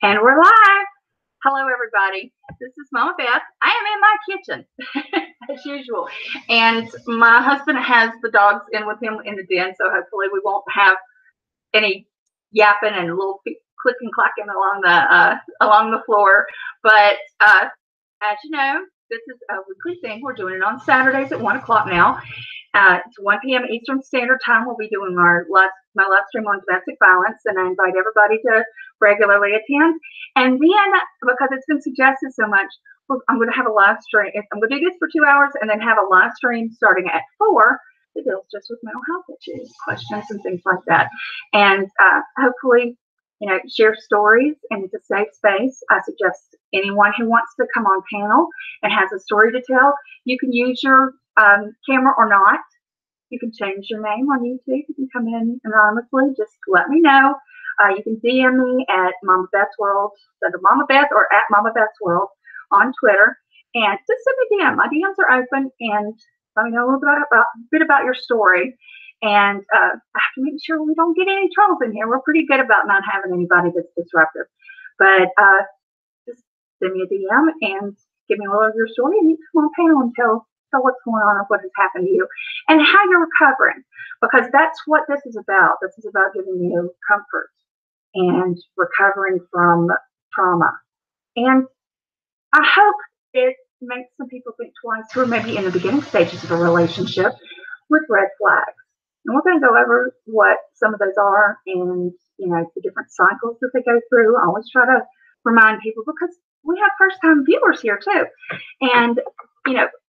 And we're live. Hello, everybody. This is Mama Beth. I am in my kitchen, as usual. And my husband has the dogs in with him in the den, so hopefully we won't have any yapping and a little clicking clacking along the floor. But as you know, this is a weekly thing. We're doing it on Saturdays at 1 o'clock now. It's 1 p.m. Eastern Standard Time. We'll be doing my live stream on domestic violence, and I invite everybody to regularly attend. And then, because it's been suggested so much, I'm going to have a live stream. I'm going to do this for 2 hours and then have a live stream starting at 4 that deals just with mental health issues, questions, and things like that. And hopefully, share stories, and it's a safe space. I suggest anyone who wants to come on panel and has a story to tell, you can use your camera or not. You can change your name on YouTube. You can come in anonymously. Just let me know. You can DM me at Mama Beth's World, under Mama Beth, or at Mama Beth's World on Twitter. And just send me a DM. My DMs are open, and let me know a little bit about your story. And I have to make sure we don't get any troubles in here. We're pretty good about not having anybody that's disruptive. But just send me a DM and give me a little of your story, and you can come on panel and tell what's going on and what has happened to you and how you're recovering, because that's what this is about. This is about giving you comfort and recovering from trauma. And I hope it makes some people think twice who are maybe in the beginning stages of a relationship with red flags. And we're going to go over what some of those are and, the different cycles that they go through. I always try to remind people, because we have first-time viewers here too. And,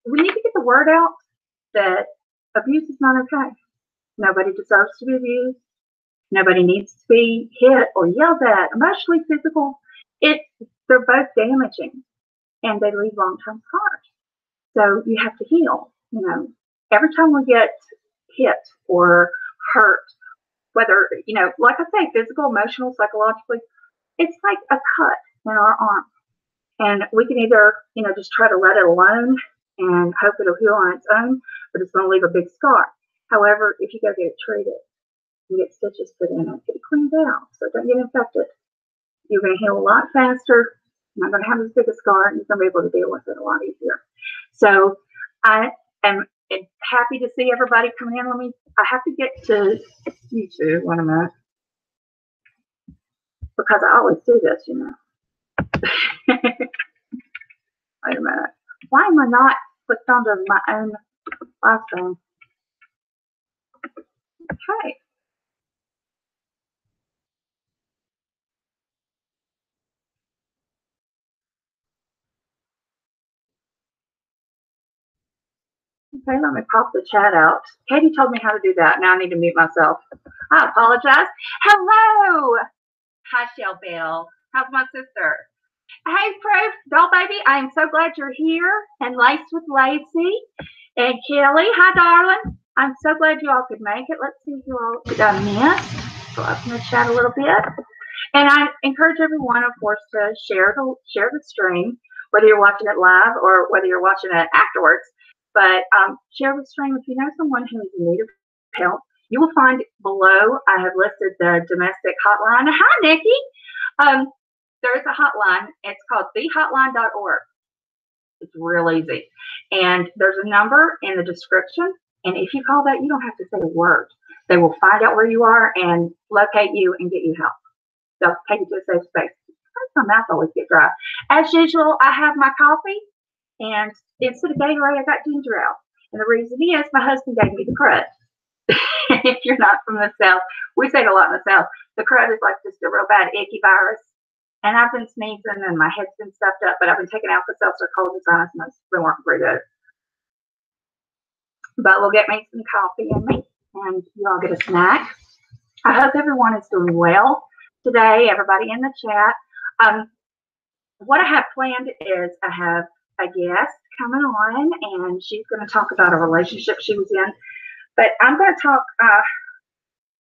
we need to get the word out that abuse is not okay. Nobody deserves to be abused. Nobody needs to be hit or yelled at, emotionally, physical. They're both damaging, and they leave long-term scars. So you have to heal. Every time we get hit or hurt, whether, like I say, physical, emotional, psychologically, it's like a cut in our arm. And we can either, just try to let it alone and hope it'll heal on its own, but it's going to leave a big scar. However, if you go get it treated and get stitches put in it, get it cleaned out so it doesn't get infected, you're going to heal a lot faster. You're not going to have as big a scar, and you're going to be able to deal with it a lot easier. So I am happy to see everybody coming in. I have to get to YouTube in a minute, because I always do this, Wait a minute. Why am I not clicked onto my own live stream? Okay. Okay, let me pop the chat out. Katie told me how to do that. Now I need to mute myself. I apologize. Hello. Hi, Shell Bell. How's my sister? Hey, Proof, Doll Baby, I am so glad you're here. And Lace with Lacey and Kelly. Hi, darling. I'm so glad you all could make it. Let's see who all did I miss. So I'm going to chat a little bit. And I encourage everyone, of course, to share the stream, whether you're watching it live or whether you're watching it afterwards. But share the stream if you know someone who is in need of help. You will find below I have listed the domestic hotline. Hi, Nikki. There's a hotline. It's called thehotline.org. It's real easy. And there's a number in the description. And if you call that, you don't have to say a word. They will find out where you are and locate you and get you help. They'll take you to a safe space. My mouth always gets dry. As usual, I have my coffee. And instead of Gatorade, I got ginger ale. And the reason is my husband gave me the crud. If you're not from the South, we say it a lot in the South. The crud is like just a real bad icky virus. And I've been sneezing and my head's been stuffed up, but I've been taking Alka-Seltzer, cold and sinus, and it's been working pretty good. But we'll get me some coffee in me, and you all get a snack. I hope everyone is doing well today, everybody in the chat. What I have planned is I have a guest coming on, and she's going to talk about a relationship she was in. But I'm going to talk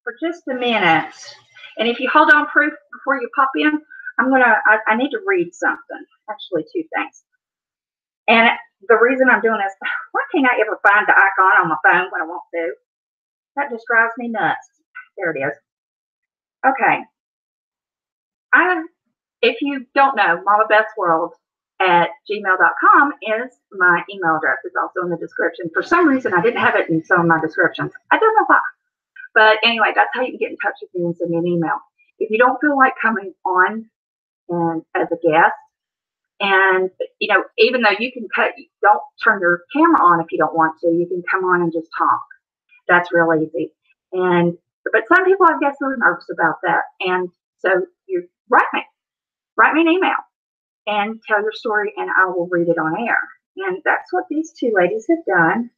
for just a minute. And if you hold on, Proof, before you pop in, I need to read something. Actually, 2 things. And the reason I'm doing this, why can't I ever find the icon on my phone when I want to? That just drives me nuts. There it is. Okay. I if you don't know, mamabethworld@gmail.com is my email address. It's also in the description. For some reason, I didn't have it in some of my descriptions. I don't know why. But anyway, that's how you can get in touch with me and send me an email. If you don't feel like coming on and as a guest, and even though you can don't turn your camera on if you don't want to, you can come on and just talk. That's real easy. But some people, I guess, are nervous about that. And so you write me an email and tell your story, and I will read it on air. And that's what these two ladies have done.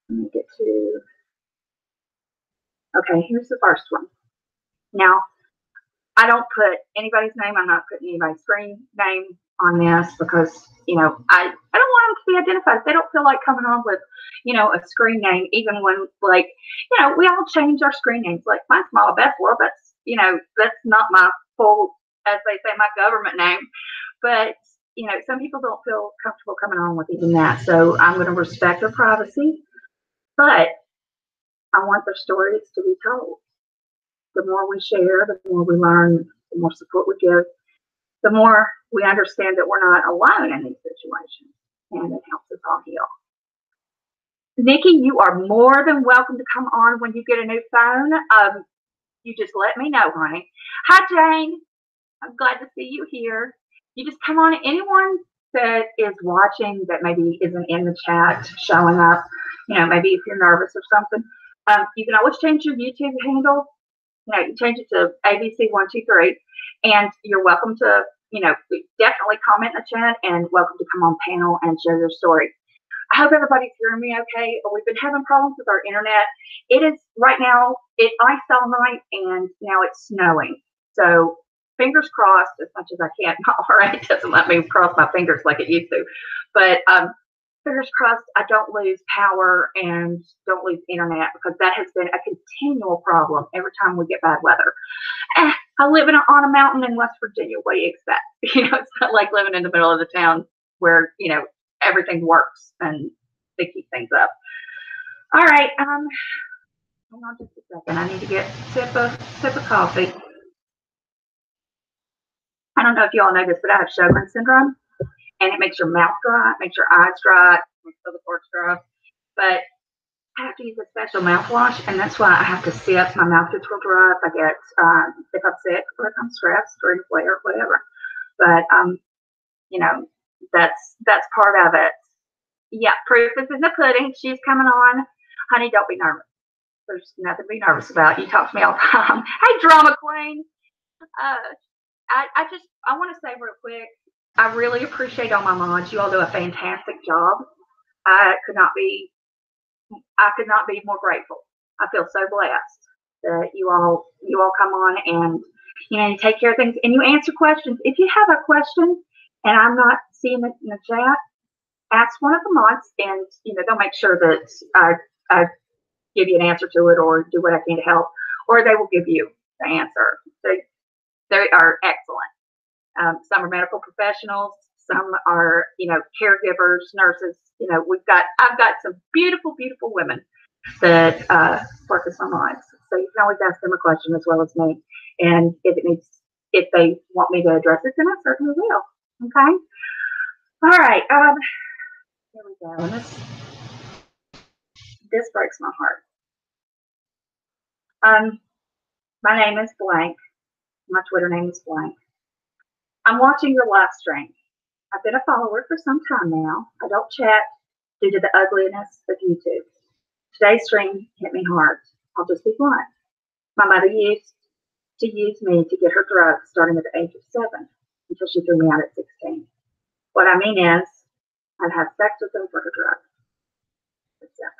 Let me get to, okay, here's the first one. Now, I don't put anybody's name. I'm not putting anybody's screen name on this because, I don't want them to be identified. They don't feel like coming on with, a screen name, even when, like, we all change our screen names. Like, mine's Mama Beth World. That's, that's not my full, as they say, my government name. But, some people don't feel comfortable coming on with even that. So I'm going to respect their privacy. But I want their stories to be told. The more we share, the more we learn, the more support we give, the more we understand that we're not alone in these situations, and it helps us all heal. Nikki, you are more than welcome to come on when you get a new phone. You just let me know, honey. Hi, Jane. I'm glad to see you here. You just come on. Anyone that is watching that maybe isn't in the chat showing up, maybe if you're nervous or something, you can always change your YouTube handle. You change it to ABC123, and you're welcome to, definitely comment in the chat, and welcome to come on panel and share your story. I hope everybody's hearing me okay. We've been having problems with our internet. It is right now, it iced all night, and now it's snowing. So fingers crossed as much as I can. All right, it doesn't let me cross my fingers like it used to. But fingers crossed I don't lose power and don't lose internet, because that has been a continual problem every time we get bad weather. I live on a mountain in West Virginia. What do you expect? It's not like living in the middle of the town where, everything works and they keep things up. All right. Hold on just a second. I need to get a sip of coffee. I don't know if you all know this, but I have Sjogren's syndrome, and it makes your mouth dry, it makes your eyes dry, it makes other parts dry. But I have to use a special mouthwash, and that's why I have to sip. My mouth gets real dry if I get, if I'm sick, or if I'm stressed, or in flare, whatever. But, that's part of it. Yeah, proof is in the pudding. She's coming on. Honey, don't be nervous. There's nothing to be nervous about. You talk to me all the time. Hey, drama queen. I want to say real quick, I really appreciate all my mods. You all do a fantastic job. I could not be more grateful. I feel so blessed that you all come on and you take care of things and you answer questions. If you have a question and I'm not seeing it in the chat, ask one of the mods, and they'll make sure that I give you an answer to it, or do what I can to help, or they will give you the answer. They are excellent. Some are medical professionals, some are caregivers, nurses. I've got some beautiful, beautiful women that work with my mods. So you can always ask them a question as well as me. And if they want me to address it, then I certainly will. Okay. All right. Here we go. And this breaks my heart. My name is blank. My Twitter name is blank. I'm watching your live stream. I've been a follower for some time now. I don't chat due to the ugliness of YouTube. Today's stream hit me hard. I'll just be blunt. My mother used to use me to get her drugs starting at the age of 7 until she threw me out at 16. What I mean is, I'd have sex with them for her drugs. At 7.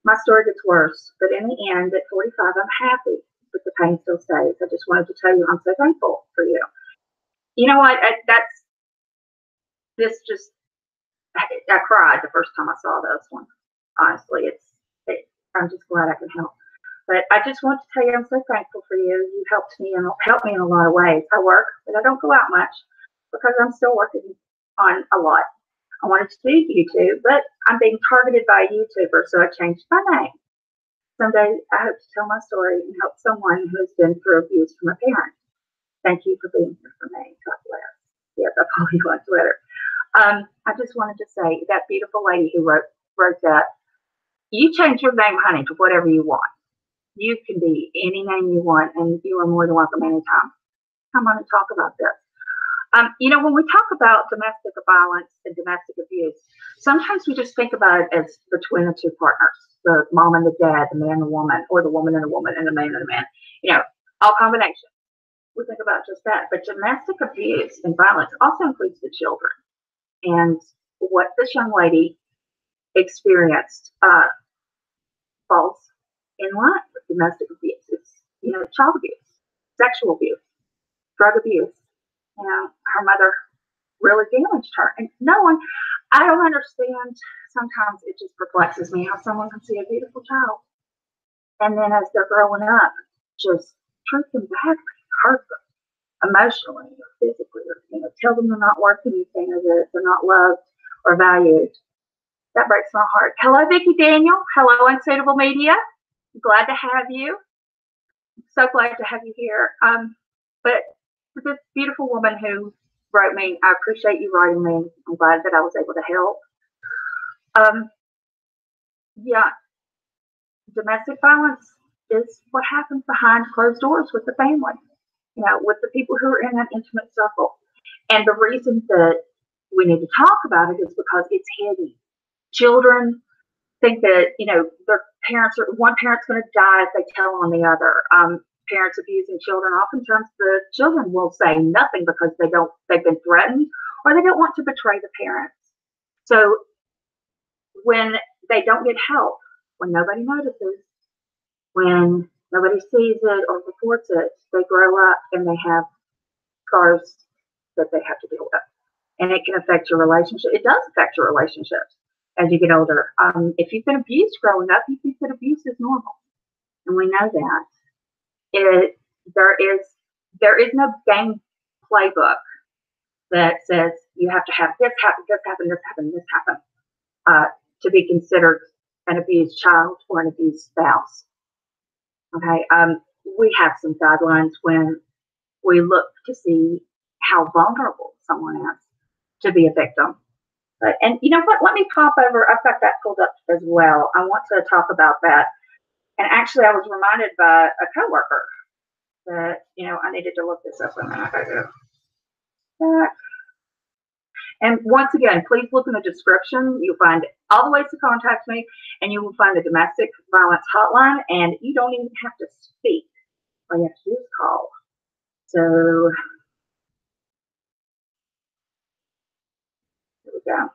My story gets worse, but in the end, at 45, I'm happy, but the pain still stays. I just wanted to tell you I'm so thankful for you. You know what? I cried the first time I saw this one. Honestly, I'm just glad I can help. But I just want to tell you I'm so thankful for you. You helped me in a lot of ways. I work, but I don't go out much because I'm still working on a lot. I wanted to do YouTube, but I'm being targeted by a YouTuber, so I changed my name. Someday I hope to tell my story and help someone who has been through abuse from a parent. Thank you for being here for me. God bless. Yes, I probably want Twitter. I just wanted to say that beautiful lady who wrote that, you change your name, honey, to whatever you want. You can be any name you want, and you are more than welcome anytime. Come on and talk about this. When we talk about domestic violence and domestic abuse, sometimes we just think about it as between the two partners, the mom and the dad, the man and the woman, or the woman and the woman, and the man and the man. All combinations. We think about just that. But domestic abuse and violence also includes the children. And what this young lady experienced falls in line with domestic abuse. It's, child abuse, sexual abuse, drug abuse. Her mother really damaged her. And I don't understand. Sometimes it just perplexes me how someone can see a beautiful child and then as they're growing up, just treat them badly, hurt them emotionally or physically, or tell them they're not worth anything, or that they're not loved or valued. That breaks my heart. Hello, Vicki Daniel. Hello, Unsuitable Media. Glad to have you. So glad to have you here. But for this beautiful woman who wrote me, I appreciate you writing me. I'm glad that I was able to help. Domestic violence is what happens behind closed doors with the family, with the people who are in that intimate circle. And the reason that we need to talk about it is because it's hidden. Children think that, one parent's going to die if they tell on the other. Parents abusing children, oftentimes the children will say nothing because they've been threatened, or they don't want to betray the parents. So when they don't get help, when nobody notices, when nobody sees it or reports it, they grow up and they have scars that they have to deal with. And it can affect your relationship. It does affect your relationships as you get older. If you've been abused growing up, you think that abuse is normal. And we know that. There is no game playbook that says you have to have this happen, this happen, this happen, this happen to be considered an abused child or an abused spouse. Okay, we have some guidelines when we look to see how vulnerable someone is to be a victim. And you know what? Let me pop over. I've got that pulled up as well. I want to talk about that. And actually, I was reminded by a coworker that, I needed to look this up a minute ago. And once again, please look in the description. You'll find all the ways to contact me, and you will find the domestic violence hotline, and you don't even have to speak. All you have to do is call. So, here we go.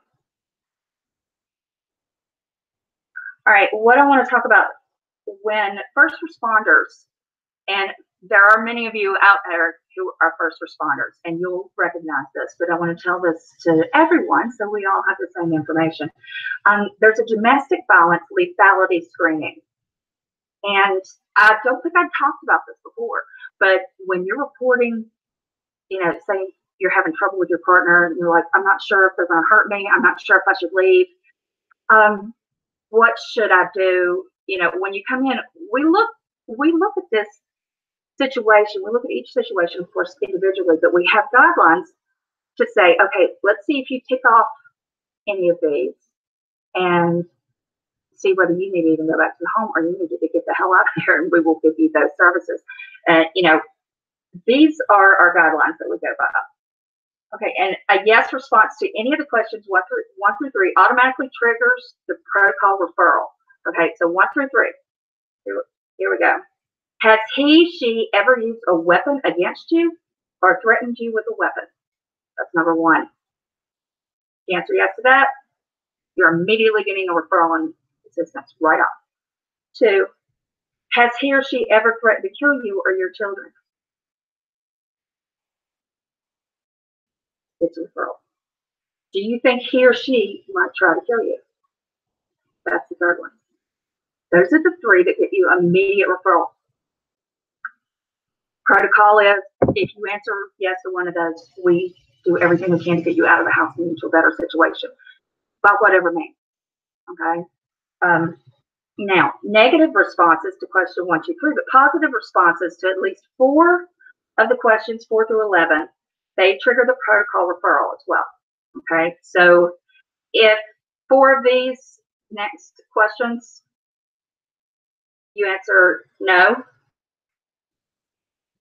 All right, what I want to talk about, when first responders, and there are many of you out there who are first responders, and you'll recognize this, but I want to tell this to everyone so we all have the same information. There's a domestic violence lethality screening. And I don't think I've talked about this before, but when you're reporting, say you're having trouble with your partner, and you're like, I'm not sure if they're going to hurt me, I'm not sure if I should leave. What should I do? When you come in, we look at this situation. We look at each situation, of course, individually, but we have guidelines to say, okay, let's see if you tick off any of these and see whether you need to even go back to the home or you need to get the hell out of here, and we will give you those services. These are our guidelines that we go by. Okay, and a yes response to any of the questions 1 through 3 automatically triggers the protocol referral. Okay, so 1 through 3. Here we go. Has she ever used a weapon against you or threatened you with a weapon? That's number 1. The answer yes to that, you're immediately getting a referral and assistance right off. 2, has he or she ever threatened to kill you or your children? It's a referral. Do you think he or she might try to kill you? That's the 3rd one. Those are the 3 that get you immediate referral. Protocol is, if you answer yes to one of those, we do everything we can to get you out of the house and into a better situation by whatever means. Okay. Now, negative responses to question 1, 2, 3, but positive responses to at least 4 of the questions, 4 through 11, they trigger the protocol referral as well. Okay, so if 4 of these next questions you answer no,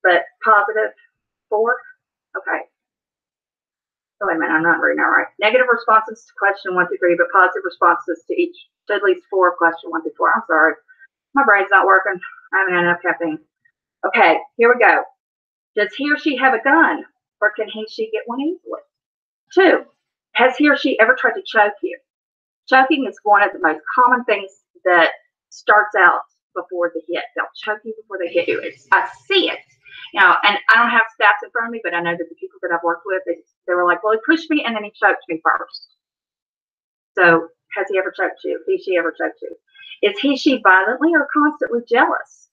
but positive 4, okay. Oh, wait a minute, I'm not reading that right. Negative responses to question 1 through 3, but positive responses to at least 4 of question 1 through 4. I'm sorry. My brain's not working. I haven't had enough caffeine. Okay, here we go. Does he or she have a gun, or can she get one easily? 2, has he or she ever tried to choke you? Choking is one of the most common things that starts out before the hit. They'll choke you before they hit you. I see it. And I don't have stats in front of me, but I know that the people that I've worked with, they were like, well, he pushed me and then he choked me first. So has he ever choked you? Has she ever choked you? Is she violently or constantly jealous?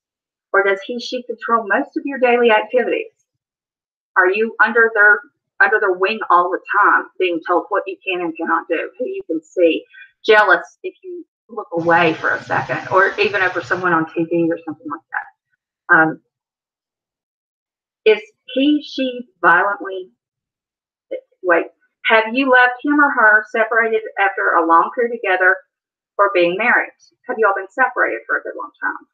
Or does she control most of your daily activities? Are you under their wing all the time, being told what you can and cannot do, who you can see? Jealous if you look away for a second, or even over someone on TV or something like that. Is she violently, wait, have you left him or her separated after a long period together or being married? Have you all been separated for a good long time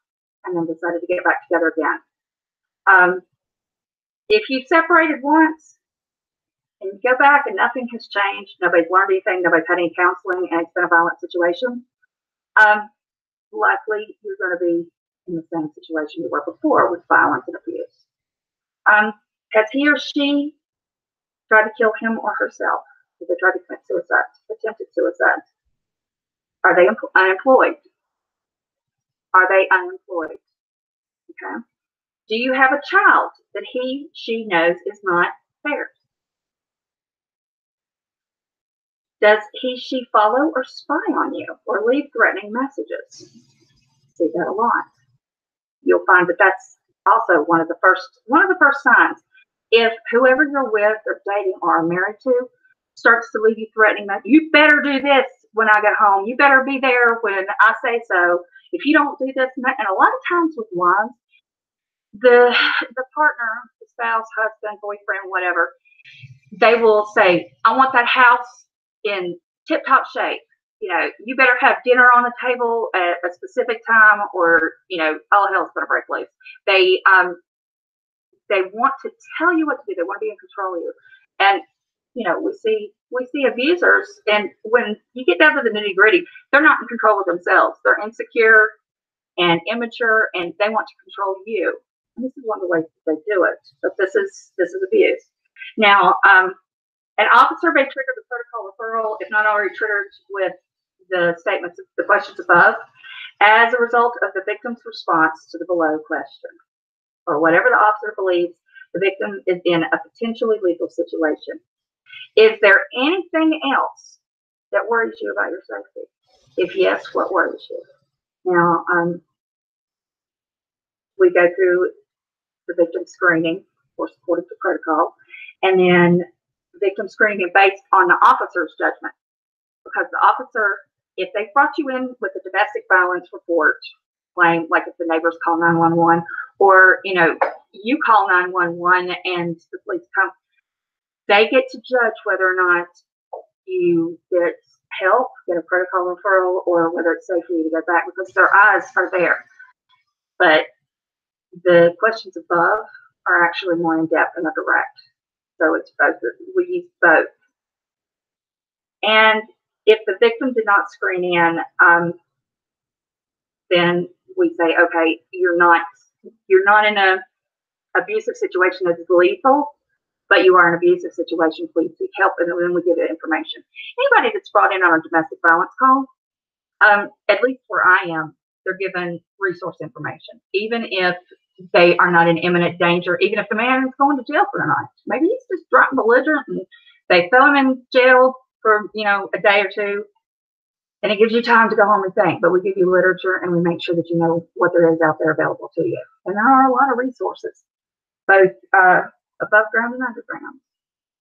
and then decided to get back together again? If you separated once and you go back and nothing has changed, nobody's learned anything, nobody's had any counseling, and it's been a violent situation, likely you're going to be in the same situation you were before with violence and abuse. Has he or she tried to kill him or herself? Did they try to commit suicide, attempted suicide? Are they unemployed? Are they unemployed? Okay. Do you have a child that she knows is not theirs? Does she follow or spy on you or leave threatening messages? See that a lot. You'll find that that's also one of the first signs. If whoever you're with or dating or are married to starts to leave you threatening messages, you better do this when I get home. You better be there when I say so. If you don't do this, and a lot of times with wives, the partner, the spouse, husband, boyfriend, whatever, they will say, I want that house in tip-top shape. You better have dinner on the table at a specific time, or all hell's gonna break loose. They want to tell you what to do. They want to be in control of you. And we see abusers, and when you get down to the nitty-gritty, they're not in control of themselves. They're insecure and immature, and they want to control you. And this is one of the ways that they do it. But this is abuse. Now, an officer may trigger the protocol referral if not already triggered with the statements, the questions above, as a result of the victim's response to the below question, or whatever the officer believes the victim is in a potentially lethal situation. Is there anything else that worries you about your safety? If yes, what worries you? Now, we go through the victim screening, of course, according to protocol, and then victim screening based on the officer's judgment. Because the officer, if they brought you in with a domestic violence report claim, like if the neighbors call 911, or you call 911 and the police come, they get to judge whether or not you get help, get a protocol referral, or whether it's safe for you to go back, because their eyes are there. But the questions above are actually more in depth and direct. So it's both. We use both. And if the victim did not screen in, then we say, okay, you're not in an abusive situation that's lethal, but you are in an abusive situation. Please seek help, and then we give it information. Anybody that's brought in on a domestic violence call, at least where I am, they're given resource information, even if they are not in imminent danger, even if the man is going to jail for the night. Maybe he's just drunk and belligerent and they throw him in jail for, a day or two, and it gives you time to go home and think. But we give you literature, and we make sure that you know what there is out there available to you. And there are a lot of resources, both above ground and underground.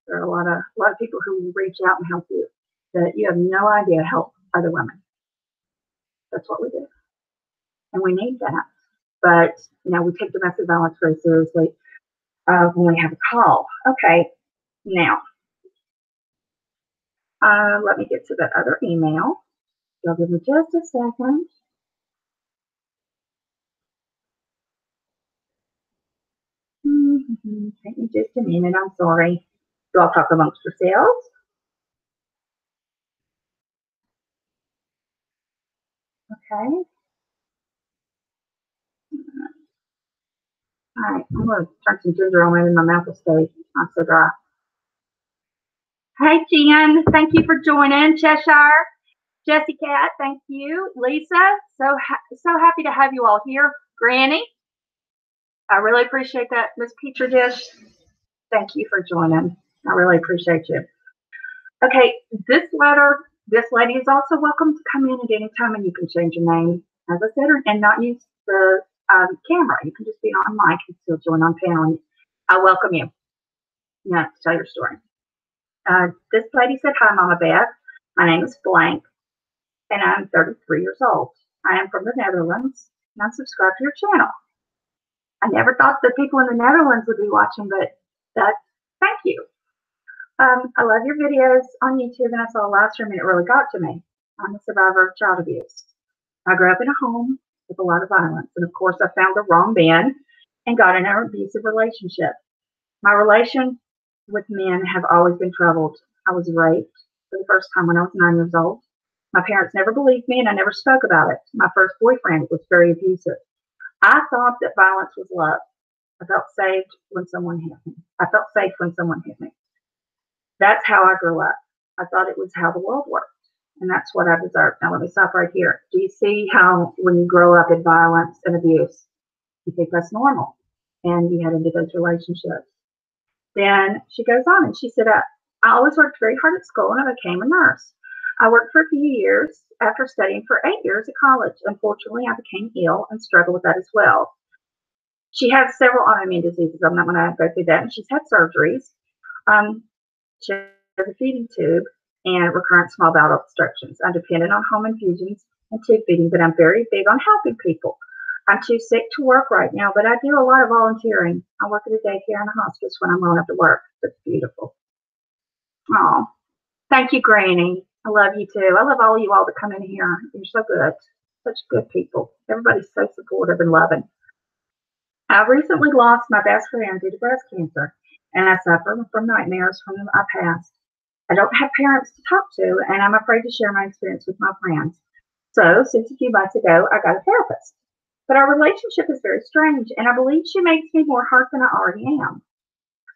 There are a lot of people who will reach out and help you that you have no idea help other women. That's what we do. and we need that. But, you know, we take domestic violence very seriously when we have a call. Okay, now, let me get to that other email. Y'all give me just a second. Take me just a minute. I'm sorry. You all talk amongst yourselves. Okay. All right. I'm going to turn some ginger on in my mouth will stay not so dry. Hey, Jen. Thank you for joining. Cheshire. Jessie Cat, thank you. Lisa, so happy to have you all here. Granny, I really appreciate that. Miss Petri Dish, thank you for joining. I really appreciate you. Okay, this lady is also welcome to come in at any time, and you can change your name, as I said, and not use the camera. You can just be on mic and still join on panel. I welcome you. You have to tell your story. This lady said, "Hi, Mama Beth. My name is blank, and I'm 33 years old. I am from the Netherlands, and I'm subscribed to your channel. I never thought that people in the Netherlands would be watching, but thank you. I love your videos on YouTube, and I saw a live stream, and it really got to me. I'm a survivor of child abuse. I grew up in a home with a lot of violence, and of course, I found the wrong man and got in an abusive relationship. My relation with men have always been troubled. I was raped for the first time when I was 9 years old. My parents never believed me, and I never spoke about it. My first boyfriend was very abusive. I thought that violence was love. I felt safe when someone hit me. That's how I grew up. I thought it was how the world worked, and that's what I deserved. Now let me stop right here. Do you see how when you grow up in violence and abuse, you think that's normal, and you head into those relationships? Then she goes on, and she said, I always worked very hard at school, and I became a nurse. I worked for a few years after studying for 8 years at college. Unfortunately, I became ill and struggled with that as well. She has several autoimmune diseases. I'm not going to go through that. And she's had surgeries. She has a feeding tube and recurrent small bowel obstructions. I'm dependent on home infusions and tube feeding, but I'm very big on helping people. I'm too sick to work right now, but I do a lot of volunteering. I work at a daycare and a hospice when I'm on after work. It's beautiful. Oh, thank you, Granny. I love you too. I love all you all that come in here. You're so good. Such good people. Everybody's so supportive and loving. I recently lost my best friend due to breast cancer, and I suffer from nightmares from my past. I don't have parents to talk to, and I'm afraid to share my experience with my friends. So, since a few months ago, I got a therapist. But our relationship is very strange, and I believe she makes me more hurt than I already am.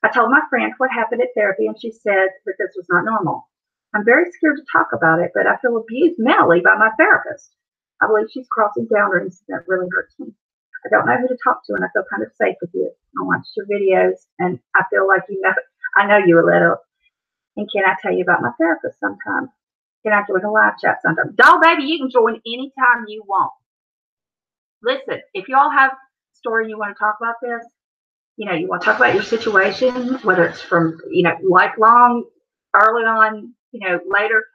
I told my friend what happened at therapy, and she said that this was not normal. I'm very scared to talk about it, but I feel abused mentally by my therapist. I believe she's crossing boundaries, and that really hurts me. I don't know who to talk to, and I feel kind of safe with you. I watch your videos, and I feel like I know you a little. And can I tell you about my therapist sometime? Can I join a live chat sometime? Doll baby, you can join anytime you want. Listen, if you all have a story you want to talk about this, you want to talk about your situation, whether it's from, lifelong, early on, later,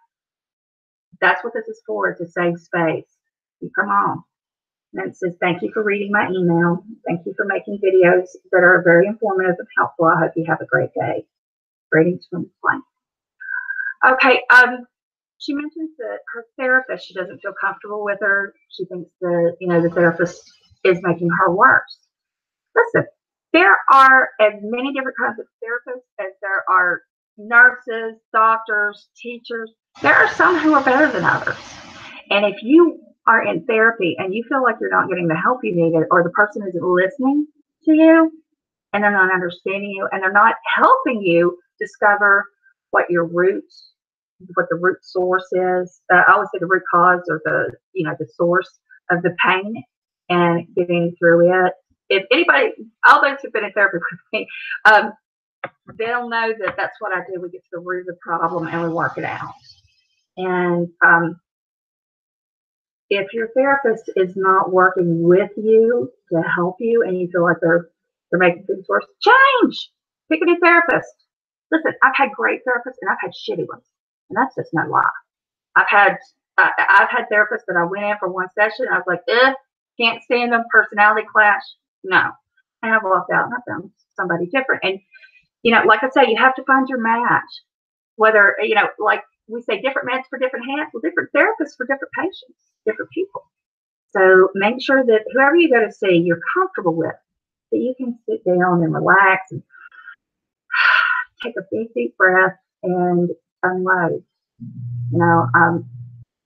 that's what this is for. It's a safe space. You come on. And it says, thank you for reading my email. Thank you for making videos that are very informative and helpful. I hope you have a great day. Greetings from Blank. Okay, she mentions that her therapist, she doesn't feel comfortable with her. She thinks that, the therapist is making her worse. Listen, there are as many different kinds of therapists as there are nurses, doctors, teachers. There are some who are better than others. And if you are in therapy and you feel like you're not getting the help you need, or the person isn't listening to you, and they're not understanding you, and they're not helping you discover what the root source is. I always say the root cause, or the source of the pain, and getting through it. If anybody, all those who've been in therapy with me, they'll know that that's what I do. We get to the root of the problem and we work it out. And if your therapist is not working with you to help you, and you feel like they're making things worse, change. Pick a new therapist. Listen, I've had great therapists and I've had shitty ones, and that's just no lie. I've had therapists that I went in for one session and I was like, Can't stand them, personality clash. No. And I've walked out and I found somebody different. And, like I say, you have to find your match. Whether, like we say, different meds for different hands, well, different therapists for different patients, different people. So make sure that whoever you go to see, you're comfortable with, that you can sit down and relax and take a big, deep breath and unload.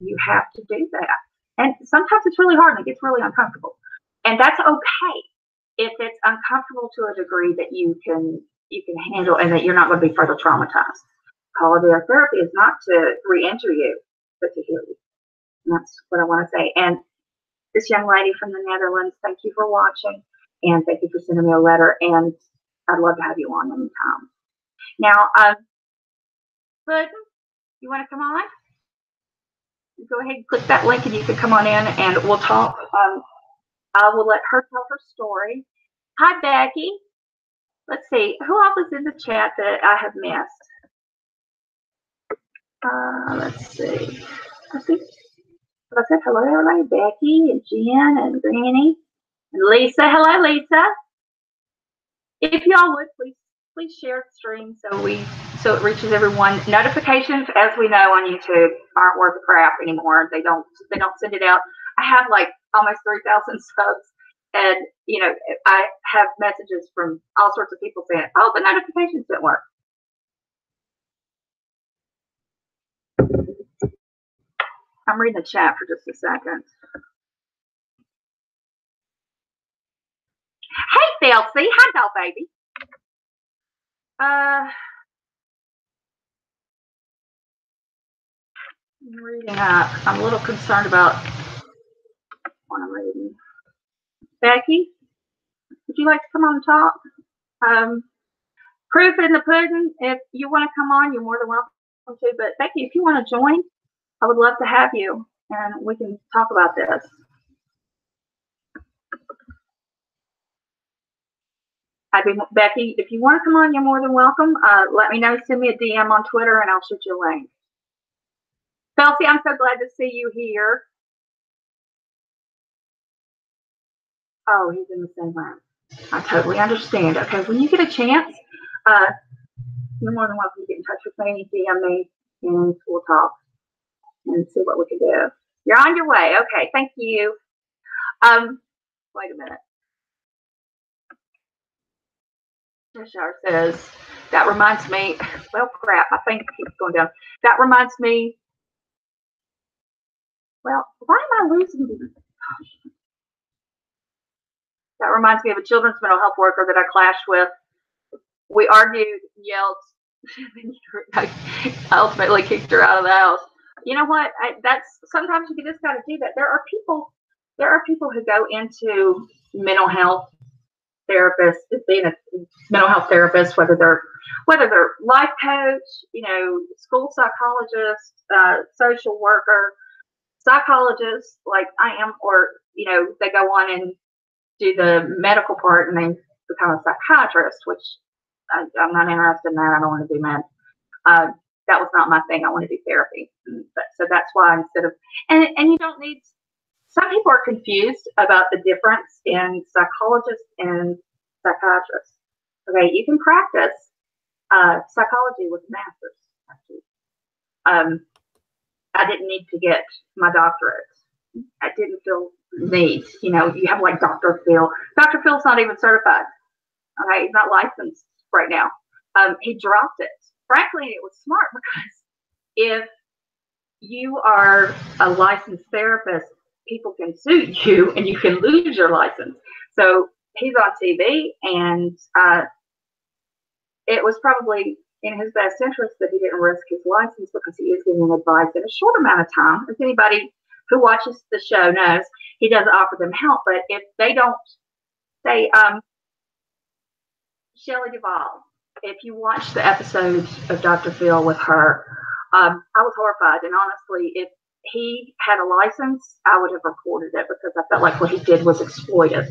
You have to do that. And sometimes it's really hard and it gets really uncomfortable. And that's okay if it's uncomfortable to a degree that you can handle and that you're not going to be further traumatized. Holiday therapy is not to re-injure you, but to heal you. And that's what I want to say. And this young lady from the Netherlands, thank you for watching, and thank you for sending me a letter. And I'd love to have you on anytime. Now, Puddin', you want to come on? Go ahead and click that link, and you can come on in, and we'll talk. I will let her tell her story. Hi, Becky. Let's see. Who else is in the chat that I have missed? Let's see. I said hello, everybody. Becky and Jen and Granny and Lisa. Hello, Lisa. If y'all would please share the stream so it reaches everyone. Notifications, as we know on YouTube, aren't worth a crap anymore. They don't send it out. I have like almost 3,000 subs, and I have messages from all sorts of people saying, "Oh, the notifications didn't work." I'm reading the chat for just a second. Hey, Felsie. Hi, doll baby. I'm reading up. I'm a little concerned about what I'm reading. Becky, would you like to come on and talk? Proof in the pudding. If you want to come on, you're more than welcome to. But Becky, if you want to join, I would love to have you, and we can talk about this. Becky, if you want to come on, you're more than welcome. Let me know. Send me a DM on Twitter, and I'll shoot you a link. Felsie, I'm so glad to see you here. Oh, he's in the same room. I totally understand. Okay, when you get a chance, you're more than welcome to get in touch with me, DM me, and we'll talk and see what we can do. You're on your way. Okay, thank you. Wait a minute. Shower says, that reminds me, well, crap, my finger keeps going down. That reminds me, well, why am I losing this? That reminds me of a children's mental health worker that I clashed with. We argued, yelled, I ultimately kicked her out of the house. You know what? Sometimes you just got to do that. There are people who go into mental health therapists, being a mental health therapist, whether they're life coach, school psychologist, social worker, psychologist like I am, or they go on and do the medical part and they become a psychiatrist, which I'm not interested in that. I don't want to do med. That was not my thing. I want to do therapy. So that's why instead of, and you don't need, some people are confused about the difference in psychologists and psychiatrists. Okay, you can practice psychology with a master's. I didn't need to get my doctorate. I didn't feel need. You have like Dr. Phil. Dr. Phil's not even certified. Okay, he's not licensed right now. He dropped it. Frankly, it was smart because if you are a licensed therapist, people can sue you and you can lose your license. So he's on TV, and it was probably in his best interest that he didn't risk his license because he is giving advice in a short amount of time. As anybody who watches the show knows, he does offer them help. But if they don't say, Shelley Duvall, if you watch the episodes of Dr. Phil with her, I was horrified. And honestly, if he had a license, I would have reported it because I felt like what he did was exploitive.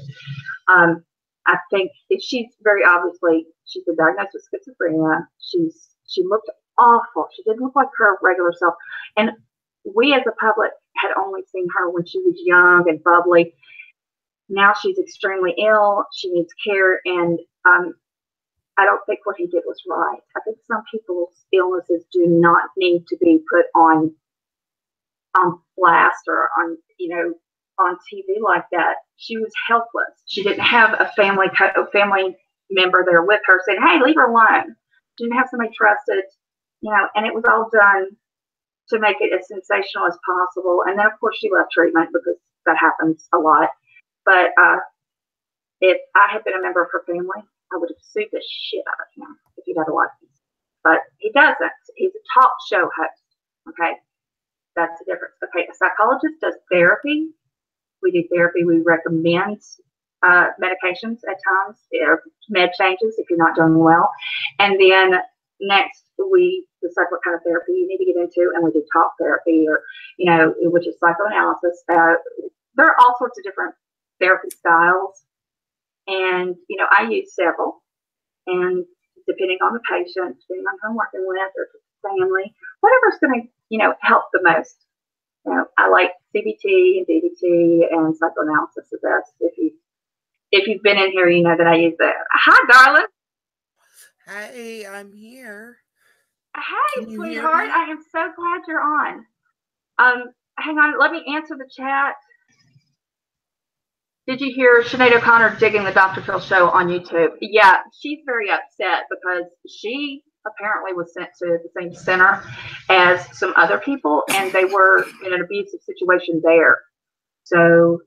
I think she's very obviously, she's been diagnosed with schizophrenia. She looked awful. She didn't look like her regular self. And we as a public had only seen her when she was young and bubbly. now she's extremely ill. She needs care, and I don't think what he did was right. I think some people's illnesses do not need to be put on blast or on on TV like that. She was helpless. She didn't have a family member there with her saying, "Hey, leave her alone." She didn't have somebody trusted, and it was all done to make it as sensational as possible. And then, of course, she left treatment because that happens a lot. But if I had been a member of her family, I would have sued the shit out of him if he'd had a license. But he doesn't. He's a talk show host. Okay, that's the difference. Okay, a psychologist does therapy. We do therapy. We recommend medications at times, or med changes if you're not doing well. And then next, we decide what kind of therapy you need to get into, and we do talk therapy, or which is psychoanalysis. There are all sorts of different therapy styles, and I use several, and depending on the patient, depending on who I'm working with, or family, whatever's going to help the most. I like CBT and DBT and psychoanalysis the best. If you've been in here, you know that I use that. Hi, darling. Hey, I'm here. Hey, sweetheart. I am so glad you're on. Hang on. Let me answer the chat. Did you hear Sinead O'Connor digging the Dr. Phil show on YouTube? Yeah, she's very upset because she apparently was sent to the same center as some other people, and they were in an abusive situation there. So,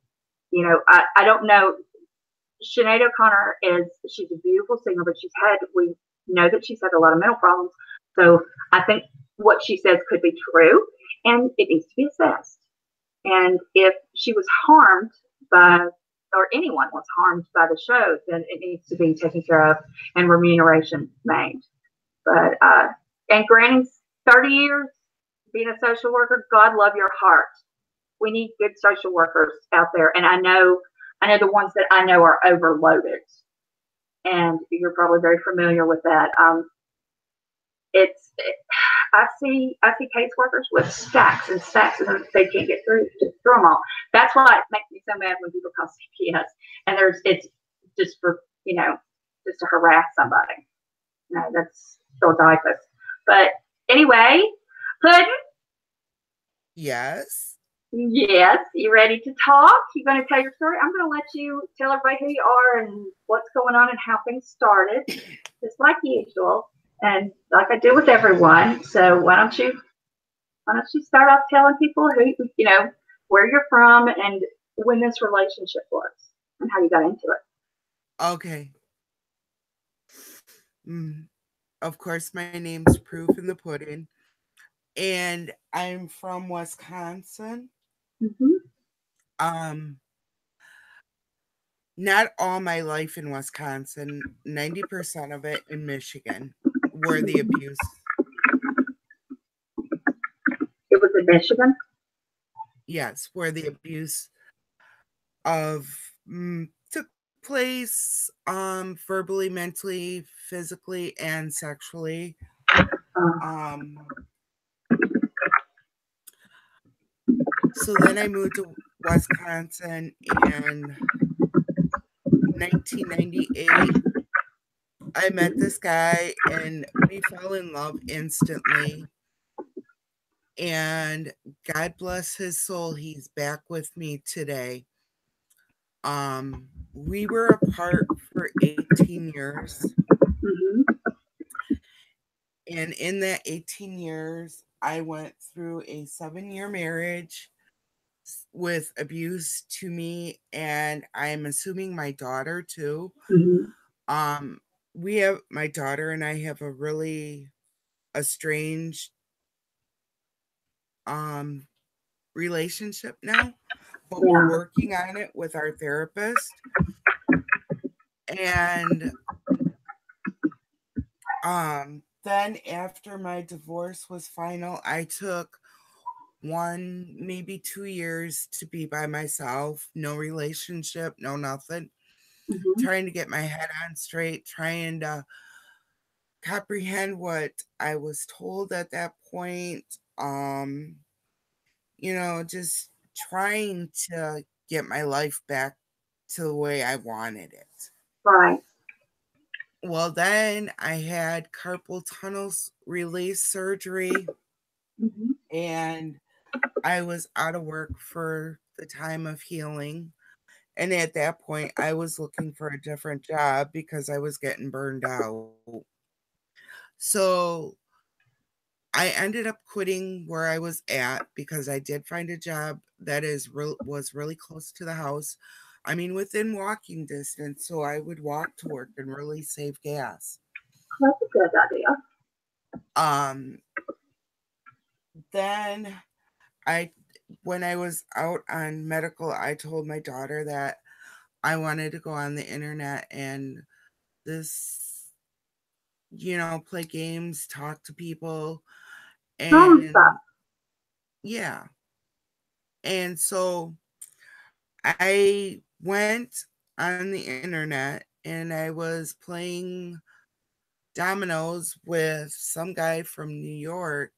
I don't know. Sinead O'Connor she's a beautiful singer, but we know that she's had a lot of mental problems. So I think what she says could be true, and it needs to be assessed. And if she was harmed or anyone was harmed by the show, then it needs to be taken care of and remuneration made. But, and granting 30 years being a social worker, God love your heart. We need good social workers out there. And I know the ones that I know are overloaded. And you're probably very familiar with that. I see caseworkers with stacks and stacks, and they can't get through them all. That's why it makes me so mad when people call CPS and it's just for just to harass somebody. That's so ridiculous. But anyway, Puddin'. Yes. Yes, you ready to talk? You going to tell your story? I'm going to let you tell everybody who you are and what's going on and how things started, just like usual, and like I do with everyone. So why don't you start off telling people who where you're from and when this relationship was and how you got into it. Okay. Of course, my name's Proof in the Pudding, and I'm from Wisconsin. Mm-hmm. Not all my life in Wisconsin, 90% of it in Michigan, where the abuse. It was in Michigan? Yes, where the abuse took place verbally, mentally, physically, and sexually. So then I moved to Wisconsin in 1998. I met this guy and we fell in love instantly. And God bless his soul, he's back with me today. We were apart for 18 years. Mm-hmm. And in that 18 years, I went through a 7-year marriage with abuse to me, and I'm assuming my daughter too. Mm-hmm. We have, my daughter and I have a really estranged relationship now, but we're working on it with our therapist. And then after my divorce was final, I took 1, maybe 2 years to be by myself, no relationship, no nothing. Mm-hmm. Trying to get my head on straight, trying to comprehend what I was told at that point. Just trying to get my life back to the way I wanted it. Right. Well, then I had carpal tunnel release surgery, Mm-hmm. and I was out of work for the time of healing. And at that point, I was looking for a different job because I was getting burned out. So I ended up quitting where I was at because I did find a job that was really close to the house. I mean, within walking distance, so I would walk to work and really save gas. That's a good idea. Um, then I, when I was out on medical, I told my daughter that I wanted to go on the internet and this, play games, talk to people, Some stuff. and yeah. And so I went on the internet and I was playing dominoes with some guy from New York.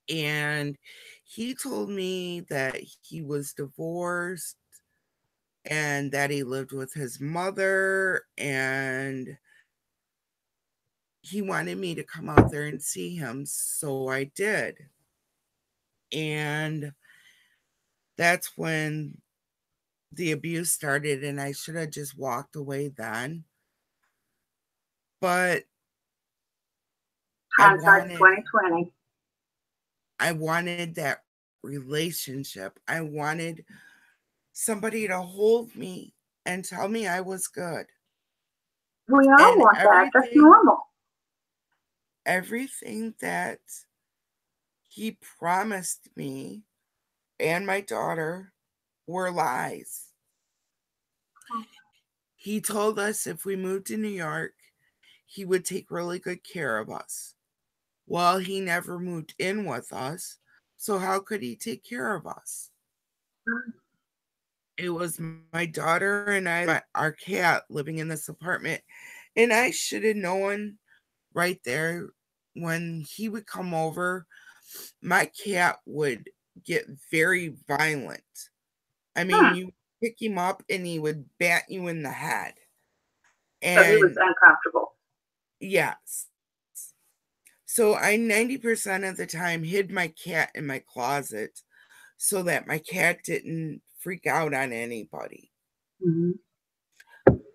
And he told me that he was divorced and that he lived with his mother, and he wanted me to come out there and see him. So I did. And that's when the abuse started, and I should have just walked away then. But I Hindsight's wanted 2020. I wanted that relationship. I wanted somebody to hold me and tell me I was good. We all And want that. That's normal. everything that he promised me and my daughter were lies. He told us if we moved to New York, he would take really good care of us. Well, he never moved in with us, so how could he take care of us? It was my daughter and our cat living in this apartment, and I should have known right there when he would come over, my cat would get very violent. I mean, Hmm. you pick him up and he would bat you in the head. So he was And uncomfortable. yes. So I 90% of the time hid my cat in my closet so that my cat didn't freak out on anybody. Mm-hmm.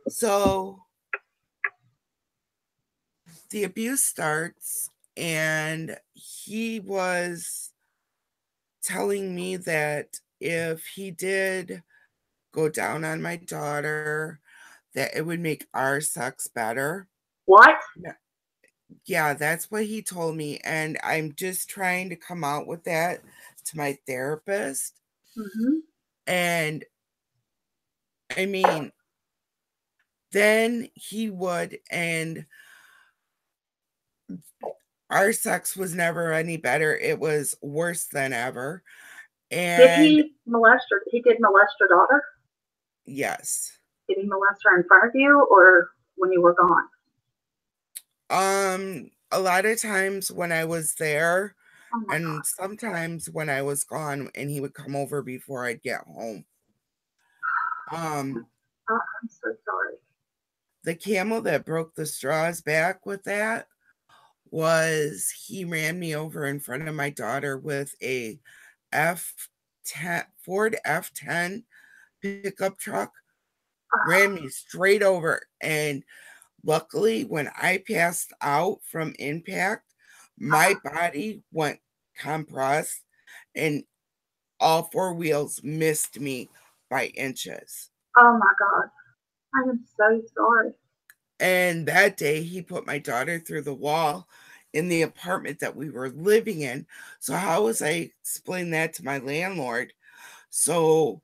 So the abuse starts, and he was telling me that if he did go down on my daughter, that it would make our sex better. What? Yeah, that's what he told me. And I'm just trying to come out with that to my therapist. Mm-hmm. And I mean, then he would, and our sex was never any better. It was worse than ever. Did And he molest her? He did molest your daughter? yes. Did he molest her in front of you or when you were gone? A lot of times when I was there, Oh my and God. sometimes when I was gone and he would come over before I'd get home. Oh, I'm so sorry. The camel that broke the straw's back with that was he ran me over in front of my daughter with a F10 Ford F10 pickup truck, ran me straight over. And luckily, when I passed out from impact, my body went compressed and all four wheels missed me by inches. Oh my God. I am so sorry. And that day, he put my daughter through the wall in the apartment that we were living in. So, how was I explain that to my landlord? So,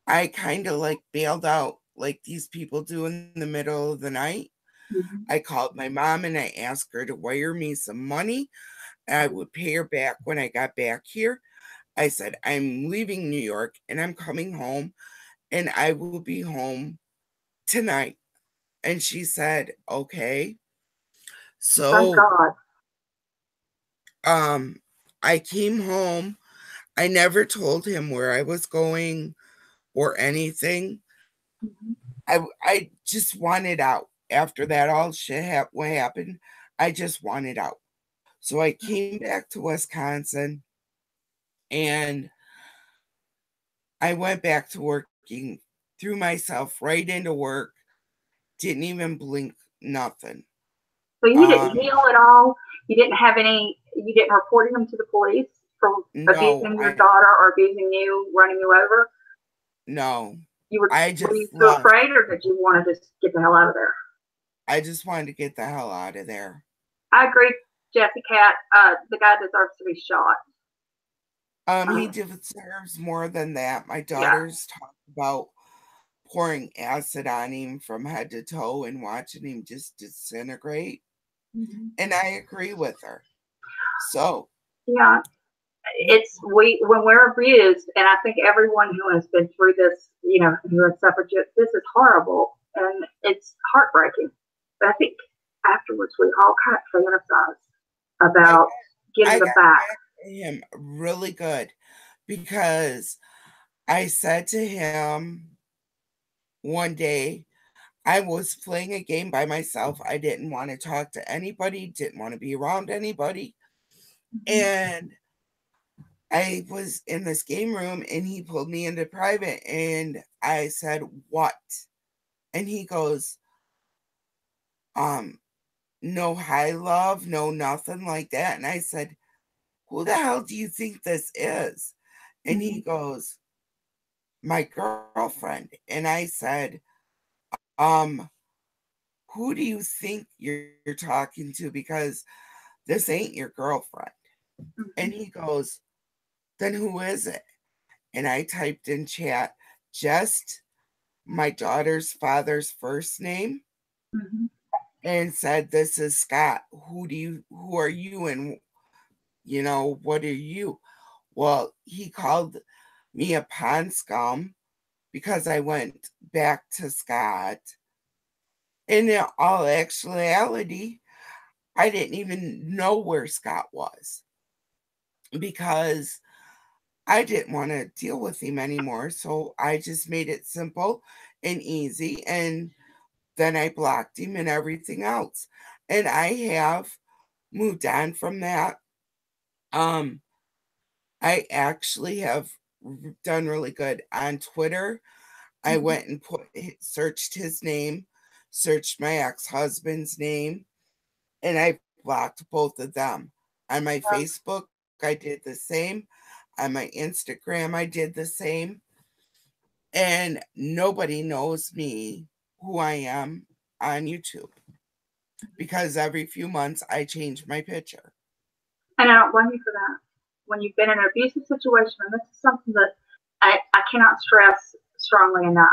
I kind of like bailed out like these people do in the middle of the night. Mm-hmm. I called my mom and I asked her to wire me some money. I would pay her back when I got back here. I said, I'm leaving New York and I'm coming home, and I will be home tonight. And she said, okay. Thank So God. um I came home. I never told him where I was going or anything. Mhm. I just wanted out. After that all shit what happened, I just wanted out. So I came back to Wisconsin and I went back to working, threw myself right into work, didn't even blink, nothing. So you didn't Um, heal at all. You didn't have any. You didn't report him to the police for no, abusing your daughter or abusing you, running you over. no, You were. I Were you just too left. afraid, or did you want to just get the hell out of there? I just wanted to get the hell out of there. I agree, Jesse Cat. The guy deserves to be shot. He deserves more than that. My Yeah. daughters talk about pouring acid on him from head to toe and watching him just disintegrate. Mm-hmm. And I agree with her. So, Yeah. It's when we're abused, and I think everyone who has been through this, who has suffered this is horrible and it's heartbreaking. But I think afterwards we all kind of fantasize I about getting I the got back. back to him really good because I said to him one day, I was playing a game by myself. I didn't want to talk to anybody, didn't want to be around anybody. Mm-hmm. And I was in this game room and he pulled me into private and I said, "What?" And he goes, um, "No high love, no nothing like that." And I said, "Who the hell do you think this is?" And Mm-hmm. he goes, "My girlfriend." And I said, um, "Who do you think you're talking to? Because this ain't your girlfriend." Mm-hmm. And he goes, "Then who is it?" And I typed in chat just my daughter's father's first name Mm-hmm. and said, "This is Scott. Who are you? And what are you?" Well, he called me a pond scum because I went back to Scott. And in all actuality, I didn't even know where Scott was because I didn't want to deal with him anymore. So I just made it simple and easy. And then I blocked him and everything else. And I have moved on from that. Um, I actually have done really good on Twitter. I Mm-hmm. went and searched his name, searched my ex-husband's name, and I blocked both of them. On my Facebook, I did the same. On my Instagram, I did the same. And nobody knows me who I am on YouTube because every few months I change my picture. And I don't blame you for that. When you've been in an abusive situation, and this is something that I cannot stress strongly enough.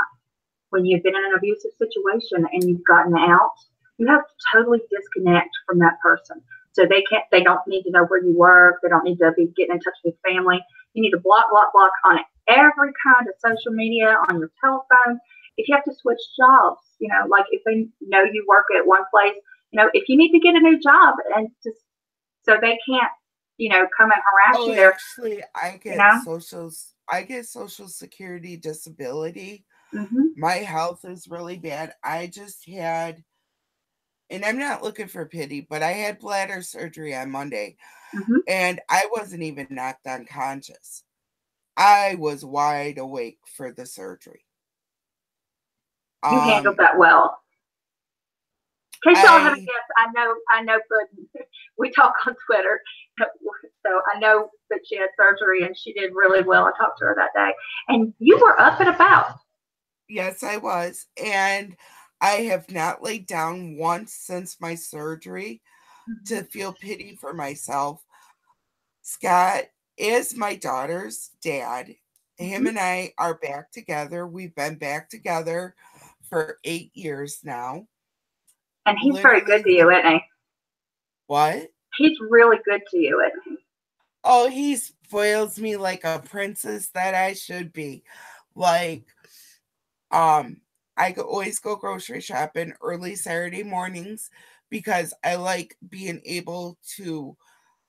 When you've been in an abusive situation and you've gotten out, you have to totally disconnect from that person. So they don't need to know where you work. They don't need to be getting in touch with family. You need to block, block, block on every kind of social media, on your telephone. If you have to switch jobs, like if they know you work at one place, if you need to get a new job and just so they can't, come and harass Oh, you there, actually, you know. I get social security disability. Mhm. My health is really bad. I just had, and I'm not looking for pity, but I had bladder surgery on Monday Mhm. and I wasn't even knocked unconscious. I was wide awake for the surgery. You handled Um, that well. In case y'all haven't I guessed, I know Puddin. We talk on Twitter, so I know that she had surgery and she did really well. I talked to her that day, and you were up and about. Yes, I was, and I have not laid down once since my surgery Mhm. to feel pity for myself. Scott is my daughter's dad. Him Mhm. and I are back together. We've been back together for 8 years now. And he's very good Literally, to you, isn't he? what? He's really good to you, isn't he? Oh, he spoils me like a princess that I should be. Like, um, always go grocery shopping early Saturday mornings because I like being able to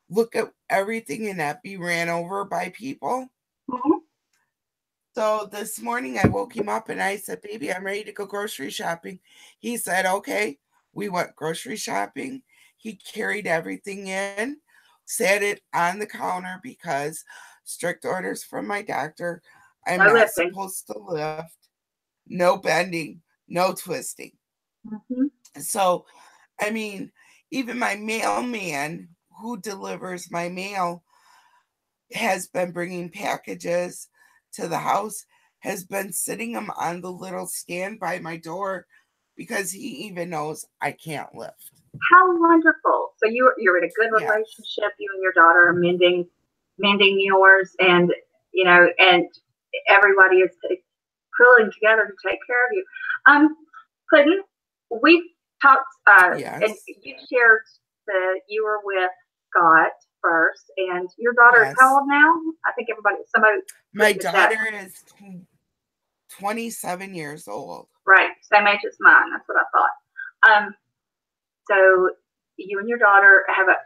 look at everything and not be ran over by people. Mhm. So this morning I woke him up and I said, "Baby, I'm ready to go grocery shopping." He said, "Okay." We went grocery shopping. He carried everything in, sat it on the counter because strict orders from my doctor. I'm No not lifting. supposed to lift, no bending, no twisting. Mm-hmm. So, I mean, even my mailman who delivers my mail has been bringing packages to the house, has been sitting them on the little stand by my door because he even knows I can't lift. How wonderful! So you're in a good Yes. relationship. You and your daughter are mending yours, and and everybody is pulling together to take care of you. Clinton, we've talked, and Yes. you shared that you were with Scott first, and your daughter is how Yes. old now? I think somebody put My in the chat. daughter is 27 years old. Right, same age as mine. That's what I thought. So you and your daughter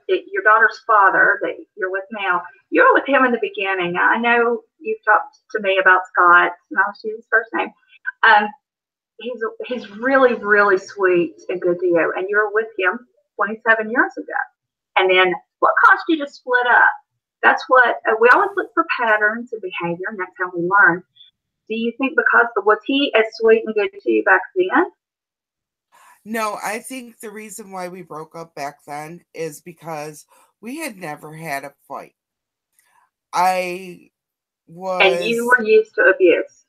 your daughter's father that you're with now. You were with him in the beginning. I know you've talked to me about Scott, and I'll use his first name. Um, he's really really sweet and good to you, and you were with him 27 years ago. And then what caused you to split up? That's what we always look for patterns of behavior, and that's how we learn. Do you think was he as sweet and good to you back then? No, I think the reason why we broke up back then is because we had never had a fight. I And you was were used to abuse.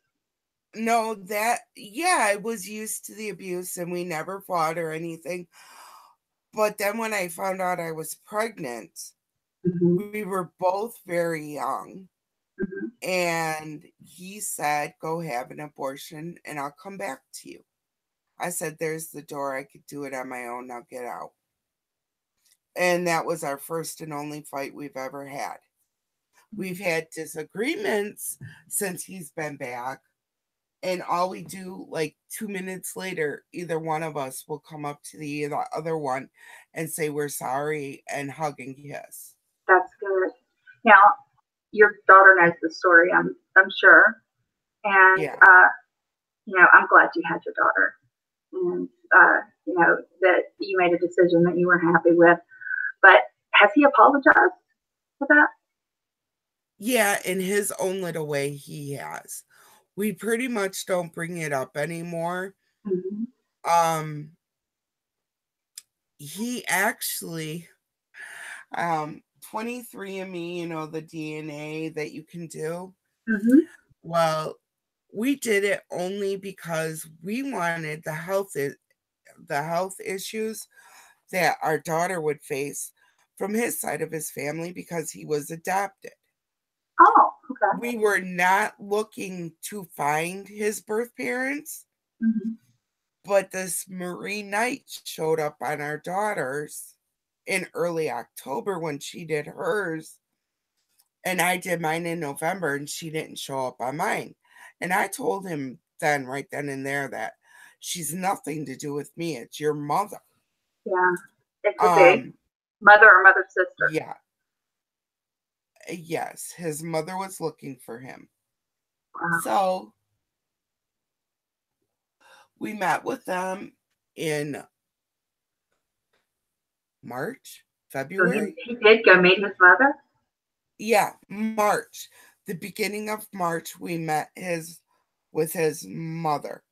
No, I was used to the abuse and we never fought or anything. But then when I found out I was pregnant, Mm-hmm. we were both very young. Mm-hmm. And he said, "Go have an abortion and I'll come back to you." I said, "There's the door. I could do it on my own. Now get out." And that was our first and only fight we've ever had. We've had disagreements since he's been back. And all we do, like 2 minutes later, either one of us will come up to the other one and say we're sorry and hug and kiss. That's good. Now, your daughter knows the story, I'm sure, and Yeah. I'm glad you had your daughter, and that you made a decision that you were happy with. But has he apologized for that? Yeah, in his own little way, he has. We pretty much don't bring it up anymore. Mm-hmm. Um, he actually, 23andMe, the DNA that you can do. Mm-hmm. Well, we did it only because we wanted the health issues that our daughter would face from his side of his family because he was adopted. Oh, okay. We were not looking to find his birth parents, Mm-hmm. but this Marie Knight showed up on our daughters in early October when she did hers, and I did mine in November, and she didn't show up on mine. And I told him then, right then and there, that she's nothing to do with me. It's your mother. Yeah, it could be Um, mother or mother sister. yeah, yes, his mother was looking for him. Wow. So we met with them in March, So February. he did go meet his mother. Yeah, March. The beginning of March, we met with his mother.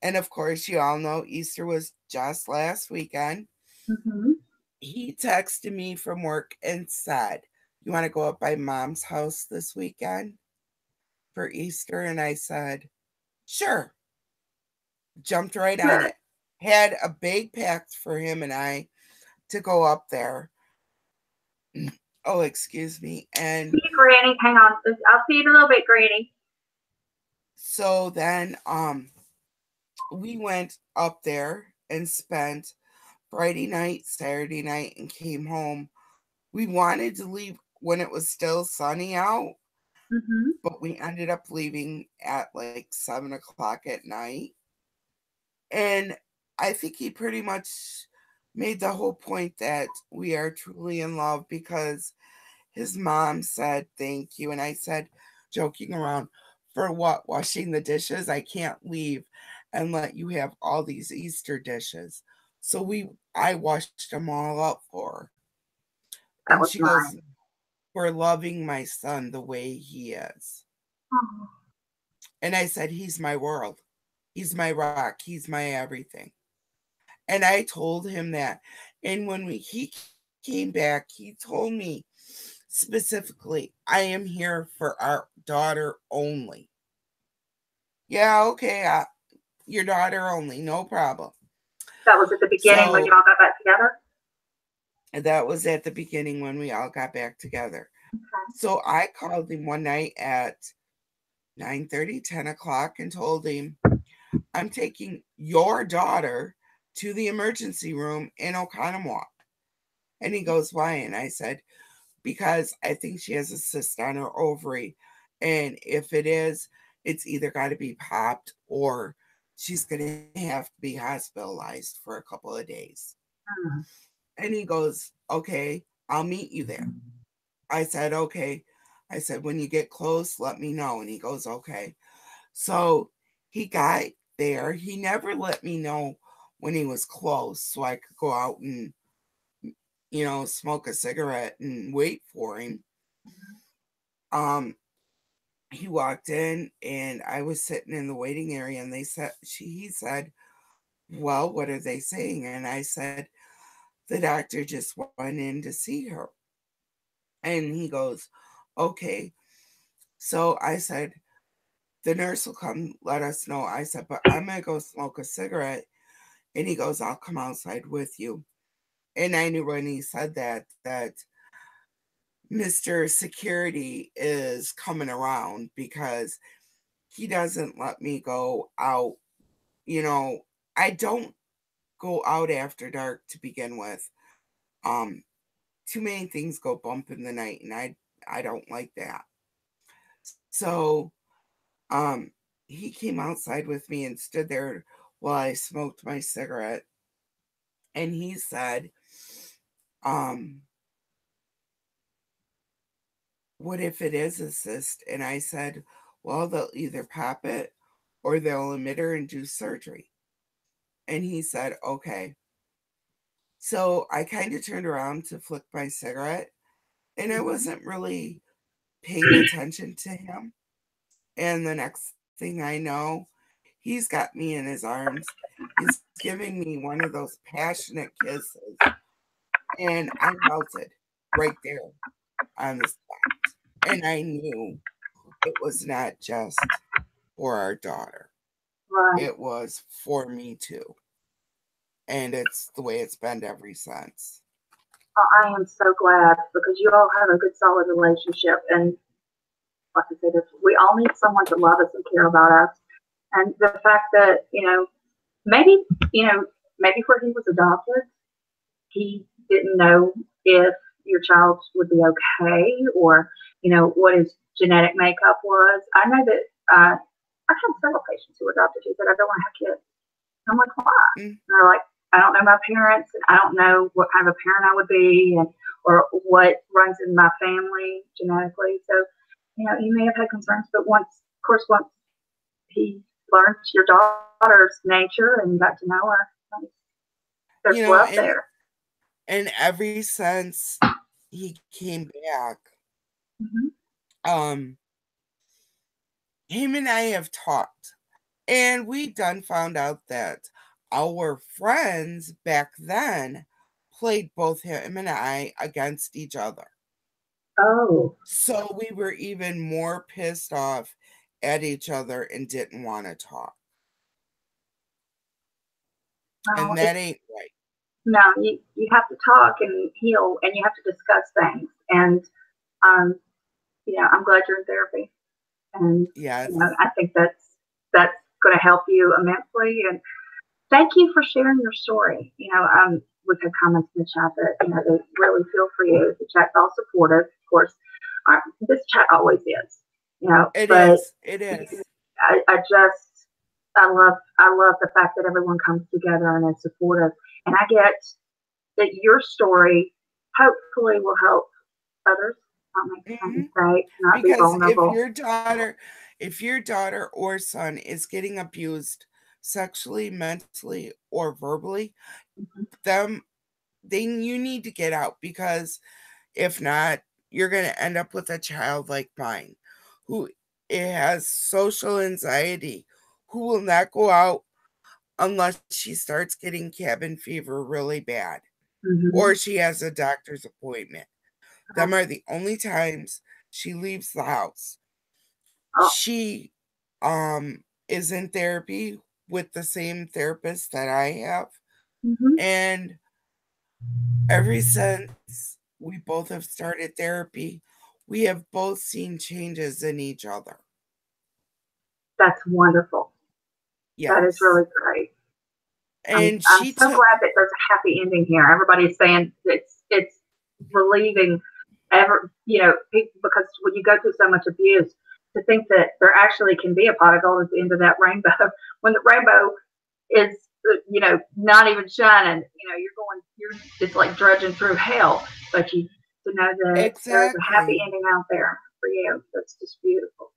And of course, you all know Easter was just last weekend. Mm-hmm. He texted me from work and said, "You want to go up by mom's house this weekend for Easter?" And I said, "Sure." Jumped right on Sure. it. Had a big pact for him and I to go up there. Oh, excuse me. And See you, Granny. Hang on. I'll see you in a little bit, Granny. so then we went up there and spent Friday night, Saturday night, and came home. We wanted to leave when it was still sunny out, Mm-hmm. but we ended up leaving at like 7 o'clock at night. And I think he pretty much made the whole point that we are truly in love because his mom said thank you. And I said, joking around, For what? Washing the dishes? I can't leave and let you have all these Easter dishes. So I washed them all up for her. That And was she goes, nice. "For loving my son the way he is." Oh, And I said, "He's my world. He's my rock. He's my everything." And I told him that. And when he came back, he told me specifically, "I am here for our daughter only." Yeah, okay, your daughter only, no problem. that was at the beginning when So y'all got back together? that was at the beginning when we all got back together. Okay. So I called him one night at 9:30, 10 o'clock and told him, "I'm taking your daughter to the emergency room in Oconomowoc." And he goes, "Why?" And I said, "Because I think she has a cyst on her ovary. And if it is, it's either got to be popped or she's going to have to be hospitalized for a couple of days." Mm. And he goes, "Okay, I'll meet you there." I said, "Okay." I said, "When you get close, let me know." And he goes, "Okay." So he got there. He never let me know when he was close so I could go out and, smoke a cigarette and wait for him. Um, he walked in and I was sitting in the waiting area and he said, "Well, what are they saying?" And I said, "The doctor just went in to see her." And he goes, "Okay." So I said, "The nurse will come let us know." I said, "But I'm going to go smoke a cigarette." And he goes, "I'll come outside with you." And I knew when he said that Mr. Security is coming around because he doesn't let me go out. You know, I don't go out after dark to begin with. Um, Too many things go bump in the night, and I don't like that. So, um, he came outside with me and stood there while I smoked my cigarette, and he said, um, "What if it is a cyst?" And I said, "Well, they'll either pop it or they'll admit her and do surgery." And he said, "Okay." So I kind of turned around to flick my cigarette, and I wasn't really paying attention to him. And the next thing I know, he's got me in his arms. He's giving me one of those passionate kisses. And I melted right there on the spot. And I knew it was not just for our daughter, Right. it was for me too. And it's the way it's been ever since. Oh, I am so glad because you all have a good, solid relationship. And like I said, we all need someone to love us and care about us. And the fact that, maybe, maybe where he was adopted, he didn't know if your child would be okay or, what his genetic makeup was. I know that I've had several patients who were adopted who said, "I don't want to have kids." I'm like, "Why?" Mm, And they're like, "I don't know my parents, and I don't know what kind of a parent I would be, and or what runs in my family genetically." So, you may have had concerns, but once he learned your daughter's nature and got to know her, there's You know, love and there. and ever since he came back, Hmm. um, him and I have talked. And we done found out that our friends back then played both him and I against each other. Oh, So we were even more pissed off at each other and didn't want to talk. well, And that ain't right. no, you have to talk and heal, and you have to discuss things. And um, I'm glad you're in therapy, and Yes. I think that's going to help you immensely. And thank you for sharing your story. We've had comments in the chat that they really feel for you. The chat's all supportive, of course. This chat always is, It but is. It is. I love the fact that everyone comes together and is supportive. And I get that your story hopefully will help others not make the same Mhm. mistake, not be Because vulnerable. if your daughter or son is getting abused sexually, mentally, or verbally, Mhm. then you need to get out, because if not, you're going to end up with a child like mine who has social anxiety, who will not go out unless she starts getting cabin fever really bad or Mhm. she has a doctor's appointment. Them are the only times she leaves the house. Oh. She is in therapy with the same therapist that I have, Mhm. and ever since we both have started therapy, we have both seen changes in each other. That's wonderful. That is Yes. really great. And I'm she so took glad that there's a happy ending here. Everybody's saying it's relieving because when you go through so much abuse, to think that there actually can be a pot of gold at the end of that rainbow. When the rainbow is not even shining, it's like drudging through hell. But you to know that there's a happy exactly. ending out there for you. That's just beautiful.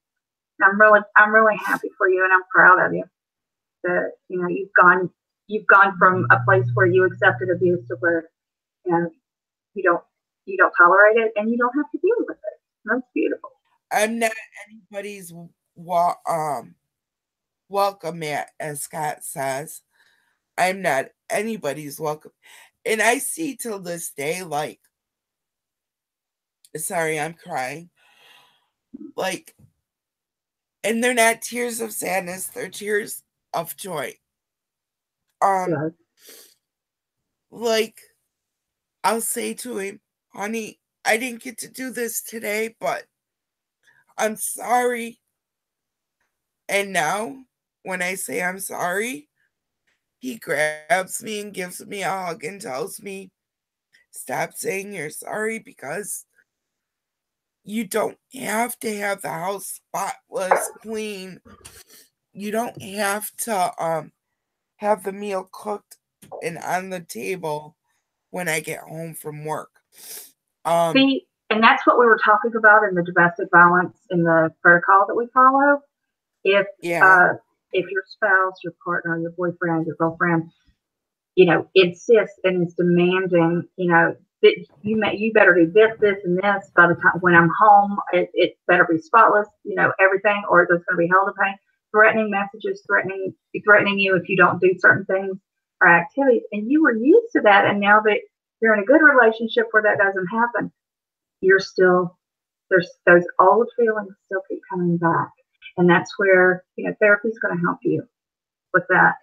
I'm really happy for you, and I'm proud of you that you've gone from a place where you accepted abuse to where you know you don't you don't tolerate it and you don't have to deal with it. That's beautiful. I'm not anybody's welcome mat, as Scott says. I'm not anybody's welcome. And I see till this day, like, sorry, I'm crying. Like, and they're not tears of sadness, they're tears of joy. Um, Good. like, I'll say to him, honey, I didn't get to do this today, but I'm sorry. And now, when I say I'm sorry, he grabs me and gives me a hug and tells me, stop saying you're sorry, because you don't have to have the house spotless, clean. You don't have to have the meal cooked and on the table when I get home from work. Um, See, and that's what we were talking about in the domestic violence in the protocol that we follow. If yeah, uh, if your spouse, your partner, your boyfriend, your girlfriend, insists and is demanding, that you better do this, this, and this by the time when I'm home. It better be spotless, everything, or there's going to be hell to pay. Threatening messages, threatening you if you don't do certain things or activities, and you were used to that, and now that you're in a good relationship where that doesn't happen, you're still there's those old feelings still keep coming back, and that's where therapy is going to help you with that.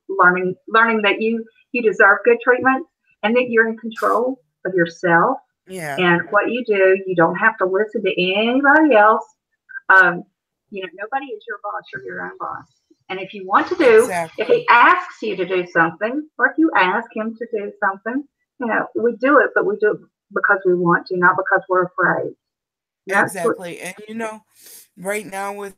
Learning that you deserve good treatment and that you're in control of yourself yeah, and what you do. You don't have to listen to anybody else. Um, nobody is your boss. You're your own boss. And if you want to if he exactly, asks you to do something, or if you ask him to do something, we do it, but we do it because we want to, not because we're afraid. And that's what. exactly. And right now with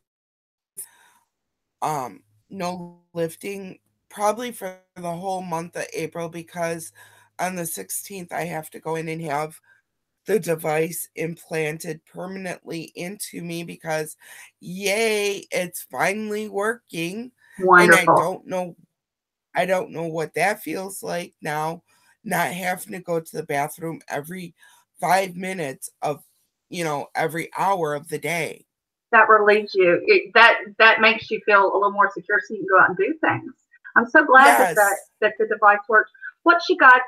no lifting, probably for the whole month of April, because on the 16th I have to go in and have the device implanted permanently into me, because yay, it's finally working. And Wonderful. I don't know what that feels like now, not having to go to the bathroom every 5 minutes of every hour of the day. That relieves you. That makes you feel a little more secure, so you can go out and do things. I'm so glad that Yes. the device works. What she got,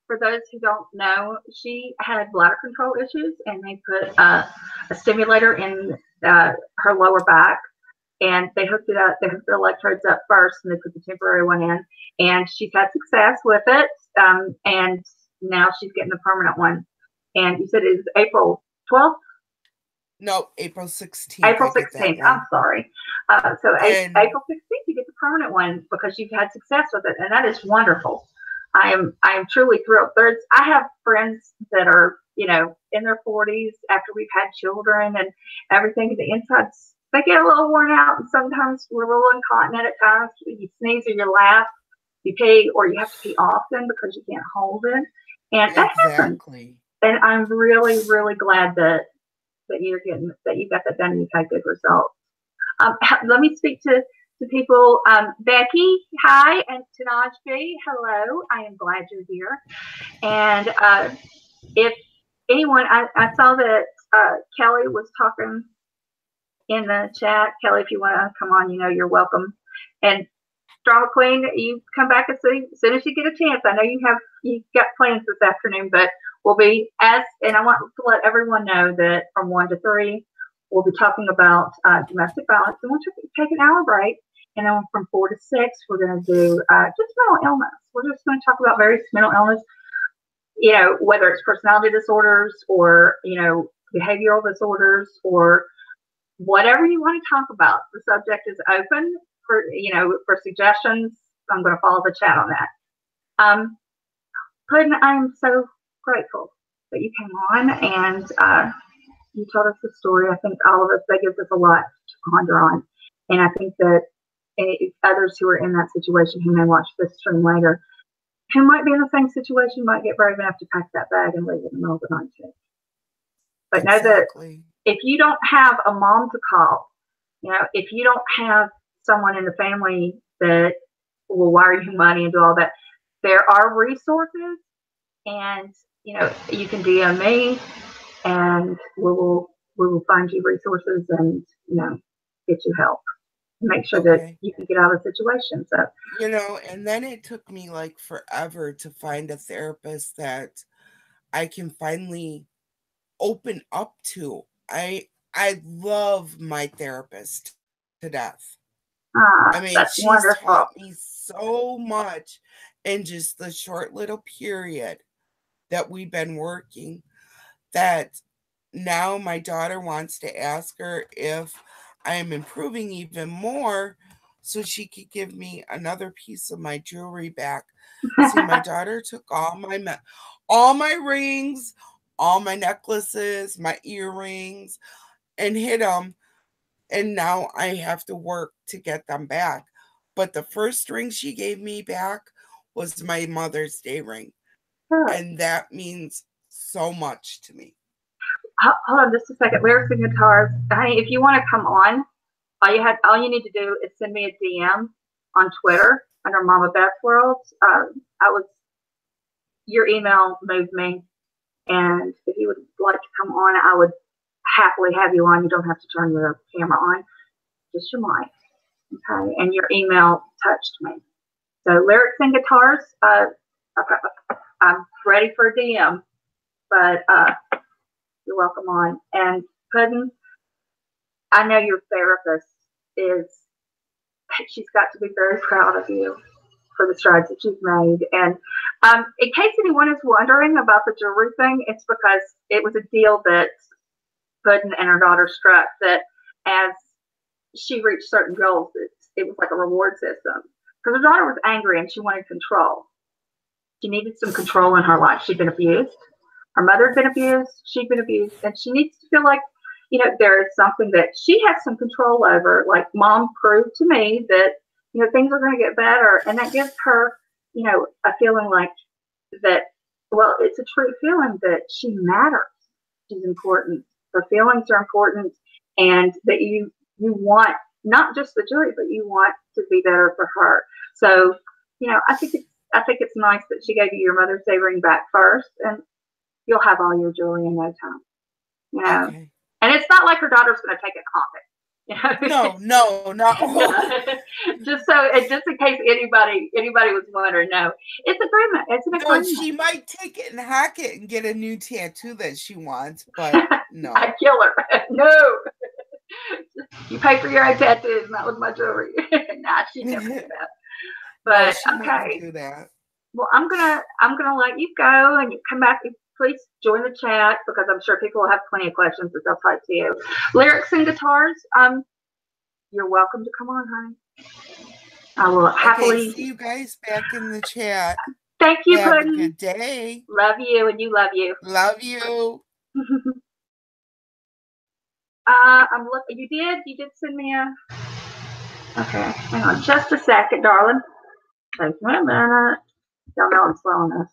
for those who don't know, she had bladder control issues, and they put a stimulator in her lower back, and they hooked it up. They hooked the electrodes up first, and they put the temporary one in, and she's had success with it. And now she's getting the permanent one. And you said it was April 12th. No, April 16th April I get that 16th. I'm one. sorry. So And April 16th, you get the permanent one because you've had success with it, and that is wonderful. I am truly thrilled. I have friends that are in their 40s after we've had children and everything. The insides, they get a little worn out, and sometimes we're a little incontinent at times. You sneeze or you laugh, you pee, or you have to pee often because you can't hold it, and that happens. exactly. And I'm really, really glad that you got that done and you've had good results. Let me speak to people. Becky, hi, and Tanajbi, hello. I am glad you're here. And if anyone, I saw that Kelly was talking in the chat. Kelly, if you want to come on, you're welcome. And Drama Queen, you come back as soon as you get a chance. I know you've got plans this afternoon, but we'll be and I want to let everyone know that from 1 to 3, we'll be talking about domestic violence, and we'll take an hour break. And then from 4 to 6, we're going to do just mental illness. We're just going to talk about various mental illness, whether it's personality disorders or, behavioral disorders or whatever you want to talk about. The subject is open for suggestions. I'm going to follow the chat on that. Puddin', I'm so grateful that you came on and you told us the story. I think all of us, that gives us a lot to ponder on. And I think that others who are in that situation who may watch this stream later, who might be in the same situation, might get brave enough to pack that bag and leave it in the middle of the night too. But exactly. Know that if you don't have a mom to call, if you don't have someone in the family that will wire you money and do all that, there are resources, and you can DM me, and we will find you resources and get you help. Make sure that you can get out of the situation. So and then it took me like forever to find a therapist that I can finally open up to. I love my therapist to death. I mean, she's wonderful. taught me so much in just the short little period that we've been working, that now my daughter wants to ask her if I am improving even more so she could give me another piece of my jewelry back. See, my daughter took all my rings, all my necklaces, my earrings, and hid them. And now I have to work to get them back. But the first ring she gave me back was my Mother's Day ring. And that means so much to me. Hold on just a second. Lyrics and Guitars. Honey, if you want to come on, all you need to do is send me a DM on Twitter under Mama Beth World. Your email moved me, and if you would like to come on, I would happily have you on. You don't have to turn your camera on, just your mic. Okay, and your email touched me. So Lyrics and Guitars, I'm ready for a DM, but you're welcome on. And Puddin', I know your therapist she's got to be very proud of you for the strides that you've made. And in case anyone is wondering about the jewelry thing, it's because it was a deal that Puddin' and her daughter struck, that as she reached certain goals, it was like a reward system. Because her daughter was angry and she wanted control. She needed some control in her life. She'd been abused. Her mother had been abused. She'd been abused. And she needs to feel like, there is something that she has some control over. Like Mom proved to me that, things are going to get better. And that gives her, a feeling like that, well, it's a true feeling that she matters. She's important. Her feelings are important. And that you want not just the jewelry, but you want to be better for her. So, I think it's nice that she gave you your Mother's Day ring back first, and you'll have all your jewelry in no time. Okay. And it's not like her daughter's going to take it No. Just in case anybody was wondering, no, it's agreement. It's an agreement. No, she might take it and hack it and get a new tattoo that she wants, but no. I'd kill her. No. You pay for your own tattoos, not with my jewelry. Nah, she never do that. But no, she okay. Do that. Well, I'm gonna let you go, and you come back. Please join the chat, because I'm sure people will have plenty of questions that they'll type to you. Lyrics and Guitars, you're welcome to come on, honey. I will happily see you guys back in the chat. Thank you, Have Puddin'. a good day. Love you, and you love you. Love you. I'm looking. You did send me a. Okay, hang on just a second, darling. Take me a minute. Y'all know I'm slow on this.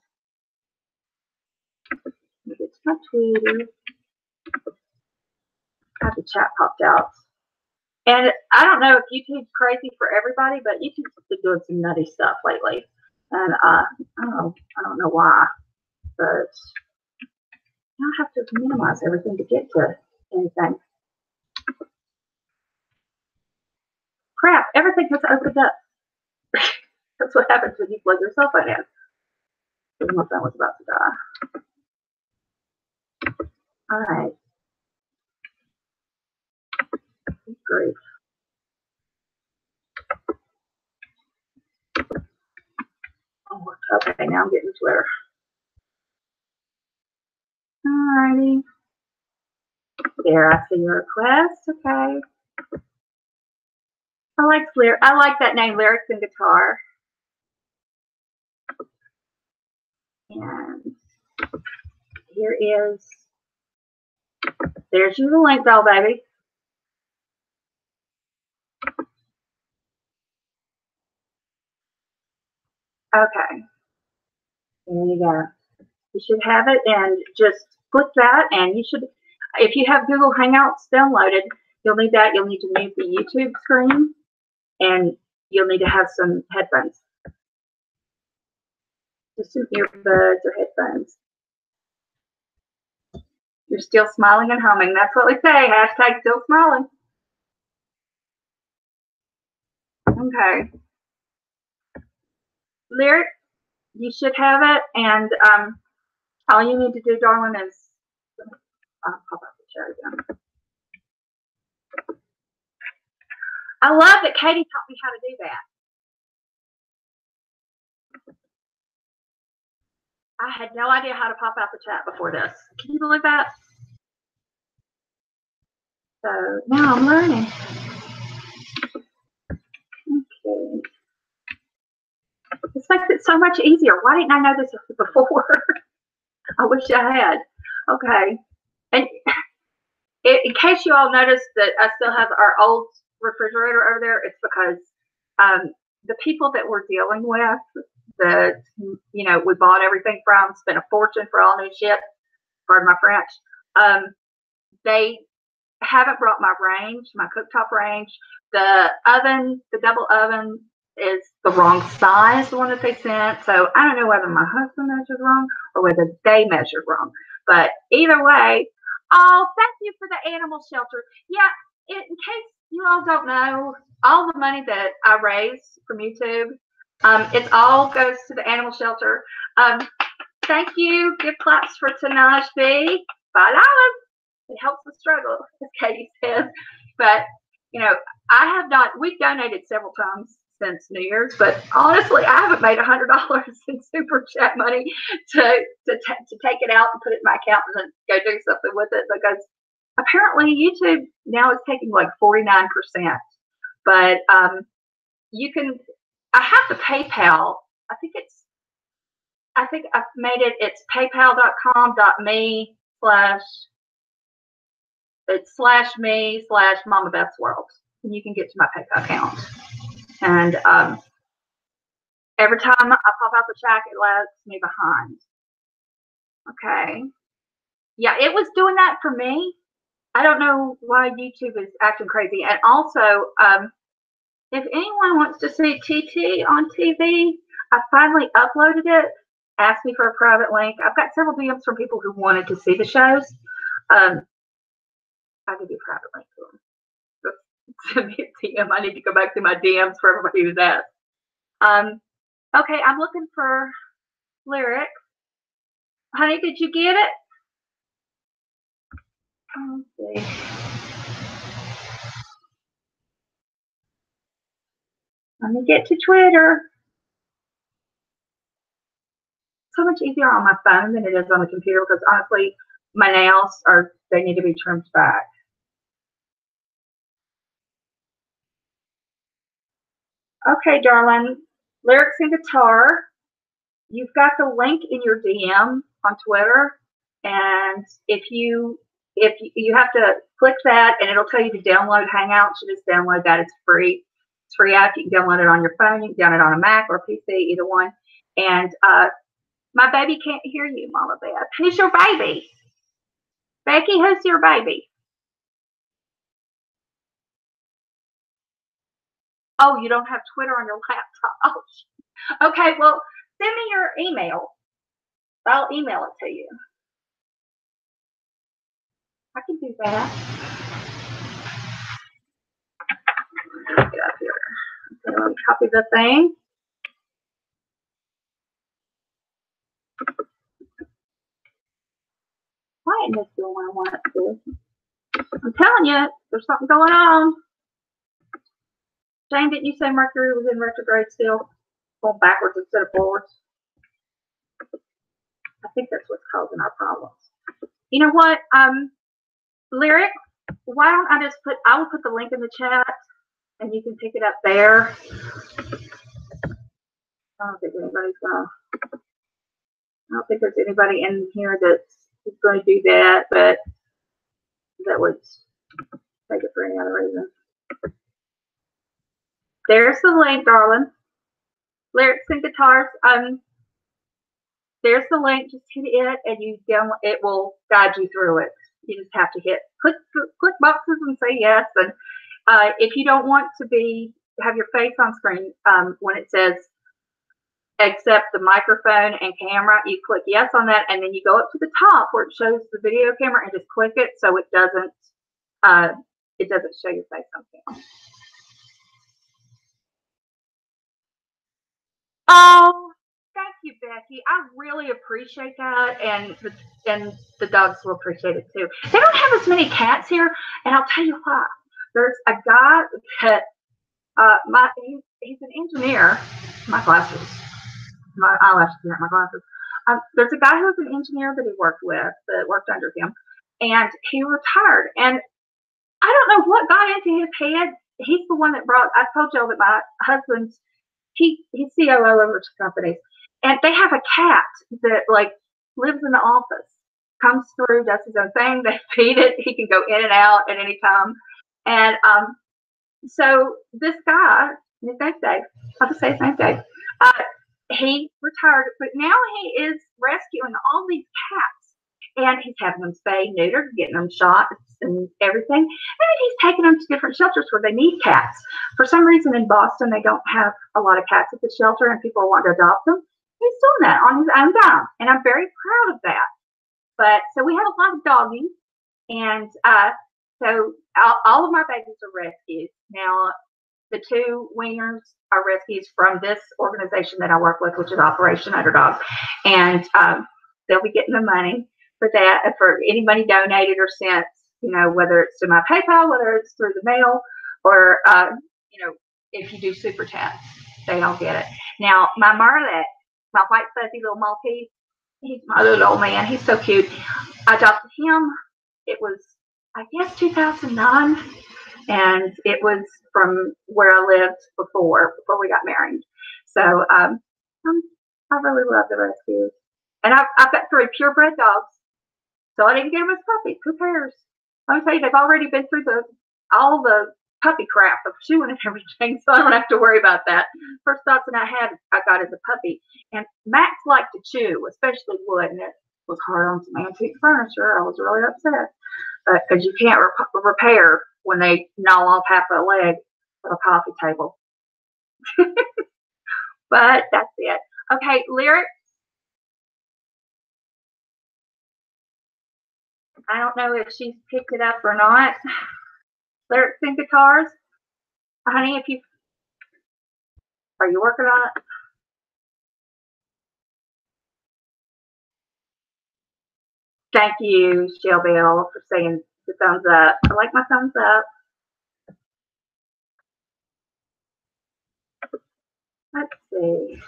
Let me get to my Twitter. Have the chat popped out. And I don't know if YouTube's crazy for everybody, but YouTube's been doing some nutty stuff lately. And I don't know why, but I have to minimize everything to get to anything. Crap, everything has opened up. That's what happens when you plug your cell phone in. My phone was about to die. All right. Great. Oh, okay, now I'm getting Twitter. Alrighty. There, I see your request. Okay. I like that name, Lyrics and Guitar. And here is, there's your link, doll baby. Okay. There you go. You should have it, and just click that, and you should, if you have Google Hangouts downloaded, you'll need that. You'll need to mute the YouTube screen, and you'll need to have some headphones. Just some earbuds or headphones. You're still smiling and humming. That's what we say. Hashtag still smiling. Okay. Lyric, you should have it, and all you need to do, darling, is I'll pop up the chat again. I love that Katie taught me how to do that. I had no idea how to pop out the chat before this. Can you believe that? So now I'm learning. Okay. This makes it so much easier. Why didn't I know this before? I wish I had. Okay. And in case you all noticed that I still have our old refrigerator over there, it's because the people that we're dealing with, that, you know, we bought everything from, spent a fortune for all new shit, pardon my French, they haven't brought my range, my cooktop range. The oven, the double oven, is the wrong size, the one that they sent. So I don't know whether my husband measured wrong or whether they measured wrong. But either way, oh, thank you for the animal shelter. Yeah, in case you all don't know, all the money that I raise from YouTube, it all goes to the animal shelter. Thank you. Give claps for Tanaj B. $5. It helps the struggle, as Katie says. But, you know, I have not, we've donated several times since New Year's, but honestly, I haven't made $100 in super chat money to take it out and put it in my account and then go do something with it, because apparently YouTube now is taking like 49%. But you can, I have the PayPal. I think I've made it, it's paypal.com.me/ it's /me/Mama Beth's World, and you can get to my PayPal account. And every time I pop out the chat, it lags me behind. Okay. Yeah, it was doing that for me. I don't know why YouTube is acting crazy. And also, if anyone wants to see TT on TV, I finally uploaded it. Asked me for a private link. I've got several DMs from people who wanted to see the shows. I'll give you a private link to them. Send me a DM. I need to go back to my DMs for everybody who's asked. Okay, I'm looking for Lyric. Honey, did you get it? Let's see. Let me get to Twitter. So much easier on my phone than it is on the computer, because honestly, my nails they need to be trimmed back. Okay, darling. Lyrics and Guitar. You've got the link in your DM on Twitter, and if you have to click that, and it'll tell you to download Hangouts. You just download that. It's free. It's free app. You can download it on your phone. You can download it on a Mac or a PC, either one. And my baby can't hear you, Mama Beth. Who's your baby? Becky, who's your baby? Oh, you don't have Twitter on your laptop. Oh, okay, well, send me your email. I'll email it to you. I can do that. Get up here. So copy the thing. Why isn't this doing what I want it to do? I'm telling you, there's something going on. Jane, didn't you say Mercury was in retrograde still? Going backwards instead of forwards? I think that's what's causing our problems. You know what? Lyric, why don't I just I will put the link in the chat and you can pick it up there. I don't think there's anybody in here that's going to do that, but that would take it for any other reason. There's the link, darling. Lyrics and guitars. There's the link. Just hit it, and it will guide you through it. You just have to click boxes and say yes. And if you don't want to have your face on screen, when it says accept the microphone and camera, you click yes on that, and then you go up to the top where it shows the video camera and just click it so it doesn't show your face on camera. Oh, thank you, Becky. I really appreciate that, and the dogs will appreciate it too. They don't have as many cats here, and I'll tell you why. There's a guy that he's an engineer. My glasses, my eyelashes aren't my glasses. There's a guy who's an engineer that he worked under him, and he retired. And I don't know what got into his head. He's the one that I told y'all that my husband's. He's COO over two companies, and they have a cat that lives in the office, comes through, does his own thing. They feed it. He can go in and out at any time. And so this guy, his name's Dave. I'll just say his name's Dave. He retired, but now he is rescuing all these cats, and he's having them spayed, neutered, getting them shots and everything. And then he's taking them to different shelters where they need cats. For some reason in Boston, they don't have a lot of cats at the shelter, and people want to adopt them. He's doing that on his own dime, and I'm very proud of that. But so we have a lot of doggies, and so all of my babies are rescues. Now, the two wieners are rescues from this organization that I work with, which is Operation Underdog, and they'll be getting the money for that, for any money donated or sent, whether it's to my PayPal, whether it's through the mail, or, if you do Super Chat, they all get it. Now, my Marlet, my white fuzzy little Maltese, he's my little old man. He's so cute. I adopted him. It was, I guess, 2009, and it was from where I lived before we got married. So I really love the rescues. And I've got 3 purebred dogs. So I didn't get them as puppies. Who cares? Let me tell you, they've already been through all the puppy crap of chewing and everything, so I don't have to worry about that. First Dachshund I got as a puppy. And Max liked to chew, especially wood, and it was hard on some antique furniture. I was really upset. Because you can't repair when they gnaw off half a leg of a coffee table. But that's it. Okay, lyrics. I don't know if she's picked it up or not. Lyrics and guitars. Honey, are you working on it? Thank you, Shelby, for saying the thumbs up. I like my thumbs up. Let's see.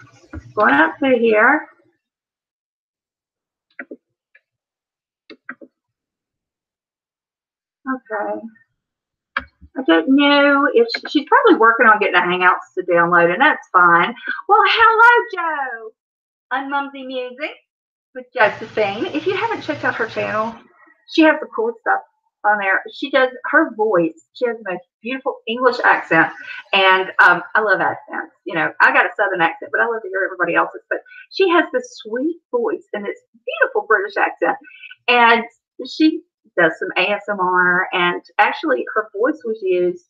Going up through here. Okay. I don't know if she's probably working on getting the Hangouts to download, and that's fine. Well, hello, Joe, on Mumsy Music with Josephine. If you haven't checked out her channel, she has the cool stuff on there. She does her voice. She has the most beautiful English accent, and I love accents. I got a Southern accent, but I love to hear everybody else's. But she has this sweet voice and this beautiful British accent, and she does some ASMR, and actually her voice was used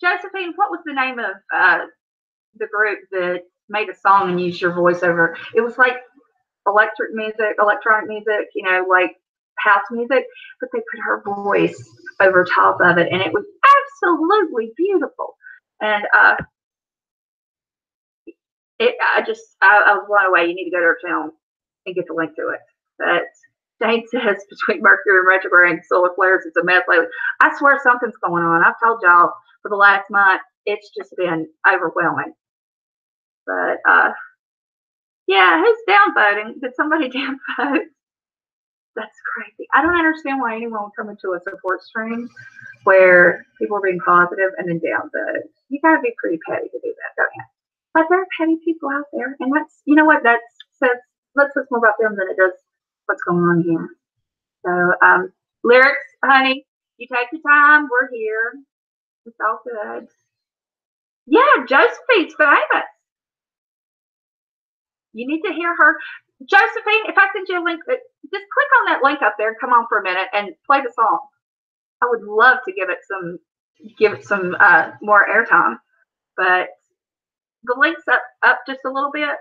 Josephine, what was the name of the group that made a song and used your voiceover? It was like electronic music, you know, like house music, but they put her voice over top of it, and it was absolutely beautiful. And I was blown away. You need to go to her channel and get the link to it. But Jane says between Mercury and retrograde and solar flares, it's a mess lately. I swear something's going on. I've told y'all for the last month, it's just been overwhelming. But yeah, who's down voting? Did somebody down vote? That's crazy. I don't understand why anyone would come into a support stream where people are being positive and then down vote. You gotta be pretty petty to do that, don't you? But there are petty people out there, and that's, you know what, that says lets us more about them than it does what's going on here. So lyrics, honey, you take your time. We're here. It's all good. Yeah, Josephine's famous. You need to hear her. Josephine, if I send you a link, just click on that link up there. Come on for a minute and play the song. I would love to give it some more airtime, but the link's up just a little bit.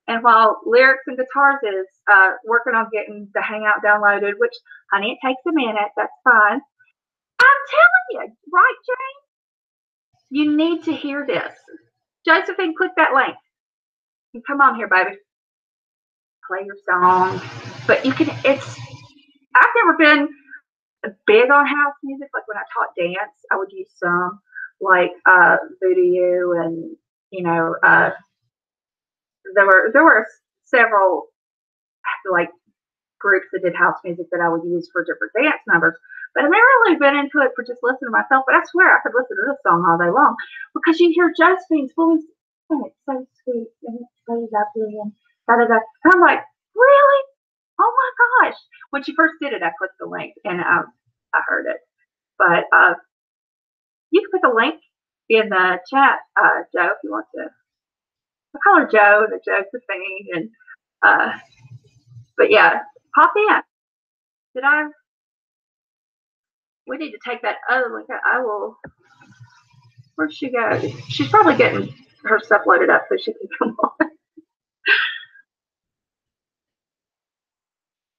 And while lyrics and guitars is working on getting the Hangout downloaded, which, honey, it takes a minute. That's fine. I'm telling you, right, Jane? You need to hear this. Josephine, click that link. And come on here, baby. Play your song. But you can, I've never been big on house music. Like when I taught dance, I would use some like Voodoo and, you know, there were several like groups that did house music that I would use for different dance numbers. But I've never really been into it for just listening to myself. But I swear I could listen to this song all day long because you hear Josephine's voice and it's so sweet and it's so lovely and da da da. And I'm like, really? Oh my gosh! When she first did it, I clicked the link and I heard it. But you can put the link in the chat, Joe, if you want to. I call her Joe, the Josephine, and but yeah, pop in. We need to take that other link. I will. Where'd she go? She's probably getting her stuff loaded up so she can come on.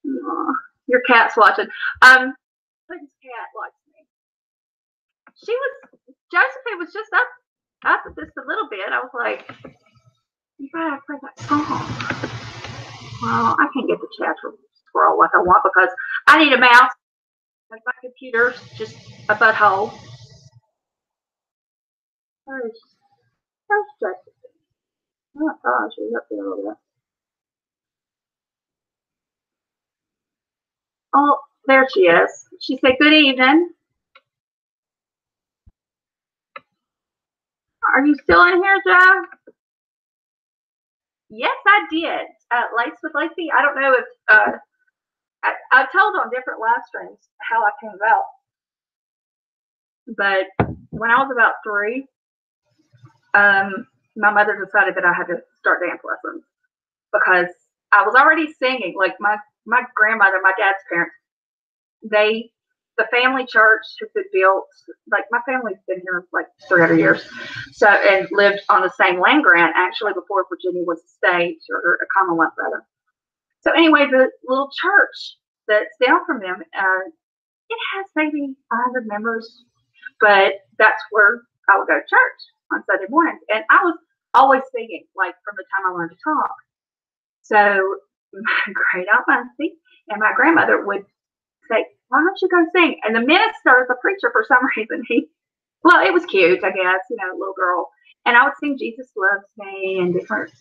Aww, your cat's watching. Please, cat likes me. Josephine was just up at this a little bit. I was like, you gotta play that song. Well, I can't get the chat to scroll like I want because I need a mouse. Like my computer's just a butthole. Where's Josephine? Oh my gosh, she's up there a little bit. Oh, there she is. She said, good evening. Are you still in here, Joe? Yes, I did. Lace with Lacey. I don't know if I've told on different live streams how I came about. But when I was about 3, my mother decided that I had to start dance lessons because I was already singing. Like my grandmother, my dad's parents, the family church has been built, like my family's been here like 300 years. So, and lived on the same land grant actually before Virginia was a state or a commonwealth rather. So anyway, the little church that's down from them, it has maybe 100 members, but that's where I would go to church on Sunday mornings. And I was always singing, like from the time I learned to talk. So my great aunt Muncie and my grandmother would say, why don't you go sing? And the minister, the preacher, for some reason, well, it was cute, I guess, you know, little girl. And I would sing Jesus Loves Me and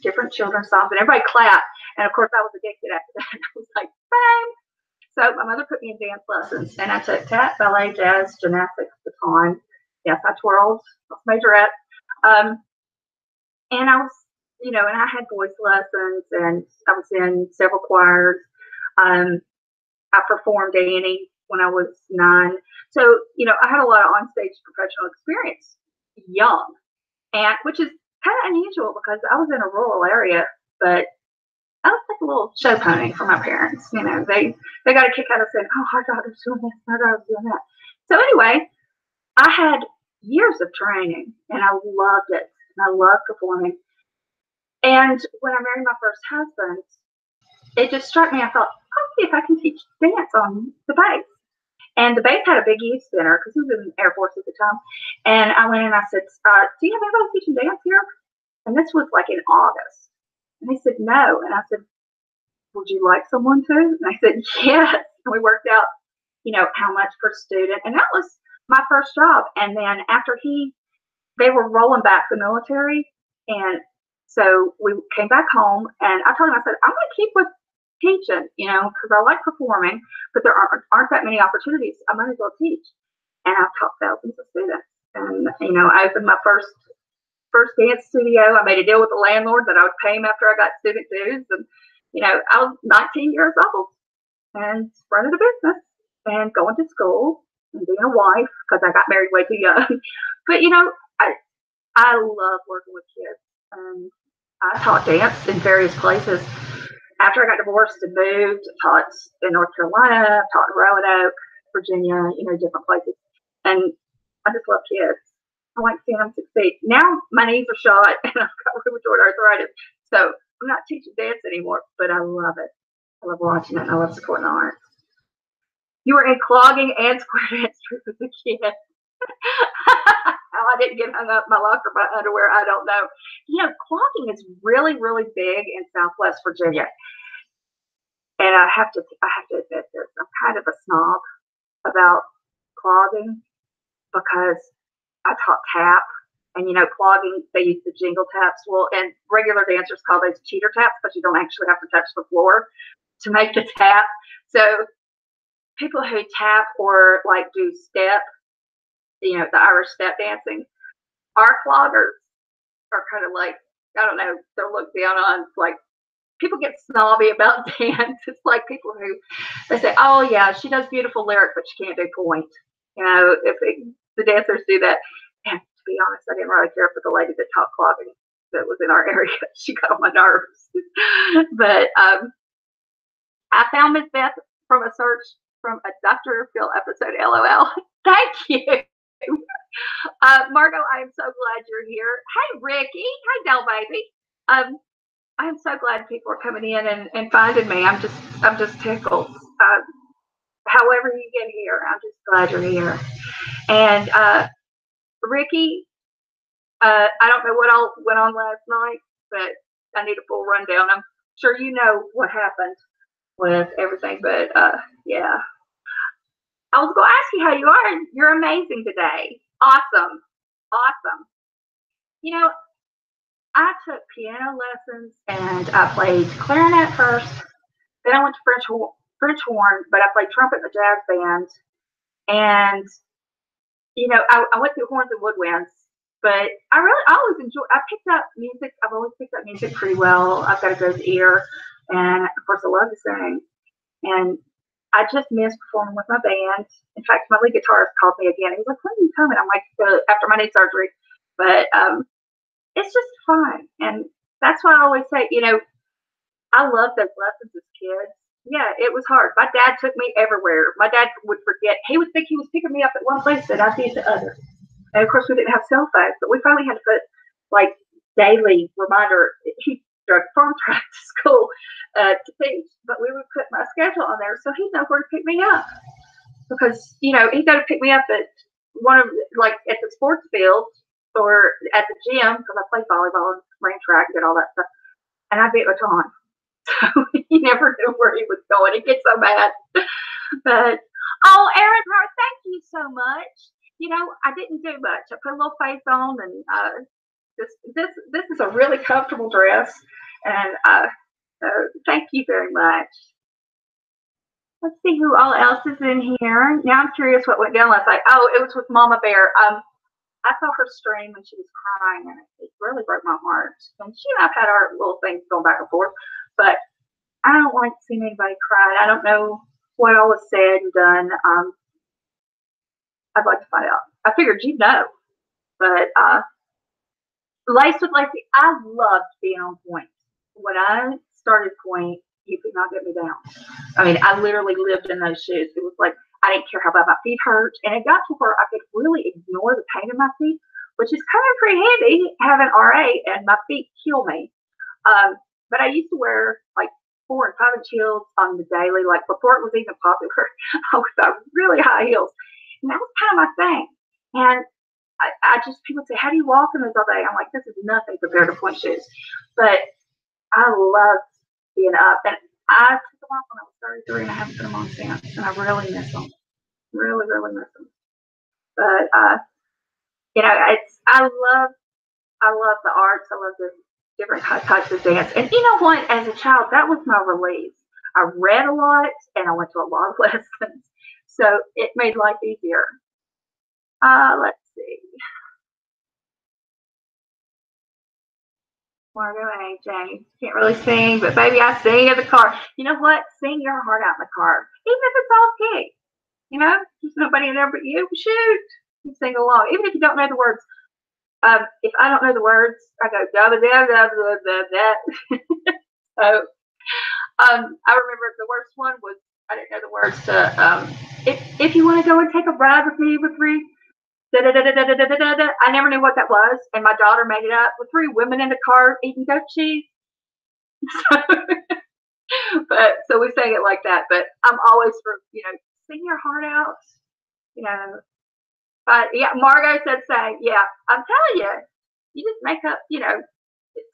different children's songs, and everybody clapped. And of course, I was addicted after that. I was like, bang. So my mother put me in dance lessons, and I took tap, ballet, jazz, gymnastics, baton. Yes, I twirled, majorette. And I was, you know, and I had voice lessons, and I was in several choirs. I performed Annie when I was 9. So, you know, I had a lot of onstage professional experience young, and which is kind of unusual because I was in a rural area, but I was like a little show pony for my parents. You know, they got a kick out of saying, oh, our daughter's doing this, our daughter's doing that. So anyway, I had years of training, and I loved it. And I loved performing. And when I married my first husband, it just struck me. I thought, I'll see if I can teach dance on the bass. And the bass had a big youth center because he was in the Air Force at the time. And I went and I said, do you have anybody teaching dance here? And this was like in August. And he said, no. And I said, would you like someone to? And I said, yes. And we worked out, how much per student. And that was my first job. And then after they were rolling back the military. And so we came back home and I told him, I said, I'm going to keep with teaching, because I like performing, but there aren't that many opportunities. I might as well teach. And I've taught thousands of students. And, I opened my first dance studio. I made a deal with the landlord that I would pay him after I got student dues. And, I was 19 years old and running a business and going to school and being a wife because I got married way too young. But, I love working with kids. And I taught dance in various places. After I got divorced and moved, taught in North Carolina, taught in Roanoke, Virginia, different places. And I just love kids. I like seeing them succeed. Now my knees are shot and I've got rheumatoid arthritis. So I'm not teaching dance anymore, but I love it. I love watching it and I love supporting the arts. You were in clogging and square dance troupe as a kid. How I didn't get hung up in my locker by underwear, I don't know. Clogging is really, really big in Southwest Virginia. And I have to admit this. I'm kind of a snob about clogging because I taught tap. And, clogging, they use the jingle taps. Well, and regular dancers call those cheater taps, but you don't actually have to touch the floor to make the tap. So people who tap or like do step, the Irish step dancing, our cloggers are kind of like, I don't know, they're looked down on. Like people get snobby about dance. It's like people who they say, oh yeah, she does beautiful lyric, but she can't do point. If the dancers do that. And to be honest, I didn't really care for the lady that taught clogging that was in our area. She got on my nerves. But I found Miss Beth from a search from a Dr. Phil episode, LOL. Thank you. Margot, I am so glad you're here. Hey, Ricky. Hey, Del Baby. I am so glad people are coming in and finding me. I'm just tickled. However you get here, I'm just glad you're here. And Ricky, I don't know what all went on last night, but I need a full rundown. I'm sure you know what happened with everything, but yeah. I was going to ask you how you are, and you're amazing today. Awesome. I took piano lessons, and I played clarinet first. Then I went to French horn, but I played trumpet in the jazz band. And, I went through horns and woodwinds, but I always enjoy. I picked up music. I've always picked up music pretty well. I've got a good ear, and of course, I love to sing. And I just miss performing with my band. In fact, my lead guitarist called me again. He was like, when are you coming? I'm like, after my knee surgery. But it's just fun. And that's why I always say, I love those lessons as kids. Yeah, it was hard. My dad took me everywhere. My dad would forget. He would think he was picking me up at one place, but I'd be at the other. And of course, we didn't have cell phones, but we finally had to put like daily reminder. He drove farm track to school to teach, but we would put my schedule on there so he'd know where to pick me up. Because, he'd go to pick me up at at the sports field or at the gym, because I played volleyball and ran track and did all that stuff. And I'd be at Baton. So he never knew where he was going. He gets so mad. But, Aaron, thank you so much. I didn't do much. I put a little face on, and this is a really comfortable dress. And thank you very much. Let's see who all else is in here. Now I'm curious what went down last night. Oh, it was with Mama Bear. I saw her stream when she was crying, and it really broke my heart. And she and I've had our little things going back and forth, but I don't like to see anybody cry. I don't know what all was said and done. I'd like to find out. I figured you'd know, but Laced with Lacey, I loved being on point. When I started point, you could not get me down. I mean, I literally lived in those shoes. It was like I didn't care how bad my feet hurt. And it got to where I could really ignore the pain in my feet, which is kind of pretty heavy having RA, and my feet kill me. But I used to wear like 4 and 5 inch heels on the daily, like before it was even popular. I was got really high heels. And that was kind of my thing. And I just, people say, how do you walk in those all day? I'm like, this is nothing compared to point shoes. But I love being up. And I took them off when I was 33 and I haven't put them on since. And I really miss them. Really, really miss them. But, you know, I love the arts. I love the different types of dance. And you know what? As a child, that was my release. I read a lot and I went to a lot of lessons. So it made life easier. Let's see. Margo and AJ can't really sing, but baby, I sing in the car. You know what? Sing your heart out in the car, even if it's off key. You know, there's nobody in there but you. Shoot, you sing along, even if you don't know the words. If I don't know the words, I go da da da da da da da. So, I remember the worst one was I didn't know the words to if you want to go and take a ride with me with 3. Da, da, da, da, da, da, da, da. I never knew what that was, and my daughter made it up with 3 women in the car eating goat cheese. So we sang it like that. But I'm always for sing your heart out. But yeah, Margo said saying, yeah, I'm telling you, you just make up.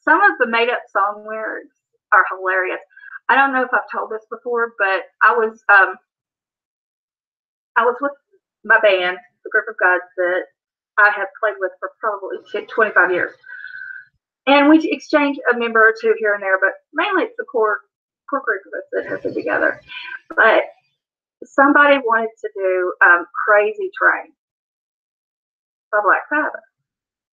Some of the made up song lyrics are hilarious. I don't know if I've told this before, but I was with my band, the group of guys that I have played with for probably 25 years. And we exchange a member or 2 here and there, but mainly it's the core group of us that have been together. But somebody wanted to do Crazy Train by Black Sabbath.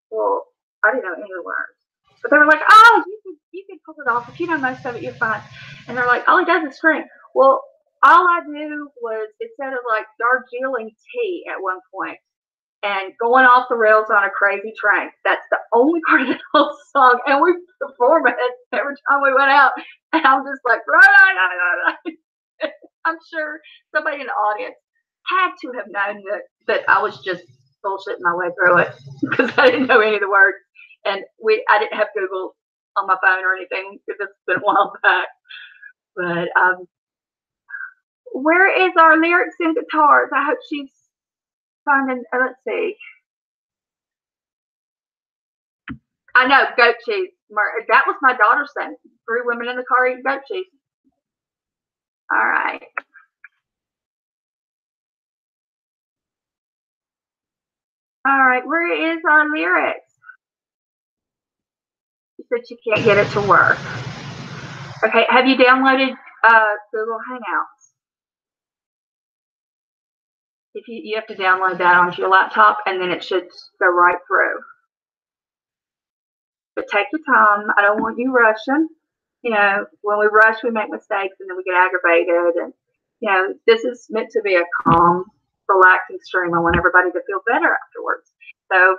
Well, I didn't know any of the words. But they were like, oh, you can pull it off. If you know most of it, you're fine. And they're like, all he does is scream. Well, all I knew was it sounded like Darjeeling tea at one point and going off the rails on a crazy train. That's the only part of the whole song. And we perform it every time we went out. And I'm just like, I'm sure somebody in the audience had to have known that I was just bullshitting my way through it because I didn't know any of the words. And I didn't have Google on my phone or anything because it's been a while back. But where is our lyrics and guitars? I hope she's finding. Let's see. I know goat cheese. That was my daughter saying. 3 women in the car eating goat cheese. All right. All right. Where is our lyrics? She said she can't get it to work. Okay. Have you downloaded Google Hangouts? If you have to download that onto your laptop, and then it should go right through. But take your time. I don't want you rushing. When we rush, we make mistakes, and then we get aggravated. And this is meant to be a calm, relaxing stream. I want everybody to feel better afterwards. So,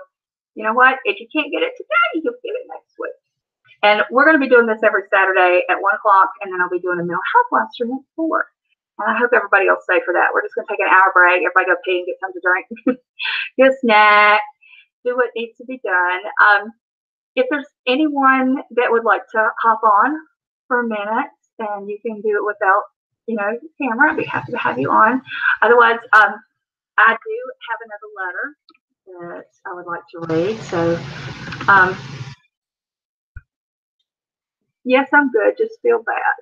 you know what? If you can't get it today, you'll get it next week. And we're going to be doing this every Saturday at 1 o'clock, and then I'll be doing a mental health live stream at 4. And I hope everybody will stay for that. We're just going to take an hour break. Everybody go pee and get something to drink. Get a snack. Do what needs to be done. If there's anyone that would like to hop on for a minute, and you can do it without, camera, I'd be happy to have you on. Otherwise, I do have another letter that I would like to read. So, yes, I'm good. Just feel bad.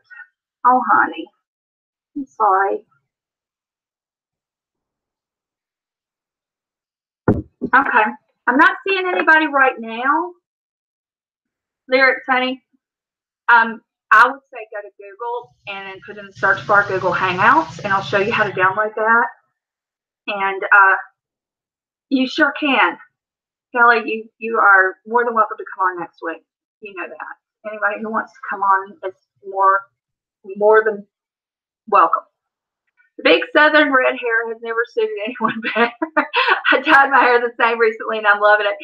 Oh, honey. I'm sorry. Okay. I'm not seeing anybody right now. Lyrics, honey. I would say go to Google and then put in the search bar Google Hangouts, and I'll show you how to download that. And you sure can. Kelly, you are more than welcome to come on next week. You know that. Anybody who wants to come on is more than welcome. The big southern red hair has never suited anyone better. I dyed my hair the same recently, and I'm loving it.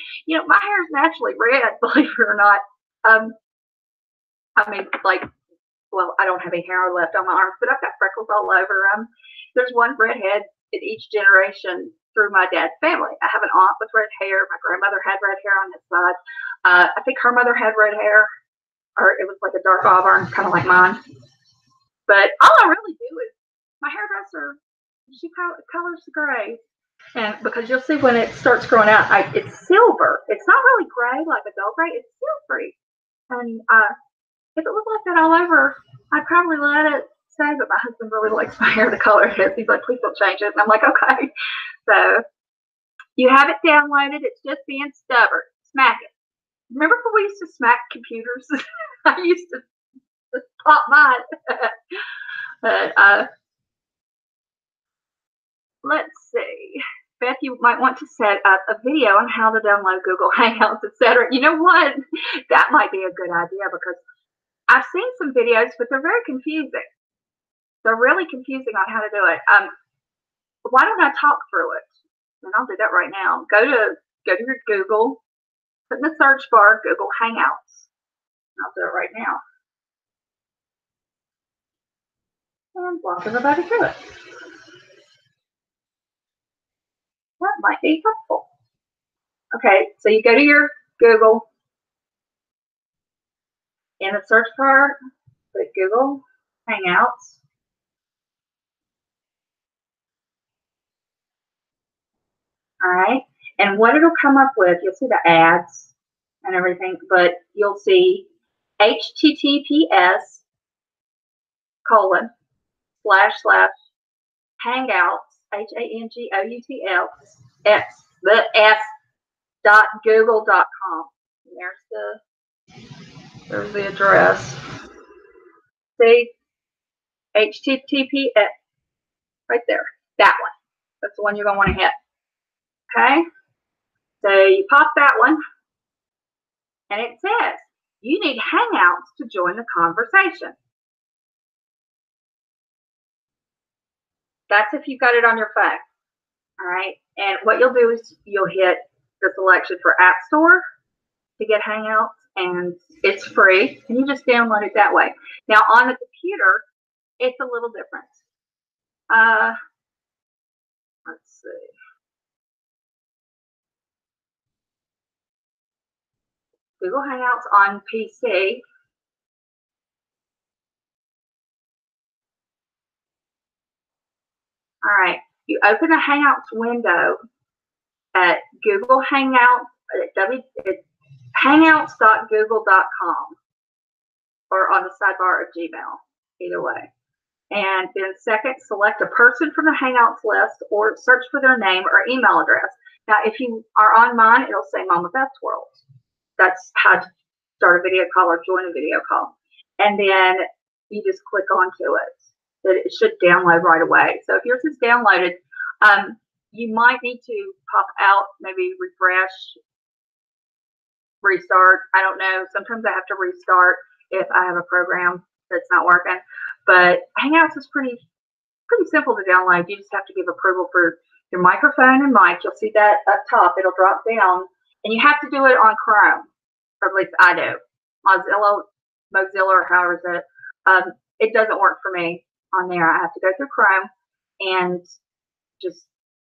My hair is naturally red, believe it or not. I mean, I don't have any hair left on my arms, but I've got freckles all over them. There's one redhead in each generation through my dad's family. I have an aunt with red hair. My grandmother had red hair on this side. I think her mother had red hair, or it was like a dark auburn, kind of like mine. But all I really do is my hairdresser, she colors the gray. And because you'll see when it starts growing out, it's silver. It's not really gray like a dull gray. It's silvery. And if it looked like that all over, I'd probably let it stay. But my husband really likes my hair the color it is. He's like, please don't change it. And I'm like, okay. So you have it downloaded. It's just being stubborn. Smack it. Remember when we used to smack computers? I used to just pop mine. But let's see. Beth, you might want to set up a video on how to download Google Hangouts, etc. You know what? That might be a good idea because I've seen some videos, but they're very confusing. They're really confusing on how to do it. Why don't I talk through it? And I'll do that right now. Go to your Google, put in the search bar Google Hangouts. I'll do it right now. And walk everybody through it. That might be helpful. Okay, so you go to your Google. In the search bar, put Google Hangouts. All right, and what it'll come up with, you'll see the ads and everything, but you'll see https://hangouts, hangouts.google.com. And there's the address. See, https right there. That one. That's the one you're going to want to hit. Okay. So you pop that one, and it says you need Hangouts to join the conversation. That's if you've got it on your phone. All right. And what you'll do is you'll hit the selection for App Store to get Hangouts, and it's free, and you just download it that way. Now on the computer, it's a little different. Let's see. Google Hangouts on PC. All right. You open a Hangouts window at Google Hangouts, hangouts.google.com, or on the sidebar of Gmail, either way. And then second, select a person from the Hangouts list or search for their name or email address. Now, if you are on mine, it'll say Mama Beth's World. That's how to start a video call or join a video call. And then you just click onto it. It should download right away. So if yours is downloaded, you might need to pop out, maybe refresh, restart. I don't know. Sometimes I have to restart if I have a program that's not working. But Hangouts is pretty simple to download. You just have to give approval for your microphone and mic. You'll see that up top. It'll drop down. And you have to do it on Chrome, or at least I do. Mozilla, or however it's it. It doesn't work for me on there. I have to go through Chrome, and just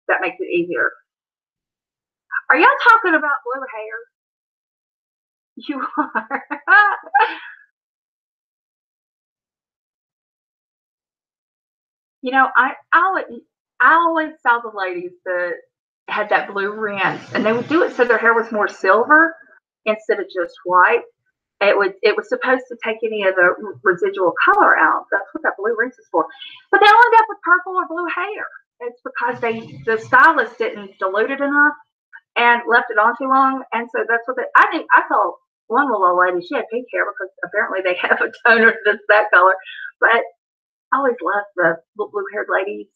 that makes it easier. Are y'all talking about blue hair? You are. You know, I always saw the ladies that had that blue rinse, and they would do it so their hair was more silver instead of just white. It was supposed to take any of the residual color out. That's what that blue rinse is for. But they all end up with purple or blue hair. It's because the stylist didn't dilute it enough and left it on too long. And so that's what I saw one little old lady, she had pink hair because apparently they have a toner that's that color. But I always loved the blue haired ladies,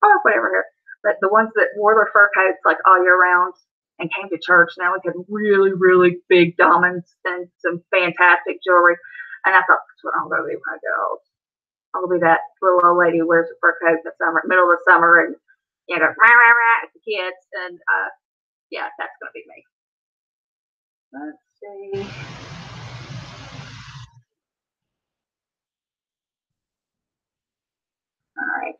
or whatever hair, but the ones that wore their fur coats like all year round and came to church. Now we had really, really big diamonds and some fantastic jewelry. And I thought, that's what I'm going to be when I get old. I'm going to be that little old lady who wears a fur coat in the summer, middle of the summer, and, you know, rah, rah, rah, at the kids. And, yeah, that's going to be me. Let's see. All right.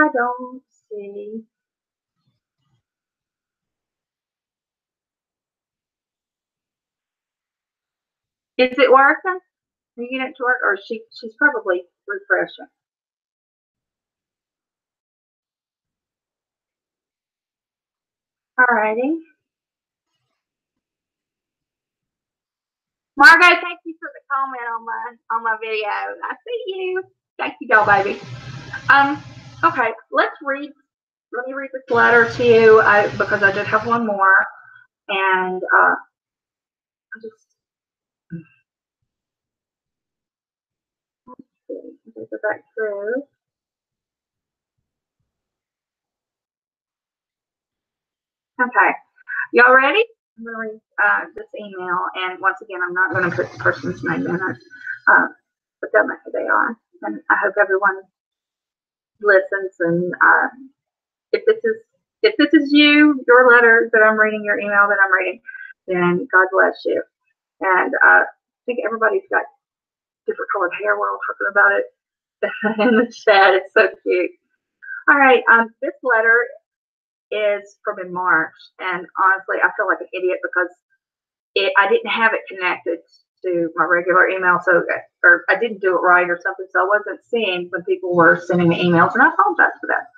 I don't see. Is it working? Are you getting it to work? Or she's probably refreshing. Alrighty. Margot, thank you for the comment on my video. I see you. Thank you, doll baby. Okay, let me read this letter to you because I did have one more, and I just go back through. Okay, y'all ready? I'm going to read this email, and once again, I'm not going to put the person's name in it, but they'll know who they are. And I hope everyone listens. And if this is you, your letter that I'm reading, your email that I'm reading, then God bless you. And I think everybody's got different colored hair. We're all talking about it in the chat. It's so cute. All right, this letter is from in March, and honestly, I feel like an idiot because I didn't have it connected to my regular email, or I didn't do it right or something, so I wasn't seeing when people were sending me emails, and I apologize for that.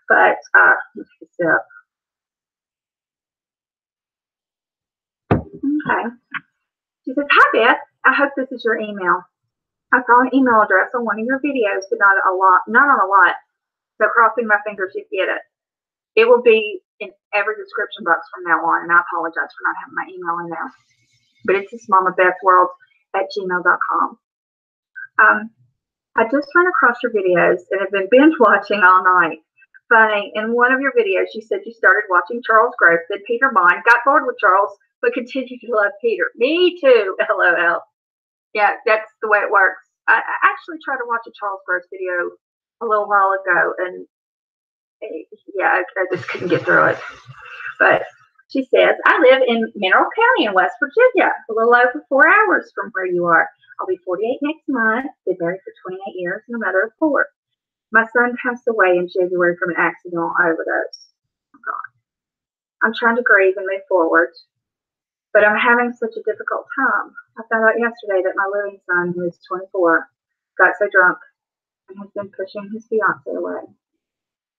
But let's take a sip. Okay. She says, "Hi Beth, I hope this is your email. I saw an email address on one of your videos, but not on a lot. So crossing my fingers you get it. It will be in every description box from now on, and I apologize for not having my email in there. But it's just mamabethworld@gmail.com. I just ran across your videos and have been binge watching all night. Funny, in one of your videos, you said you started watching Charles Grove, then Peter Bond, got bored with Charles, but continued to love Peter. Me too, LOL. Yeah, that's the way it works. I actually tried to watch a Charles Groves video a little while ago, and yeah, I just couldn't get through it. But she says, I live in Mineral County in West Virginia, a little over 4 hours from where you are. I'll be 48 next month, been married for 28 years, and a mother of 4. My son passed away in January from an accidental overdose. Oh, God. I'm trying to grieve and move forward, but I'm having such a difficult time. I found out yesterday that my living son, who is 24, got so drunk and has been pushing his fiance away.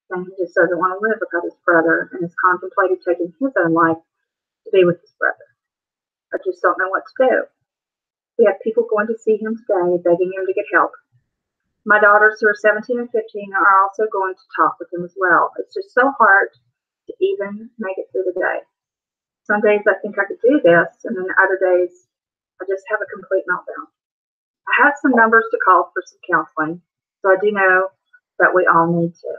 And he just doesn't want to live without his brother and has contemplated taking his own life to be with his brother. I just don't know what to do. We have people going to see him today, begging him to get help. My daughters, who are 17 and 15, are also going to talk with him as well. It's just so hard to even make it through the day. Some days I think I could do this, and then other days I just have a complete meltdown. I have some numbers to call for some counseling, so I do know that we all need to.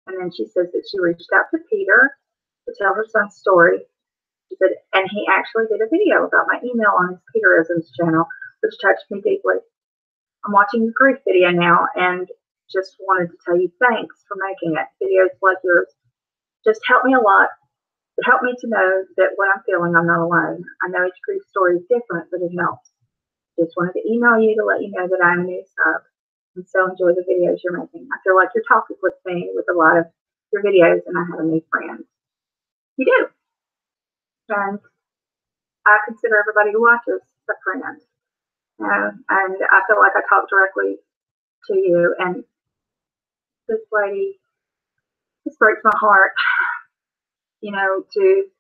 And then she says that she reached out to Peter to tell her son's story. She said, and he actually did a video about my email on his Peterisms channel, which touched me deeply. I'm watching the grief video now and just wanted to tell you thanks for making it. Videos like yours just help me a lot. It helped me to know that what I'm feeling, I'm not alone. I know each grief story is different, but it helps. Just wanted to email you to let you know that I'm a new sub and so enjoy the videos you're making. I feel like you're talking with me with a lot of your videos, and I have a new friend. You do. And I consider everybody who watches a friend. And I feel like I talk directly to you. And this lady, this breaks my heart, to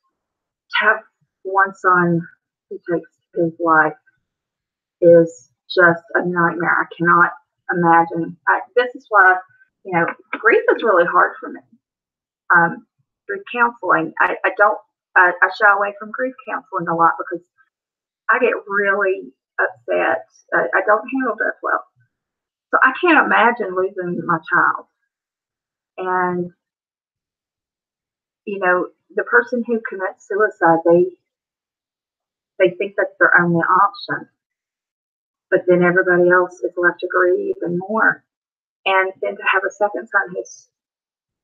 have one son who takes his life is just a nightmare. I cannot imagine. This is why, grief is really hard for me. Grief counseling, I shy away from grief counseling a lot because I get really upset. I don't handle death well. So I can't imagine losing my child. And, the person who commits suicide, they think that's their only option. But then everybody else is left to grieve and mourn. And then to have a second son who's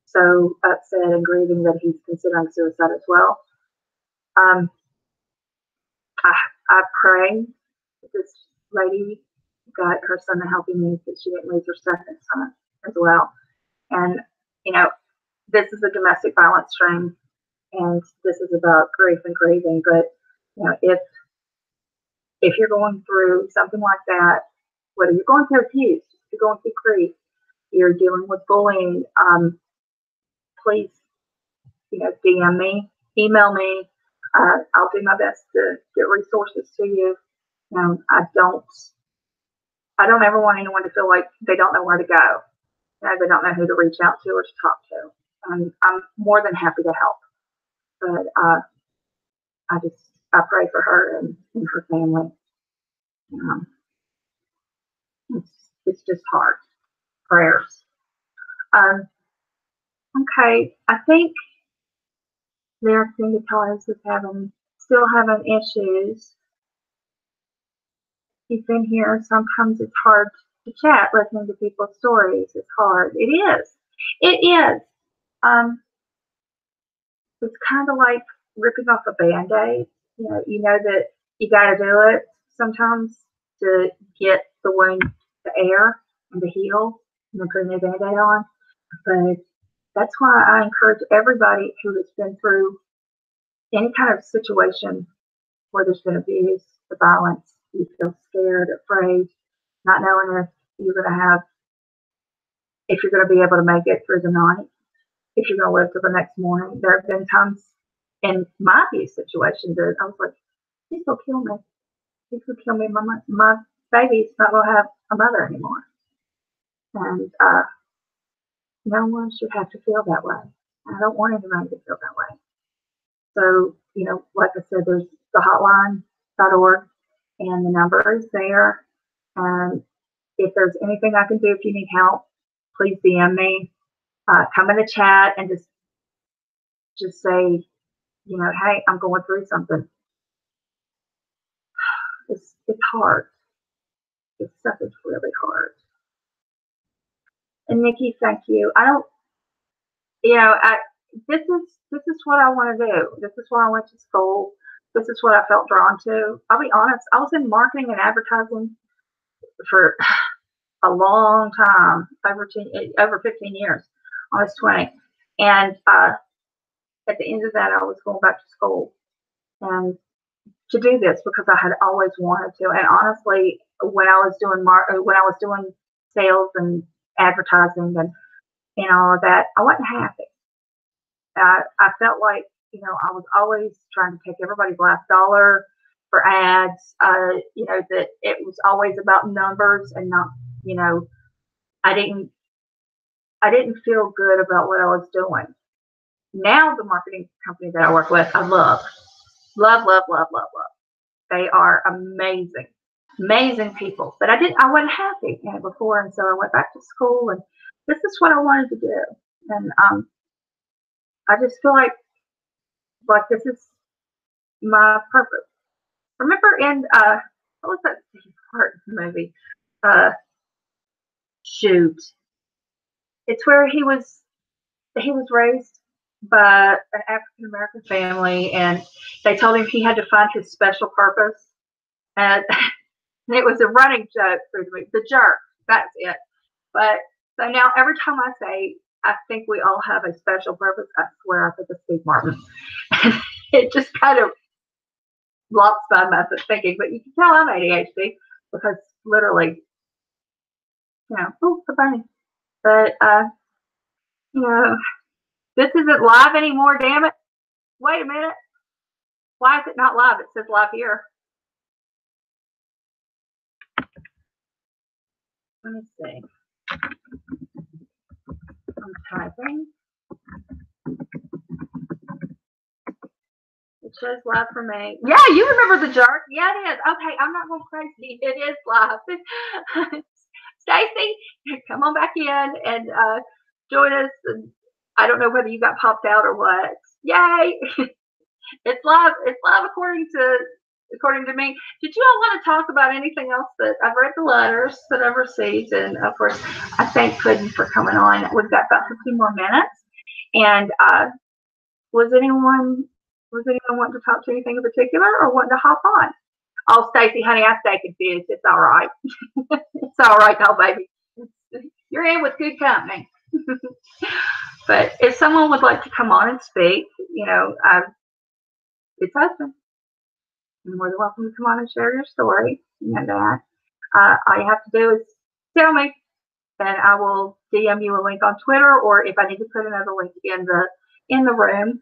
so upset and grieving that he's considering suicide as well. I pray that this lady got her son the help he needs, that she didn't lose her second son as well. And you know, this is a domestic violence stream, and this is about grief and grieving. But you know, if you're going through something like that, whether you're going through abuse, you're going through grief, you're dealing with bullying, please, you know, DM me, email me. I'll do my best to get resources to you. I don't ever want anyone to feel like they don't know where to go. You know, they don't know who to reach out to or to talk to. And I'm more than happy to help. But I pray for her and her family. Um, it's just hard. Prayers. Um, okay, I think their guitarist is still having issues. He's been here. Sometimes it's hard to chat, listening to people's stories. It's hard. It is. It is. It's kind of like ripping off a Band-Aid. You know that you got to do it sometimes to get the wound to air and to heal, and then putting a Band-Aid on. But that's why I encourage everybody who has been through any kind of situation where there's been abuse, the violence, you feel scared, afraid, not knowing if you're going to be able to make it through the night, if you're going to live to the next morning. There have been times in my abuse situation that I was like, he's going to kill me. He's going to kill me. My baby's not going to have a mother anymore. And no one should have to feel that way. I don't want anybody to feel that way. So, like I said, there's the hotline.org, and the number is there. And if there's anything I can do, if you need help, please DM me. Come in the chat and just say, hey, I'm going through something. It's hard. This stuff is really hard. And Nikki, thank you. This is what I want to do. This is why I went to school. This is what I felt drawn to. I'll be honest, I was in marketing and advertising for a long time, over 15 years, almost 20. And at the end of that, I was going back to school and to do this because I had always wanted to. And honestly, when I was doing sales and advertising and all of that, I wasn't happy. I felt like, I was always trying to take everybody's last dollar for ads, that it was always about numbers and not, I didn't feel good about what I was doing. Now the marketing company that I work with, I love. They are amazing people. But I wasn't happy in it before, and so I went back to school, and this is what I wanted to do. And I just feel like this is my purpose. Remember in what was that Steve Martin movie? Shoot. It's where he was raised by an African American family, and they told him he had to find his special purpose. And it was a running joke through the movie. The Jerk. That's it. But so now every time I say I think we all have a special purpose, I swear I think of Steve Martin. It just kind of blocks my method of thinking. But you can tell I'm ADHD because literally, the bunny. But this isn't live anymore, damn it. Wait a minute. Why is it not live? It says live here. Let me see. I'm typing. It shows live for me. Yeah, you remember the Jerk? Yeah, it is. Okay, I'm not going crazy. It is live. Stacy, come on back in and join us. And I don't know whether you got popped out or what. Yay! It's live. It's live according to me. Did you all want to talk about anything else? That I've read the letters that I've received, and of course, I thank Puddin for coming on. We've got about 15 more minutes. And was anyone wanting to talk to anything in particular, or wanting to hop on? Oh, Stacy, honey, I stay confused. It's all right. It's all right, though, baby. You're in with good company. But if someone would like to come on and speak, it's open. You're more than welcome to come on and share your story. You know that. All you have to do is tell me, and I will DM you a link on Twitter, or if I need to put another link in the room,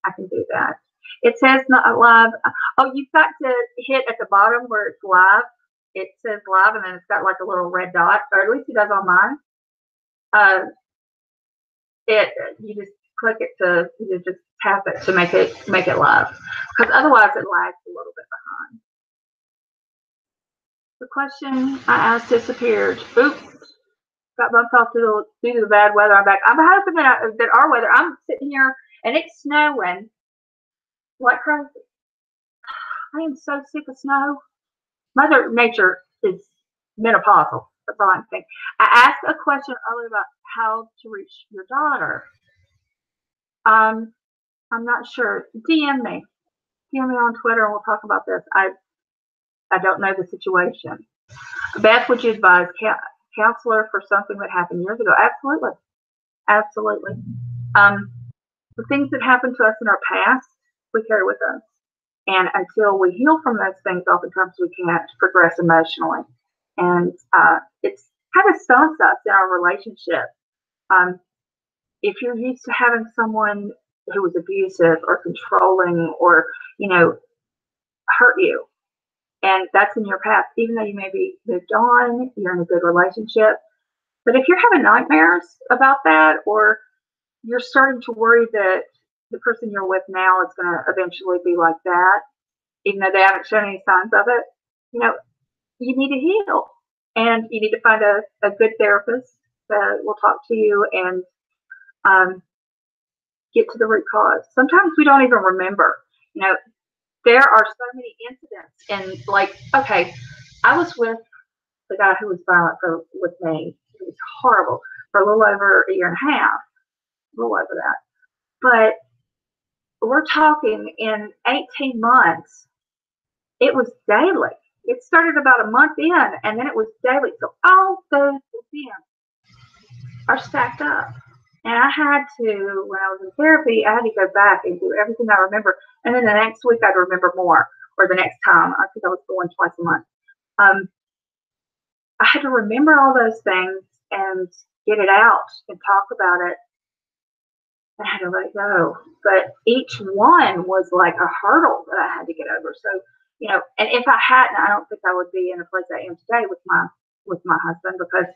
I can do that. It says not live. Oh, you've got to hit at the bottom where it's live. It says live, and then it's got like a little red dot, or at least it does on mine. You just click it you just tap it to make it live, because otherwise it lags a little bit behind. The question I asked disappeared. Oops, got bumped off due to the bad weather. I'm back. I'm hoping that our weather. I'm sitting here and it's snowing like crazy. I am so sick of snow. Mother Nature is menopausal. That's all I'm saying. I asked a question earlier about how to reach your daughter. I'm not sure. DM me on Twitter, and we'll talk about this. I don't know the situation. Beth, would you advise counselor for something that happened years ago? Absolutely. The things that happened to us in our past, we carry with us. And until we heal from those things, oftentimes we can't progress emotionally. And it kind of stunts us in our relationship. If you're used to having someone who was abusive or controlling or, hurt you, and that's in your past, even though you may be moved on, you're in a good relationship. But if you're having nightmares about that, or you're starting to worry that the person you're with now is going to eventually be like that, even though they haven't shown any signs of it, you need to heal. And you need to find a good therapist that will talk to you and get to the root cause. Sometimes we don't even remember. There are so many incidents, and okay, I was with the guy who was violent with me. It was horrible for a little over a year and a half, a little over that. But we're talking in 18 months, it was daily. It started about a month in, and then it was daily. So all those events are stacked up. And I had to, when I was in therapy, I had to go back and do everything I remember. And then the next week I'd remember more, or the next time. I think I was going twice a month. I had to remember all those things and get it out and talk about it. I had to let it go. But each one was like a hurdle that I had to get over. So, and if I hadn't, I don't think I would be in the place I am today with my husband, because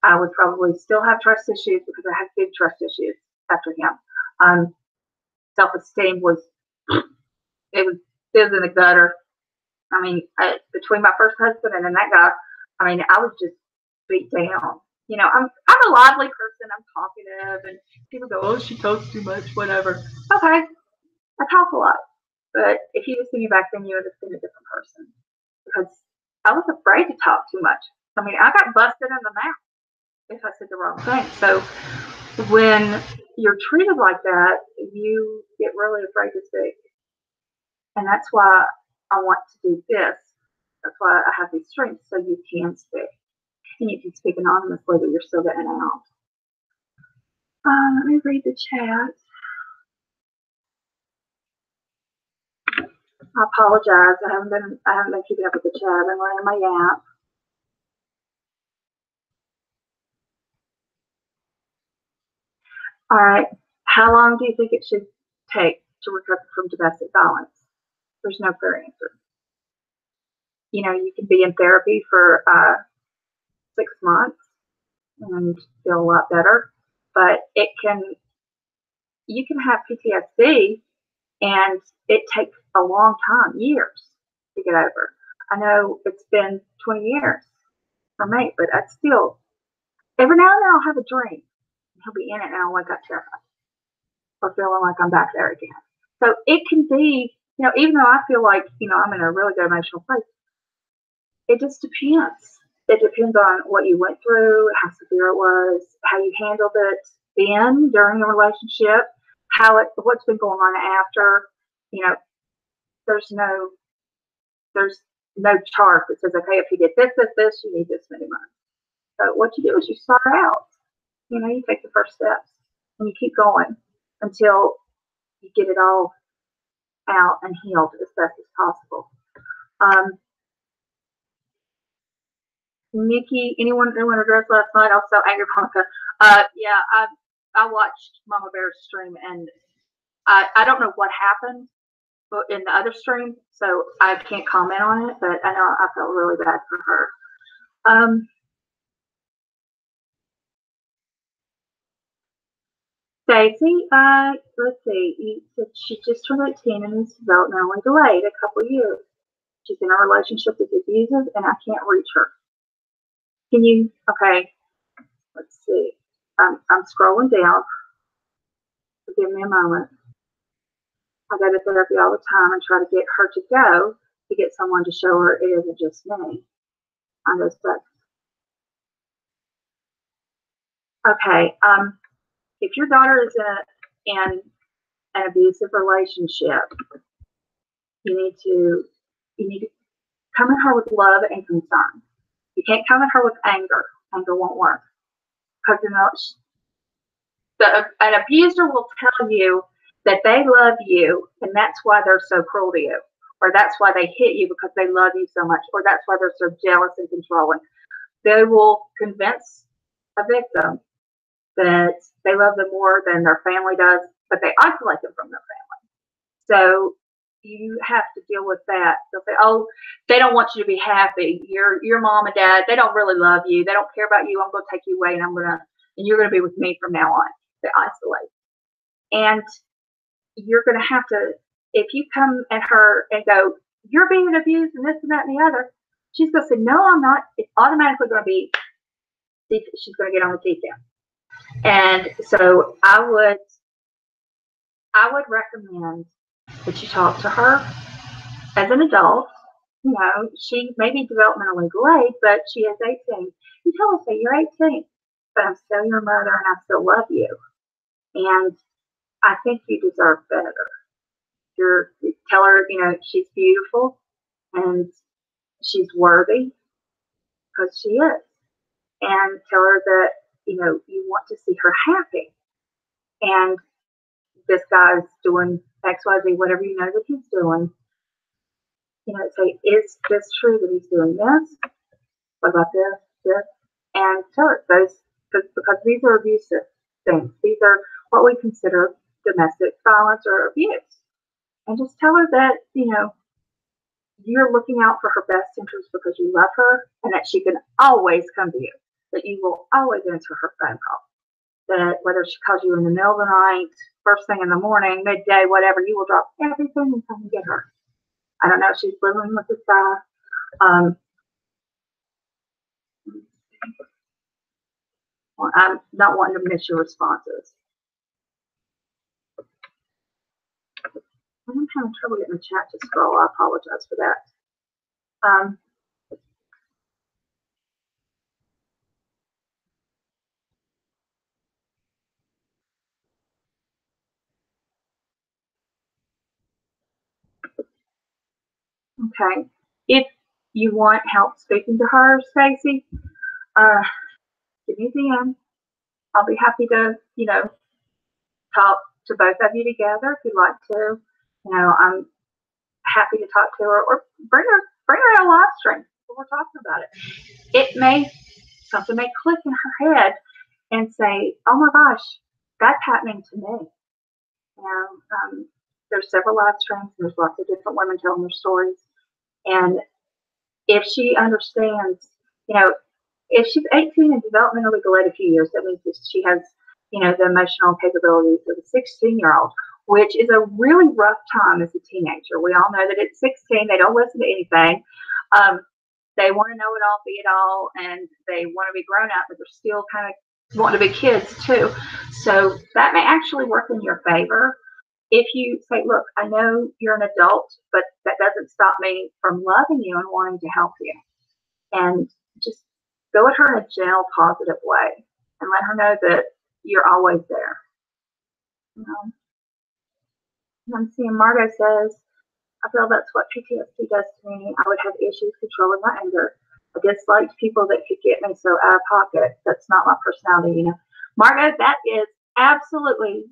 I would probably still have trust issues, because I have big trust issues after him. Self-esteem was in the gutter. I mean, between my first husband and then that guy, I was just beat down. I'm a lively person. I'm talkative, and people go, "Oh, she talks too much," whatever. Okay, I talk a lot, but if you just see me back then, you would have seen a different person, because I was afraid to talk too much. I got busted in the mouth if I said the wrong thing. So when you're treated like that, you get really afraid to speak. And that's why I want to do this. That's why I have these streams, so you can speak. And you can speak anonymously, but you're still getting out. Let me read the chat. I apologize. I haven't been keeping up with the chat. I've been running my app. All right. How long do you think it should take to recover from domestic violence? There's no clear answer. You can be in therapy for 6 months and feel a lot better, but you can have PTSD, and it takes a long time, years, to get over. I know it's been 20 years for me, but I still, every now and then I'll have a dream. He'll be in it, and I'll wake up terrified, or feeling like I'm back there again. So it can be, even though I feel like, I'm in a really good emotional place, it just depends. It depends on what you went through, how severe it was, how you handled it then during the relationship, what's been going on after. There's no chart that says, okay, if you did this, you need this many months. So what you do is you start out you take the first steps and you keep going until you get it all out and healed as best as possible. Nikki, anyone address last night? Also, Angry Ponca. Yeah, I watched Mama Bear's stream, and I don't know what happened in the other stream, so I can't comment on it, but I know I felt really bad for her. Stacey, let's see, you said she just turned 18 and is developmentally delayed a couple of years. She's in a relationship with abusive, and I can't reach her. Can you, okay, let's see. I'm scrolling down. Give me a moment. I go to therapy all the time and try to get her to go to get someone to show her it isn't just me. I know stuff. Okay, if your daughter is in an abusive relationship, you need to come at her with love and concern. You can't come at her with anger. Anger won't work. Because an abuser will tell you that they love you and that's why they're so cruel to you, or that's why they hit you because they love you so much, or that's why they're so jealous and controlling. They will convince a victim that they love them more than their family does, but they isolate them from their family. So you have to deal with that. They'll say, oh, they don't want you to be happy. Your mom and dad, they don't really love you. They don't care about you. I'm going to take you away and you're going to be with me from now on. They isolate. And you're going to have to, if you come at her and go, you're being abused and this and that and the other, she's going to say, no, I'm not. It's automatically going to be, she's going to get on the teeth down. And so I would recommend that you talk to her as an adult. You know, she may be developmentally delayed, but she is 18. You tell her, say, you're 18, but I'm still your mother and I still love you. And I think you deserve better. You tell her, you know, she's beautiful and she's worthy because she is. And tell her that, you know, you want to see her happy. And this guy's doing XYZ, whatever you know that he's doing. You know, say, is this true that he's doing this? What about this? And tell her those, because these are abusive things. These are what we consider domestic violence or abuse. And just tell her that, you know, you're looking out for her best interest because you love her and that she can always come to you, that you will always answer her phone call. That whether she calls you in the middle of the night, first thing in the morning, midday, whatever, you will drop everything and come and get her. I don't know if she's living with this guy. Well, I'm not wanting to miss your responses. I'm having trouble getting the chat to scroll. I apologize for that. Okay. If you want help speaking to her, Stacey, give me a DM. I'll be happy to, you know, talk to both of you together if you'd like to. You know, I'm happy to talk to her or bring her a live stream when we're talking about it. Something may click in her head and say, oh my gosh, that's happening to me. You know, there's several live streams. There's lots of different women telling their stories. And if she understands, you know, if she's 18 and developmentally delayed a few years, that means that she has, you know, the emotional capabilities of a 16-year-old, which is a really rough time as a teenager. We all know that at 16, they don't listen to anything. They want to know it all, be it all, and they want to be grown up, but they're still kind of wanting to be kids too. So that may actually work in your favor. If you say, look, I know you're an adult, but that doesn't stop me from loving you and wanting to help you. And just go at her in a gentle, positive way and let her know that you're always there. You know? I'm seeing Margot says, I feel that's what PTSD does to me. I would have issues controlling my anger. I disliked people that could get me so out of pocket. That's not my personality, you know. Margo, that is absolutely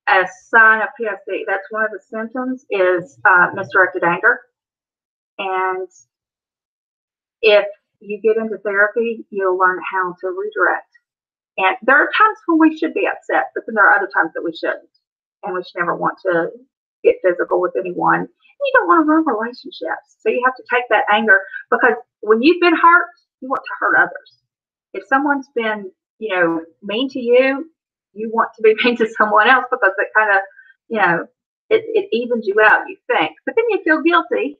a sign of PTSD. That's one of the symptoms is misdirected anger. And if you get into therapy, you'll learn how to redirect. And there are times when we should be upset, but then there are other times that we shouldn't. And we should never want to get physical with anyone. And you don't want to ruin relationships. So you have to take that anger, because when you've been hurt, you want to hurt others. If someone's been, mean to you, you want to be mean to someone else, because it kind of, it evens you out, you think. But then you feel guilty.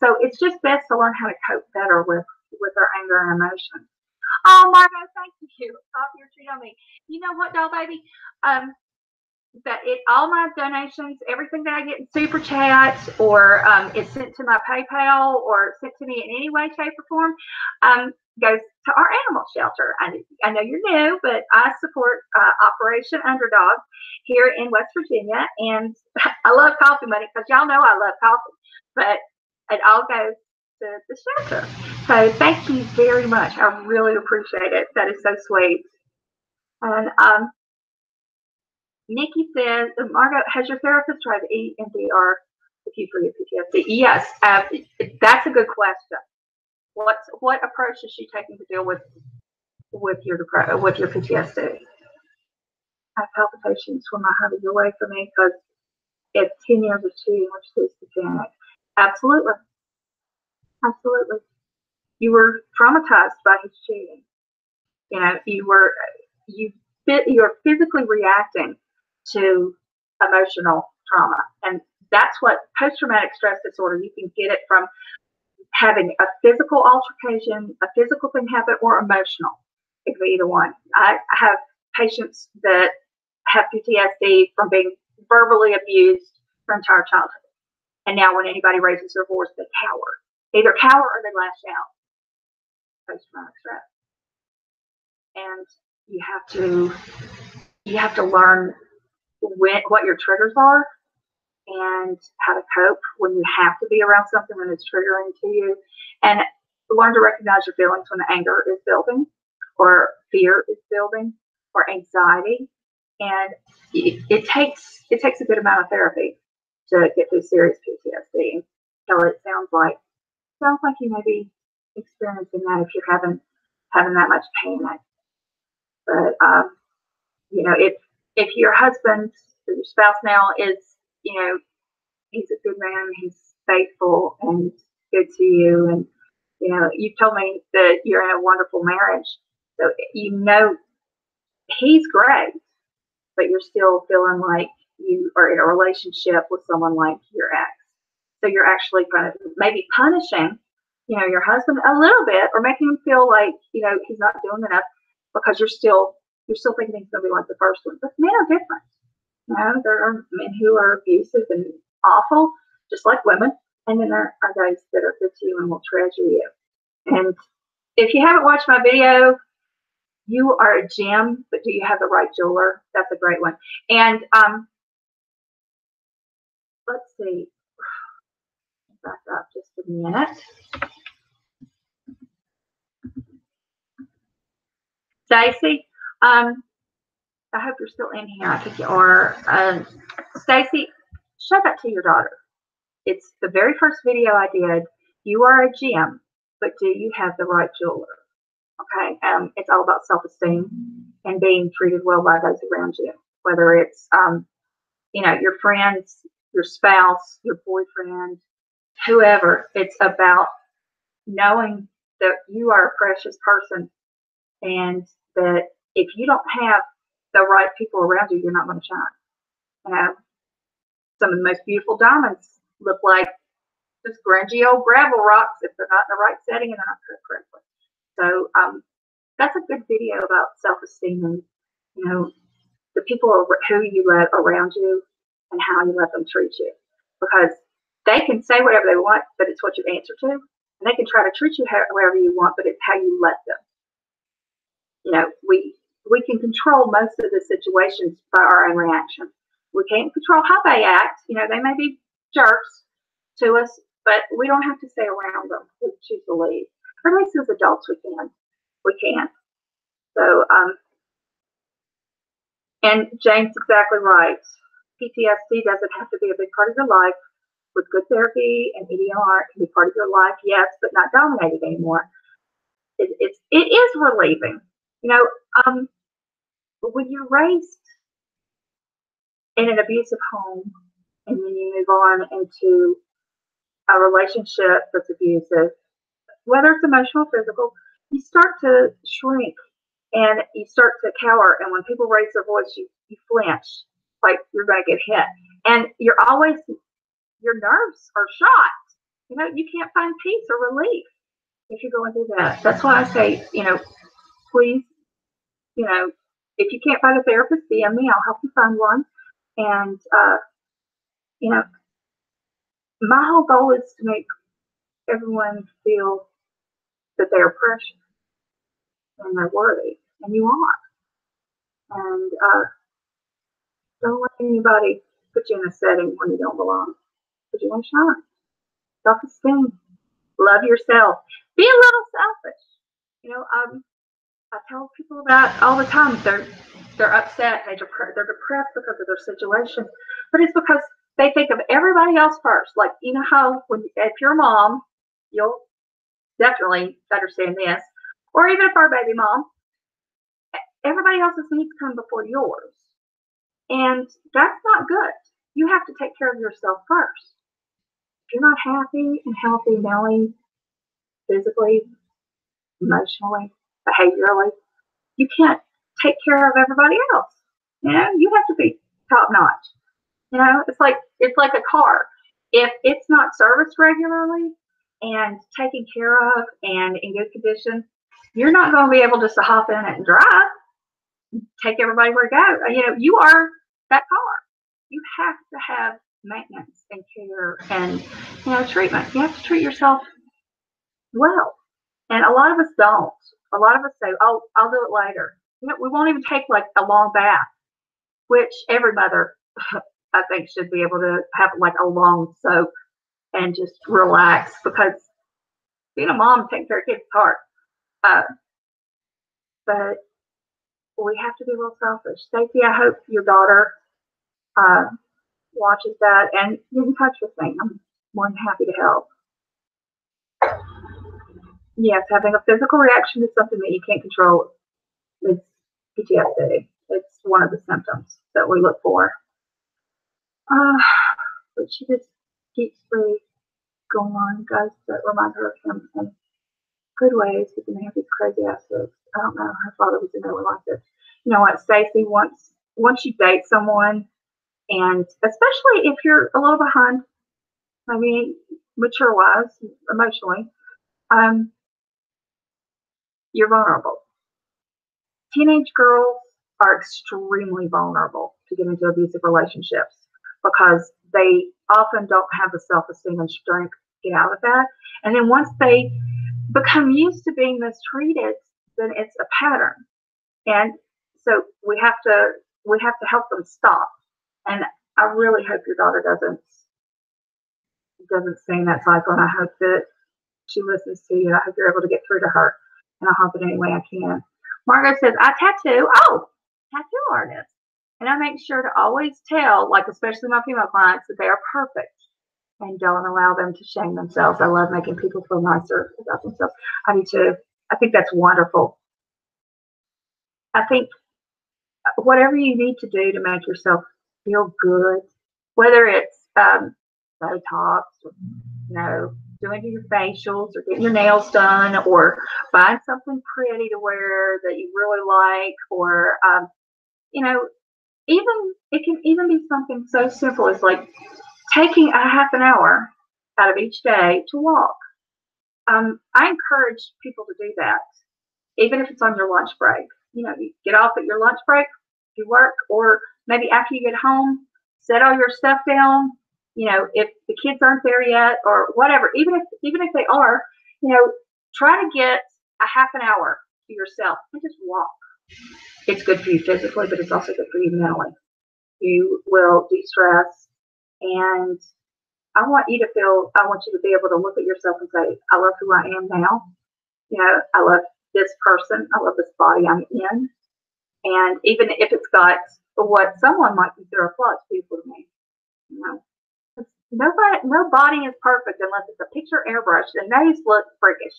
So it's just best to learn how to cope better with our anger and emotions. Oh, Margo, thank you. Stop your treat on me. You know what, doll baby? All my donations, everything that I get in super chats, or it's sent to my PayPal, or sent to me in any way, shape, or form, goes to our animal shelter. I know you're new, but I support Operation Underdog here in West Virginia, and I love coffee money, because y'all know I love coffee, but it all goes to the shelter. So thank you very much. I really appreciate it. That is so sweet. And Nikki says, Margo, has your therapist tried EMDR with you for your PTSD? Yes, that's a good question. What approach is she taking to deal with your PTSD? I have palpitations when my heart is away from me because it's 10 years of cheating, which leads to panic. Absolutely. Absolutely. You were traumatized by his cheating. You're physically reacting to emotional trauma. And that's what post-traumatic stress disorder, you can get it from having a physical altercation, a physical thing happen, or emotional. It could be either one. I have patients that have PTSD from being verbally abused their entire childhood. And now when anybody raises their voice, they cower. Either cower or they lash out. Post-traumatic stress. And you have to learn what your triggers are and how to cope when you have to be around something when it's triggering to you, and learn to recognize your feelings when the anger is building, or fear is building, or anxiety. And it takes a good amount of therapy to get through serious PTSD. So it sounds like you may be experiencing that if you're having that much pain. But if your husband or your spouse now is, he's a good man, he's faithful and good to you, and you've told me that you're in a wonderful marriage, so he's great, but you're still feeling like you are in a relationship with someone like your ex. So you're actually kind of maybe punishing, your husband a little bit, or making him feel like, he's not doing enough, because you're still thinking he's going to be like the first one. But men are different. There are men who are abusive and awful, just like women. And then there are guys that are good to you and will treasure you. And if you haven't watched my video, you are a gem, but do you have the right jeweler? That's a great one. And let's see. Back up just a minute. Stacy, I hope you're still in here. I think you are. Stacy, show that to your daughter. It's the very first video I did. You are a gem, but do you have the right jeweler? Okay. It's all about self-esteem and being treated well by those around you, whether it's, your friends, your spouse, your boyfriend, whoever. It's about knowing that you are a precious person, and that if you don't have the right people around you, you're not going to shine. Some of the most beautiful diamonds look like just grungy old gravel rocks if they're not in the right setting and they're not cooked correctly. So that's a good video about self-esteem and, the people who you let around you and how you let them treat you. Because they can say whatever they want, but it's what you answer to. And they can try to treat you however you want, but it's how you let them. We can control most of the situations by our own reaction. We can't control how they act. They may be jerks to us, but we don't have to stay around them. We choose to leave. Or at least as adults, we can. So And Jane's exactly right. PTSD doesn't have to be a big part of your life. With good therapy and EDR, it can be part of your life, yes, but not dominated anymore. It is relieving. You know, when you're raised in an abusive home and then you move on into a relationship that's abusive, whether it's emotional or physical, you start to shrink and you start to cower. And when people raise their voice, you flinch like you're going to get hit. And you're always, your nerves are shot. You know, you can't find peace or relief if you're going through that. That's why I say, you know, please, you know, if you can't find a therapist, DM me. I'll help you find one. And, you know, my whole goal is to make everyone feel that they are precious and they're worthy, and you are. And don't let anybody put you in a setting when you don't belong, because you want to shine. Self-esteem, love yourself, be a little selfish. You know, I tell people about all the time. They're upset, they're depressed because of their situation, but it's because they think of everybody else first. Like, you know how if you're a mom, you'll definitely understand this, or even if you're a baby mom, everybody else's needs come before yours. And that's not good. You have to take care of yourself first. If you're not happy and healthy mentally, physically, emotionally, behaviorally, you can't take care of everybody else. You know, you have to be top notch. You know, it's like a car. If it's not serviced regularly and taken care of and in good condition, you're not going to be able just to hop in it and drive. Take everybody where to go. You know, you are that car. You have to have maintenance and care and, you know, treatment. You have to treat yourself well. And a lot of us don't. A lot of us say, oh, I'll do it later. You know, we won't even take like a long bath, which every mother, I think, should be able to have like a long soak and just relax, because being a mom, taking care of kids is hard. But we have to be a little selfish. Stacey, I hope your daughter watches that and get in touch with me. I'm more than happy to help. Yes, having a physical reaction to something that you can't control is PTSD. It's one of the symptoms that we look for. But she just keeps really going on, guys, that remind her of him in good ways, but then they have these crazy aspects. I don't know. Her father was another like this. You know what, Stacey, once you date someone, and especially if you're a little behind, I mean, mature-wise, emotionally, you're vulnerable. Teenage girls are extremely vulnerable to get into abusive relationships because they often don't have the self-esteem and strength to get out of that. And then once they become used to being mistreated, then it's a pattern. And so we have to help them stop. And I really hope your daughter doesn't stay in that cycle. And I hope that she listens to you. I hope you're able to get through to her. And I'll help in any way I can. Margaret says, I tattoo. Oh, tattoo artist. And I make sure to always tell, like especially my female clients, that they are perfect and don't allow them to shame themselves. I love making people feel nicer about themselves. I do too. I think that's wonderful. I think whatever you need to do to make yourself feel good, whether it's Botox, or, you know, doing your facials or getting your nails done or buying something pretty to wear that you really like, or, you know, it can even be something so simple as like taking a half an hour out of each day to walk. I encourage people to do that, even if it's on your lunch break. You know, you get off at your lunch break, you work, or maybe after you get home, set all your stuff down. You know, if the kids aren't there yet or whatever, even if they are, you know, try to get a half an hour to yourself and just walk. It's good for you physically, but it's also good for you mentally. You will de-stress, and I want you to be able to look at yourself and say, I love who I am now. You know, I love this person. I love this body I'm in. And even if it's got what someone might consider a flaw is beautiful to me. You know, no body is perfect unless it's a picture airbrushed, and those look freakish.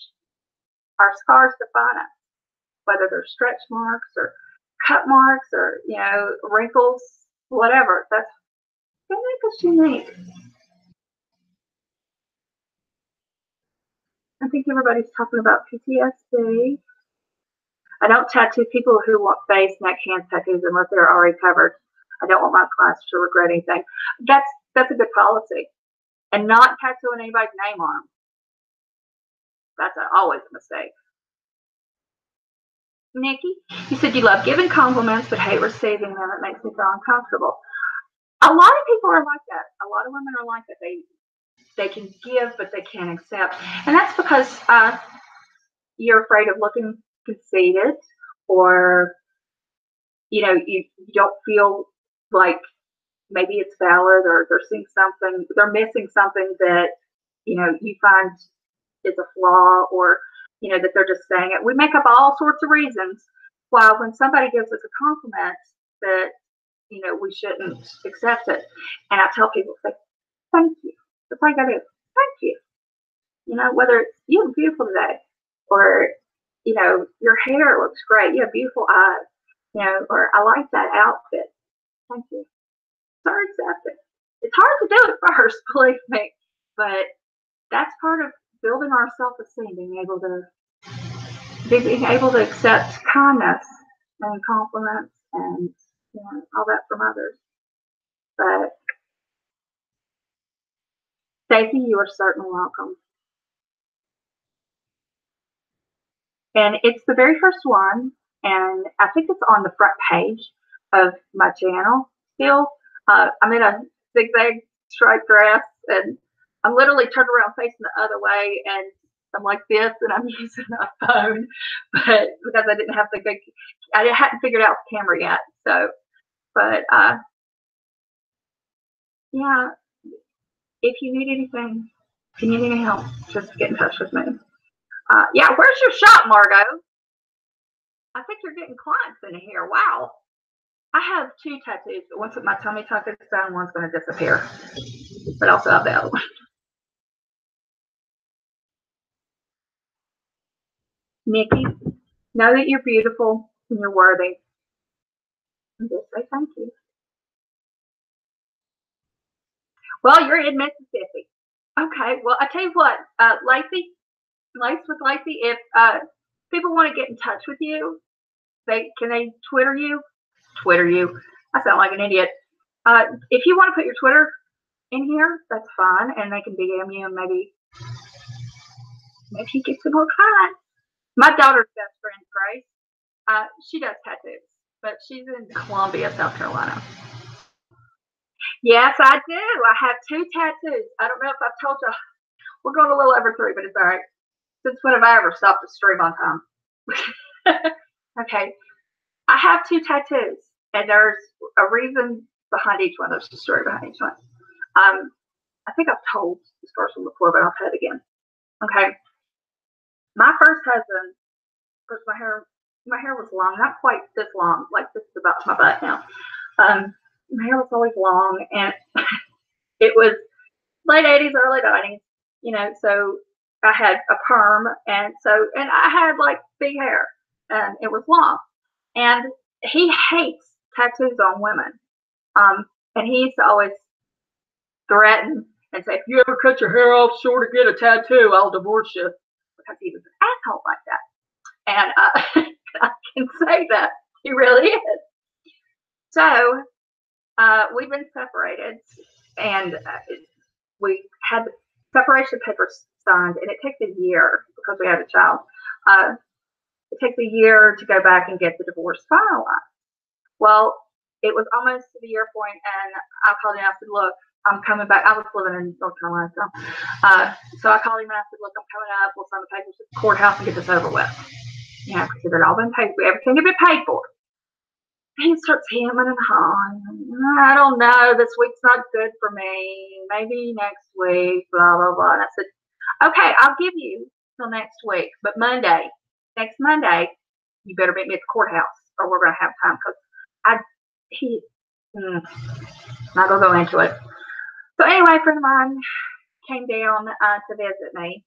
Our scars define us, whether they're stretch marks or cut marks or, wrinkles, whatever. They make us unique. I think everybody's talking about PTSD. I don't tattoo people who want face, neck, hands tattoos unless they're already covered. I don't want my clients to regret anything. That's a good policy. And not tattooing anybody's name on them. That's always a mistake. Nikki, you said you love giving compliments but hate receiving them. It makes me feel uncomfortable. A lot of people are like that. A lot of women are like that. They can give, but they can't accept. And that's because you're afraid of looking conceited, or, you don't feel like maybe it's valid, or they're missing something that, you find is a flaw, or, that they're just saying it. We make up all sorts of reasons why when somebody gives us a compliment that, we shouldn't accept it. And I tell people, say, thank you. That's all I gotta do. Thank you. Whether it's, you look beautiful today, or, your hair looks great. You have beautiful eyes, or I like that outfit. Thank you. Start accepting. It's hard to do it first, believe me, but that's part of building our self-esteem, being able to accept kindness and compliments and, all that from others. But Stacey, you are certainly welcome. And it's the very first one, and I think it's on the front page of my channel still. I'm in a zigzag striped dress, and I'm literally turned around facing the other way, and I'm like this, and I'm using my phone, but because I hadn't figured out the camera yet. So, but yeah, if you need anything, if you need any help, just get in touch with me. Yeah, where's your shop, Margot? I think you're getting clients in here. Wow. I have 2 tattoos, but one's with my tummy tuck is done, one's going to disappear. But also have the other one. Nikki, know that you're beautiful and you're worthy. And just say thank you. Well, you're in Mississippi. Okay, well, I tell you what, Lace with Lacey, if people want to get in touch with you, can they Twitter you? Twitter you. I sound like an idiot. If you want to put your Twitter in here, that's fine, and they can DM you, and maybe you get some more clients. My daughter's best friend, Grace, she does tattoos, but she's in Columbia, South Carolina. Yes, I do. I have 2 tattoos. I don't know if I've told you. We're going a little over 3, but it's all right. Since when have I ever stopped to stream on time? Okay. I have 2 tattoos, and there's a reason behind each one. There's a story behind each one. I think I've told this person before, but I'll tell it again. Okay. My first husband, of course, my hair was long, not quite this long, like this is about my butt now. My hair was always long, and it was late 80s, early 90s, so I had a perm, and I had like big hair, and it was long. And he hates tattoos on women. And he used to always threaten and say, if you ever cut your hair off short or get a tattoo, I'll divorce you. Because he was an asshole like that. And I can say that. He really is. So we've been separated, and we had the separation papers signed, and it takes a year because we had a child. It takes a year to go back and get the divorce finalized. Well, it was almost to the year point, and I called him and I said, look, I'm coming back. I was living in North Carolina. So I called him and I said, look, I'm coming up. We'll sign the papers at the courthouse and get this over with. Because it had all been paid for. Everything had been paid for. And he starts hemming and hawing. I don't know. This week's not good for me. Maybe next week, blah, blah, blah. And I said, okay, I'll give you till next week. But next Monday, you better meet me at the courthouse or we're going to have time. Because he, not gonna go into it. So anyway, a friend of mine came down to visit me.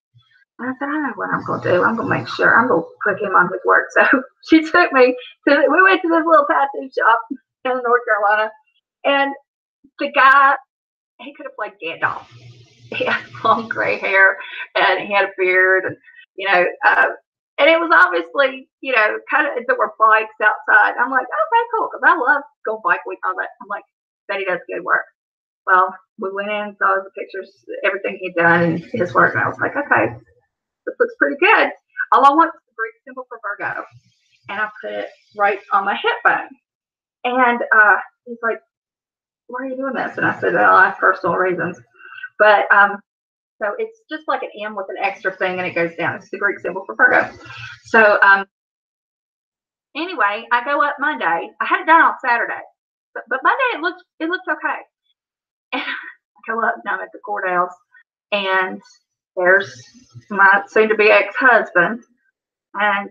And I said, I know what I'm going to do. I'm going to make sure. I'm going to put him on his work. So she took me we went to this little tattoo shop in North Carolina. And the guy, he could have played Gandalf. He had long gray hair and he had a beard and, and it was obviously, kind of, there were bikes outside. I'm like, okay, cool. Because I love going bike week, all that. I'm like, bet he does good work. Well, we went in, saw the pictures, everything he'd done and his work. And I was like, okay, this looks pretty good. All I want is the Greek symbol for Virgo. And I put it right on my hip bone. And he's like, why are you doing this? And I said, well, I have personal reasons. But so it's just like an M with an extra thing and it goes down. It's the Greek symbol for Virgo. So anyway, I go up Monday. I had it done on Saturday. But Monday it looked okay. And I go up and I'm at the courthouse and there's my soon-to-be ex-husband, and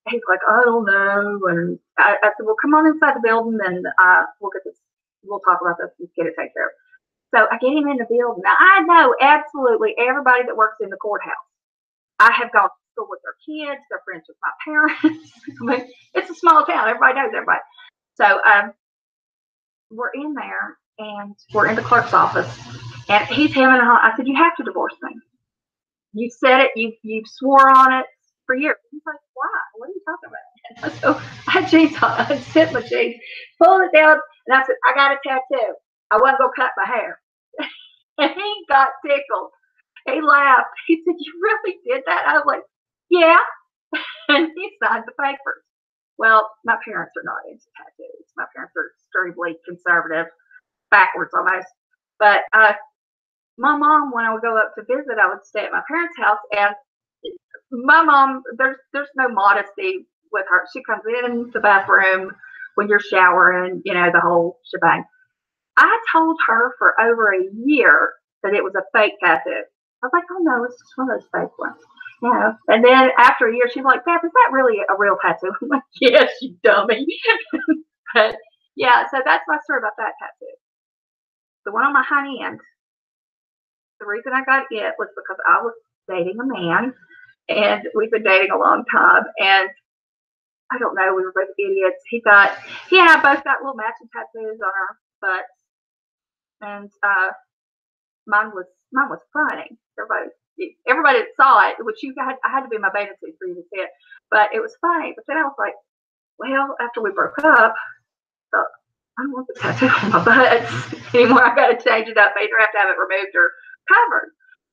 he's like, I don't know. And I said, well, come on inside the building, and we'll get this. We'll talk about this and get it taken care of. So I get him in the building. Now, I know absolutely everybody that works in the courthouse. I have gone to school with their kids. They're friends with my parents. I mean, it's a small town. Everybody knows everybody. So we're in there, and we're in the clerk's office, and he's having I said, you have to divorce me. You said it. You swore on it for years. He's like, why? What are you talking about? And so I had jeans on. I had set my jeans, pulled it down, and I said, I got a tattoo. I wasn't going to cut my hair. And he got tickled. He laughed. He said, you really did that? I was like, yeah. And he signed the papers. Well, my parents are not into tattoos. My parents are extremely conservative, backwards almost. But my mom, when I would go up to visit, I would stay at my parents' house, and my mom, there's no modesty with her. She comes in the bathroom when you're showering, the whole shebang. I told her for over a year that it was a fake tattoo. I was like, oh no, it's just one of those fake ones. And then after a year, she's like, Beth, is that really a real tattoo? I'm like, yes, you dummy. But yeah, so that's my story about that tattoo. The one on my hind end, the reason I got it was because I was dating a man, and we've been dating a long time, and I don't know, we were both idiots. He and I both got little matching tattoos on our butts, and mine was funny. Everybody that saw it, which I had to be in my bathing suit for you to see it, but it was funny. But then I was like, well, after we broke up, so I don't want the tattoo on my butt anymore. I got to change it up. I either have to have it removed or covered.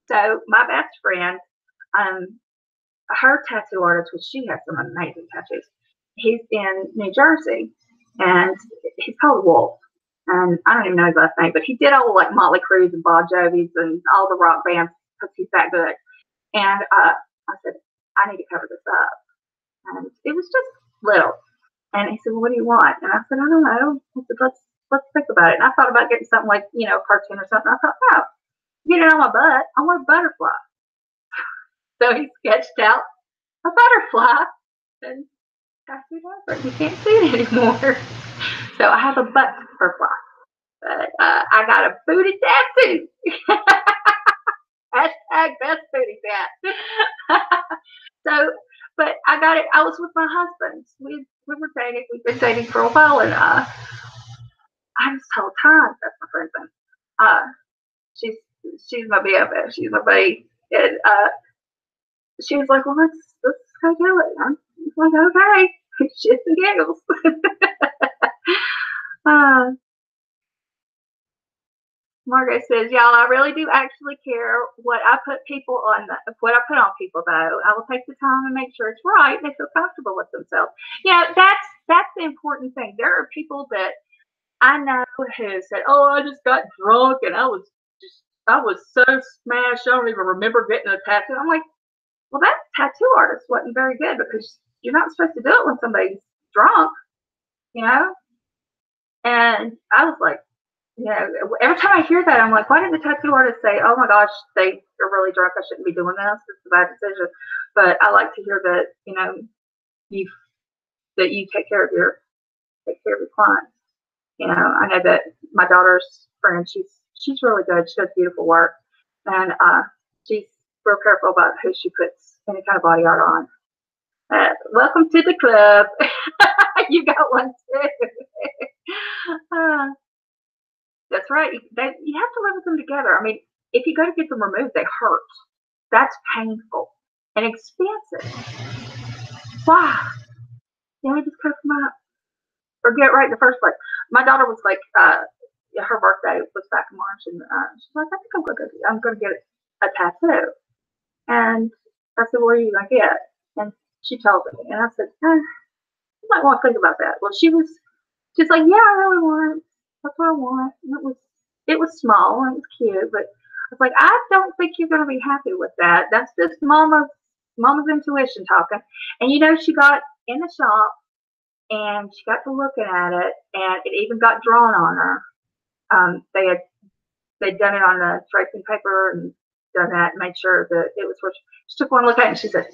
So my best friend, her tattoo artist, which she has some amazing tattoos. He's in New Jersey, and he's called Wolf. And I don't even know his last name, but he did all like Motley Crue and Bon Jovi's and all the rock bands because he's that good. And I said, I need to cover this up. And it was just little. And he said, well, what do you want? And I said, I don't know. I said, let's think about it. And I thought about getting something like, a cartoon or something. I thought, no, get it on my butt. I want a butterfly. So he sketched out a butterfly and tattooed over. You can't see it anymore. So I have a butterfly. But I got a booty tattoo. Hashtag best booty tat. So, but I got it. I was with my husband. We were dating. We've been dating for a while, and I was told time. That's my friend's name. She's my BFF. She's my buddy, and she was like, "Well, let's go do it." I'm like, "Okay." Shits and giggles. Margaret says, y'all, I really do actually care what I put on people, though. I will take the time and make sure it's right and they feel comfortable with themselves. That's the important thing. There are people that I know who said, oh, I just got drunk and I was so smashed, I don't even remember getting a tattoo. I'm like, well, that tattoo artist wasn't very good because you're not supposed to do it when somebody's drunk, And I was like, every time I hear that, I'm like, why didn't the tattoo artist say, oh my gosh, they are really drunk, I shouldn't be doing this, it's a bad decision. But I like to hear that, you take care of your clients. You know, I know that my daughter's friend, she's really good. She does beautiful work, and she's real careful about who she puts any kind of body art on. Welcome to the club. You got one too. uh, that's right. You have to live with them together. I mean, if you go to get them removed, they hurt. That's painful and expensive. Wow. Yeah, we just cut them up or get it right in the first place. My daughter was like, her birthday was back in March, and she's like, I think I'm gonna get a tattoo. And I said, what are you gonna get? And she told me, and I said, you might want to think about that. Well, she's like, yeah, I really want it. That's what I want. And it was small and it was cute, but I was like, I don't think you're gonna be happy with that. That's just mama's intuition talking. And you know, she got in the shop and she got to looking at it, and it even got drawn on her. They'd done it on the tracing paper and done that and made sure that it was what she took one look at it and she said,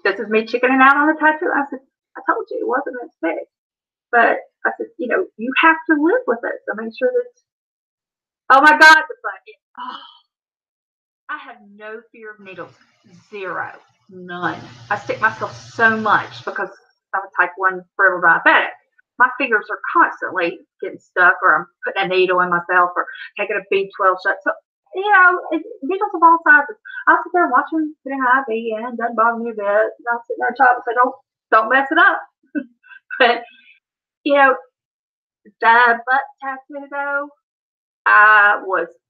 this is me chickening out on the tattoo. I said, I told you it wasn't a mistake. But I said, you know, you have to live with it. So make sure that, oh my God, I have no fear of needles. Zero. None. I stick myself so much because I'm a type 1 brittle diabetic. My fingers are constantly getting stuck, or I'm putting a needle in myself, or taking a B12 shot. So, you know, needles of all sizes. I'll sit there and watch them put an IV in. It doesn't bother me a bit. And I'll sit there and talk and say, don't mess it up. But, you know, the butt tattoo, though,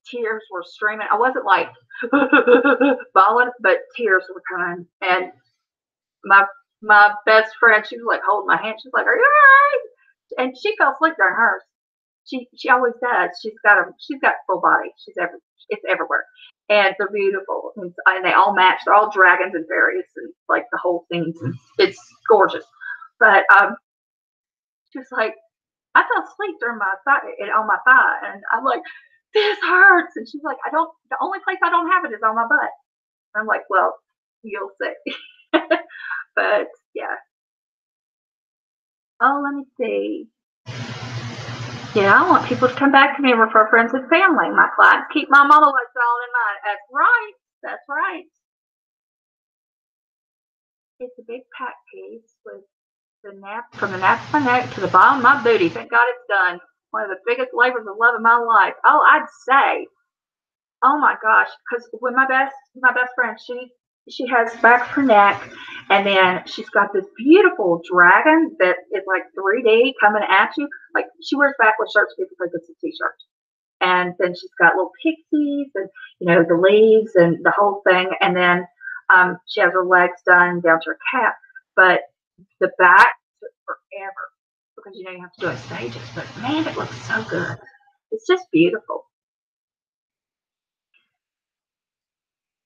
tears were streaming. I wasn't like bawling, but tears were coming. And my best friend, she was like holding my hand. She's like, are you all right? And she fell asleep during hers. She always does. She's got full body. It's everywhere. And they're beautiful. And they all match. They're all dragons and fairies and like the whole thing. It's gorgeous. But she was like, I fell asleep during my thigh, on my thigh, and I'm like, this hurts. And she's like, the only place I don't have it is on my butt. I'm like, well, you'll see. But yeah. Oh, let me see. Yeah, I want people to come back to me and refer friends and family. My clients keep my mama lifestyle in mind. That's right. That's right. It's a big pack piece with from the nape of my neck to the bottom of my booty. Thank God it's done. One of the biggest labors of love in my life. Oh, I'd say, oh my gosh, because when my best friend, she has back of her neck, and then she's got this beautiful dragon that is like 3D coming at you. Like, she wears backless shirts, people think it's a t-shirt. And then she's got little pixies and, you know, the leaves and the whole thing. And then she has her legs done down to her calf. But the back took forever because, you know, you have to do it in stages. But man, it looks so good. It's just beautiful.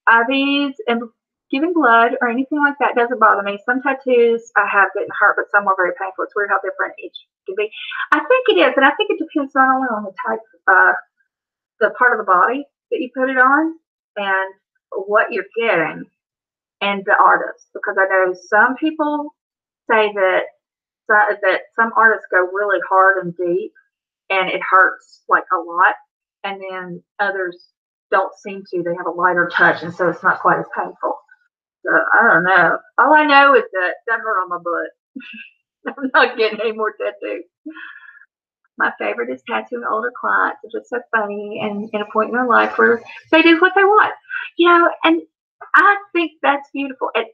IVs and giving blood or anything like that doesn't bother me. Some tattoos I have didn't hurt, but some were very painful. It's weird how different each can be. I think it is, and I think it depends not only on the type, the part of the body that you put it on, and what you're getting, and the artist. Because I know some people say that some artists go really hard and deep, and it hurts like a lot, and then others don't seem to. They have a lighter touch, and so it's not quite as painful. So I don't know. All I know is that hurt on my butt. I'm not getting any more tattoos. My favorite is tattooing older clients. It's just so funny and in a point in their life where they do what they want. You know, and I think that's beautiful. And,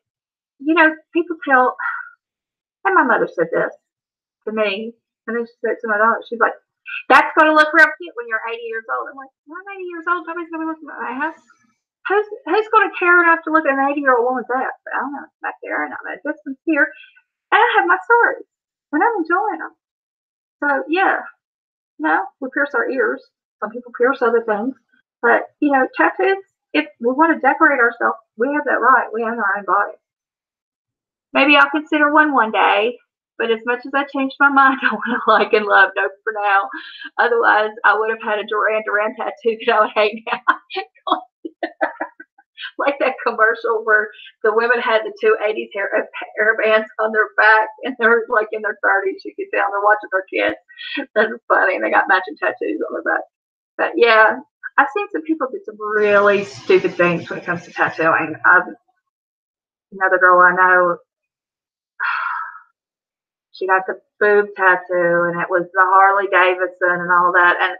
you know, people tell, and my mother said this to me, and then she said it to my daughter. She's like, that's going to look real cute when you're 80 years old. I'm like, well, I'm 80 years old. Nobody's going to be looking at my house. Who's going to care enough to look at an 80-year-old woman's ass? But I don't know. It's back there, and I'm at a distance here, and I have my stories, and I'm enjoying them. So, yeah. No, we pierce our ears. Some people pierce other things. But, you know, tattoos, if we want to decorate ourselves, we have that right. We own our own body. Maybe I'll consider one day. But as much as I changed my mind, I want to like and love no for now. Otherwise, I would have had a Duran Duran tattoo that I would hate now. Like that commercial where the women had the two 80s hair bands on their back, and they're like in their 30s. You can tell they're watching their kids. That's funny. And they got matching tattoos on their back. But yeah, I've seen some people do some really stupid things when it comes to tattooing. Another girl I know, she got the boob tattoo, and it was the Harley Davidson and all that. And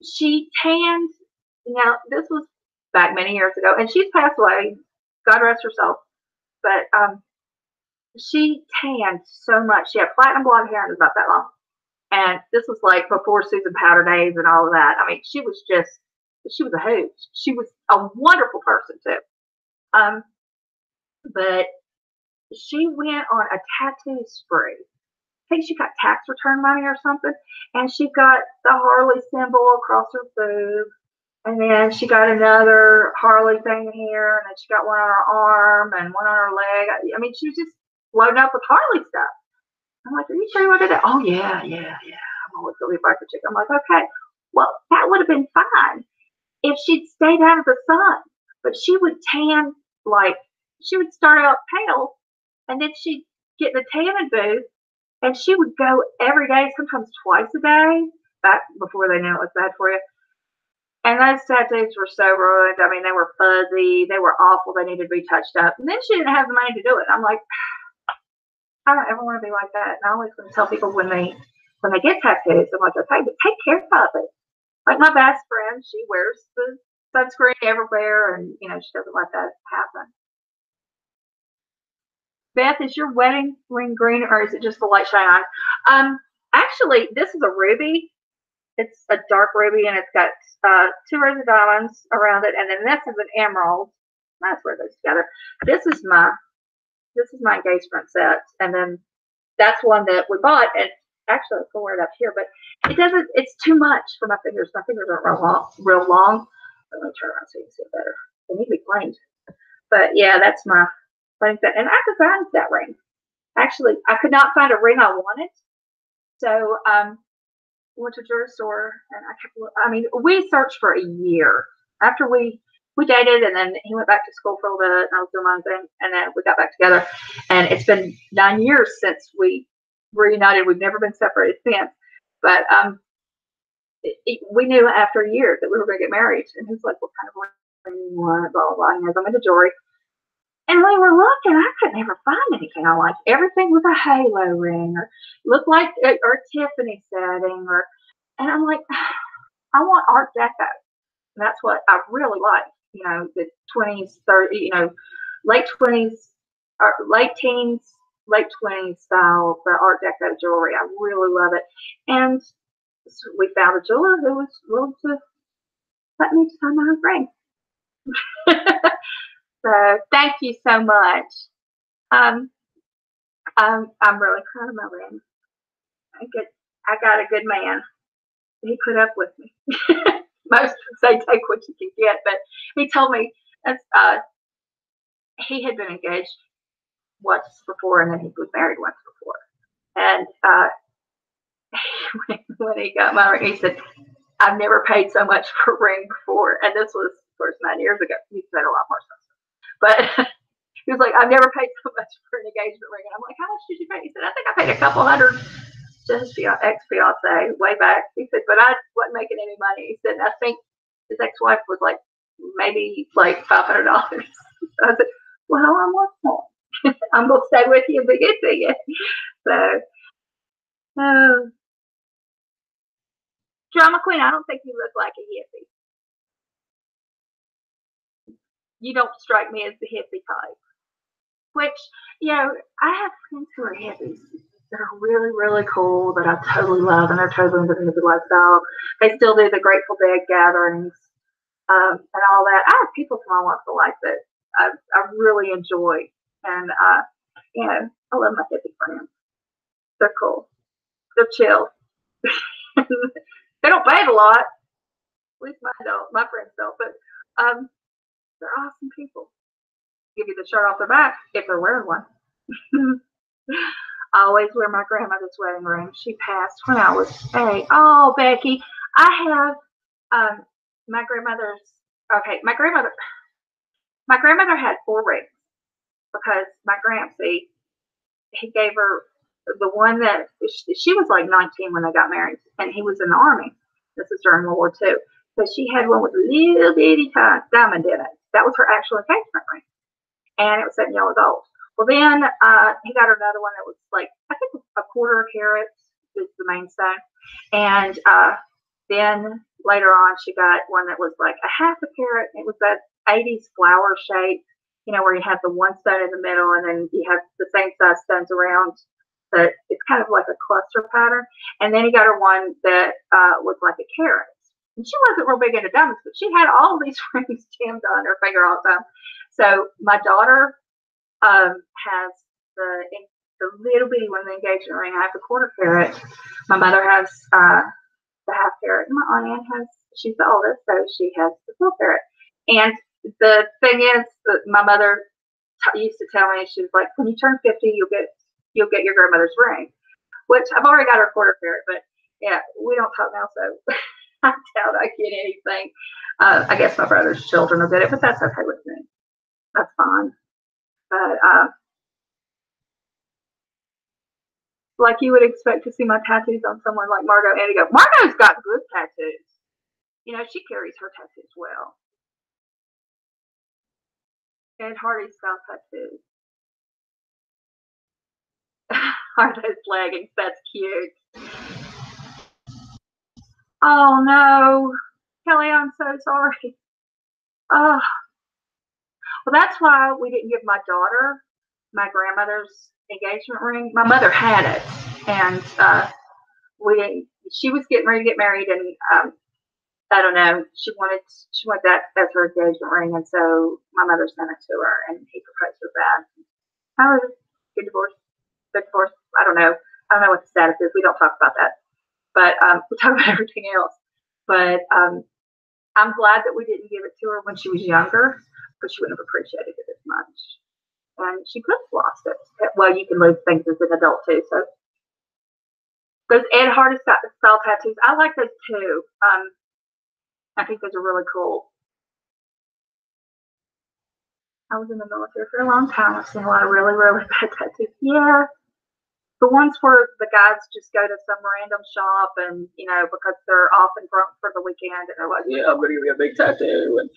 she tanned. Now, this was back many years ago, and she's passed away. God rest her soul. But she tanned so much. She had platinum blonde hair and it was about that long. And this was like before Susan Powder days and all of that. I mean, she was a hoot. She was a wonderful person too. But she went on a tattoo spree. I think she got tax return money or something, and she got the Harley symbol across her boob, and then she got another Harley thing here, and then she got one on her arm and one on her leg. I mean, she was just loading up with Harley stuff. I'm like, are you sure you want to do that? Oh, yeah. I'm always going to be a biker chick. I'm like, okay, well, that would have been fine if she'd stayed out of the sun. But she would tan, like, she would start out pale, and then she'd get in the tanning booth, and she would go every day, sometimes twice a day, back before they knew it was bad for you. And those tattoos were so ruined. I mean, they were fuzzy. They were awful. They needed to be touched up. And then she didn't have the money to do it. I'm like, I don't ever want to be like that. And I always want to tell people when they get tattoos, I'm like, okay, but take care of it. Like my best friend, she wears the sunscreen everywhere, and she doesn't let that happen. Beth, is your wedding ring green, or is it just the light shine on? Actually, this is a ruby. It's a dark ruby, and it's got 2 rows of diamonds around it, and then this is an emerald. Let's wear those together. This is my engagement set, and then that's one that we bought. And actually, I can wear it up here, but it doesn't. It's too much for my fingers. My fingers aren't real long. Let me turn around so you can see it better. They need to be cleaned. But yeah, that's my wedding set, and I designed that ring. Actually, I could not find a ring I wanted, so went to a jewelry store, and we searched for a year after we dated, and then he went back to school for a little bit, and I was doing my own thing, and then we got back together, and it's been 9 years since we reunited. We've never been separated since, but we knew after a year that we were going to get married, and he was like, what kind of ring do you want, blah, blah, blah. He goes, I'm into jewelry. And we were looking, I could never find anything I liked. Everything was a halo ring, or looked like or Tiffany setting, and I'm like, I want Art Deco. And that's what I really like. The 20s, 30s, late 20s, or late teens, late 20s style, the Art Deco jewelry. I really love it. And so we found a jeweler who was willing to let me design my own ring. So thank you so much. I'm really proud of my ring. I got a good man. He put up with me. Most would say take what you can get, but he told me he had been engaged once before, and then he was married once before. And when he got my ring, he said, I've never paid so much for a ring before. And this was, of course, 9 years ago. He said a lot more stuff. But he was like, I've never paid so much for an engagement ring. And I'm like, how much did you pay? He said, I think I paid a couple $100 to his ex-fiance way back. He said, but I wasn't making any money. He said, I think his ex-wife was like maybe like $500. So I said, well, I'm worth more. I'm going to stay with you and be good to you. So, Drama Queen, I don't think you look like a hippie. You don't strike me as the hippie type. Which, I have friends who are hippies that are really, really cool, that I totally love, and they're totally into the hippie lifestyle. They still do the Grateful Dead gatherings and all that. I have people from all walks of life that I really enjoy, and I love my hippie friends. They're cool. They're chill. They don't bathe a lot. At least mine don't. My friends don't, but they're awesome people. Give you the shirt off their back if they're wearing one. I always wear my grandmother's wedding ring. She passed when I was 8. Oh, Becky, I have my grandmother's. Okay, my My grandmother had 4 rings because my Grampsy, he gave her the one that she was like 19 when they got married, and he was in the army. This is during World War II. So she had one with a little bitty diamond in it. That was her actual engagement ring, and it was 7 years old. Well, then he got her another one that was like, I think, a quarter carat is the main stone, and then later on she got one that was like a half a carat. It was that 80s flower shape, where you have the one stone in the middle, and then you have the same size stones around. So it's kind of like a cluster pattern. And then he got her one that was like a carat. And she wasn't real big into diamonds, but she had all these rings jammed on her finger all the time. So my daughter has the little bitty one, the engagement ring. I have the quarter carat. My mother has the half carat. And my Aunt Ann has, she's the oldest, so she has the full carat. And the thing is that my mother used to tell me, she was like, when you turn 50, you'll get your grandmother's ring, which I've already got her quarter carat, but yeah, we don't talk now, so I doubt I get anything. I guess my brother's children will get it, but that's okay with me. That's fine. But like you would expect to see my tattoos on someone like Margot Antigo. Margot's got good tattoos. She carries her tattoos well. Ed Hardy style tattoos. Are those leggings? That's cute. Oh no, Kelly, I'm so sorry. Oh, well, that's why we didn't give my daughter my grandmother's engagement ring. My mother had it, and she was getting ready to get married, and I don't know, she wanted that as her engagement ring, and so my mother sent it to her, and he proposed with that. Oh, good divorce. I don't know what the status is. We don't talk about that, but we talk about everything else. But I'm glad that we didn't give it to her when she was younger, because she wouldn't have appreciated it as much, and she could have lost it. Well, you can lose things as an adult too. So those Ed Hardy style tattoos, I like those too. I think those are really cool. I was in the military for a long time. I've seen a lot of really, really bad tattoos. Yeah. The ones where the guys just go to some random shop and, because they're often drunk for the weekend, and they're like, yeah, I'm going to give you a big tattoo. And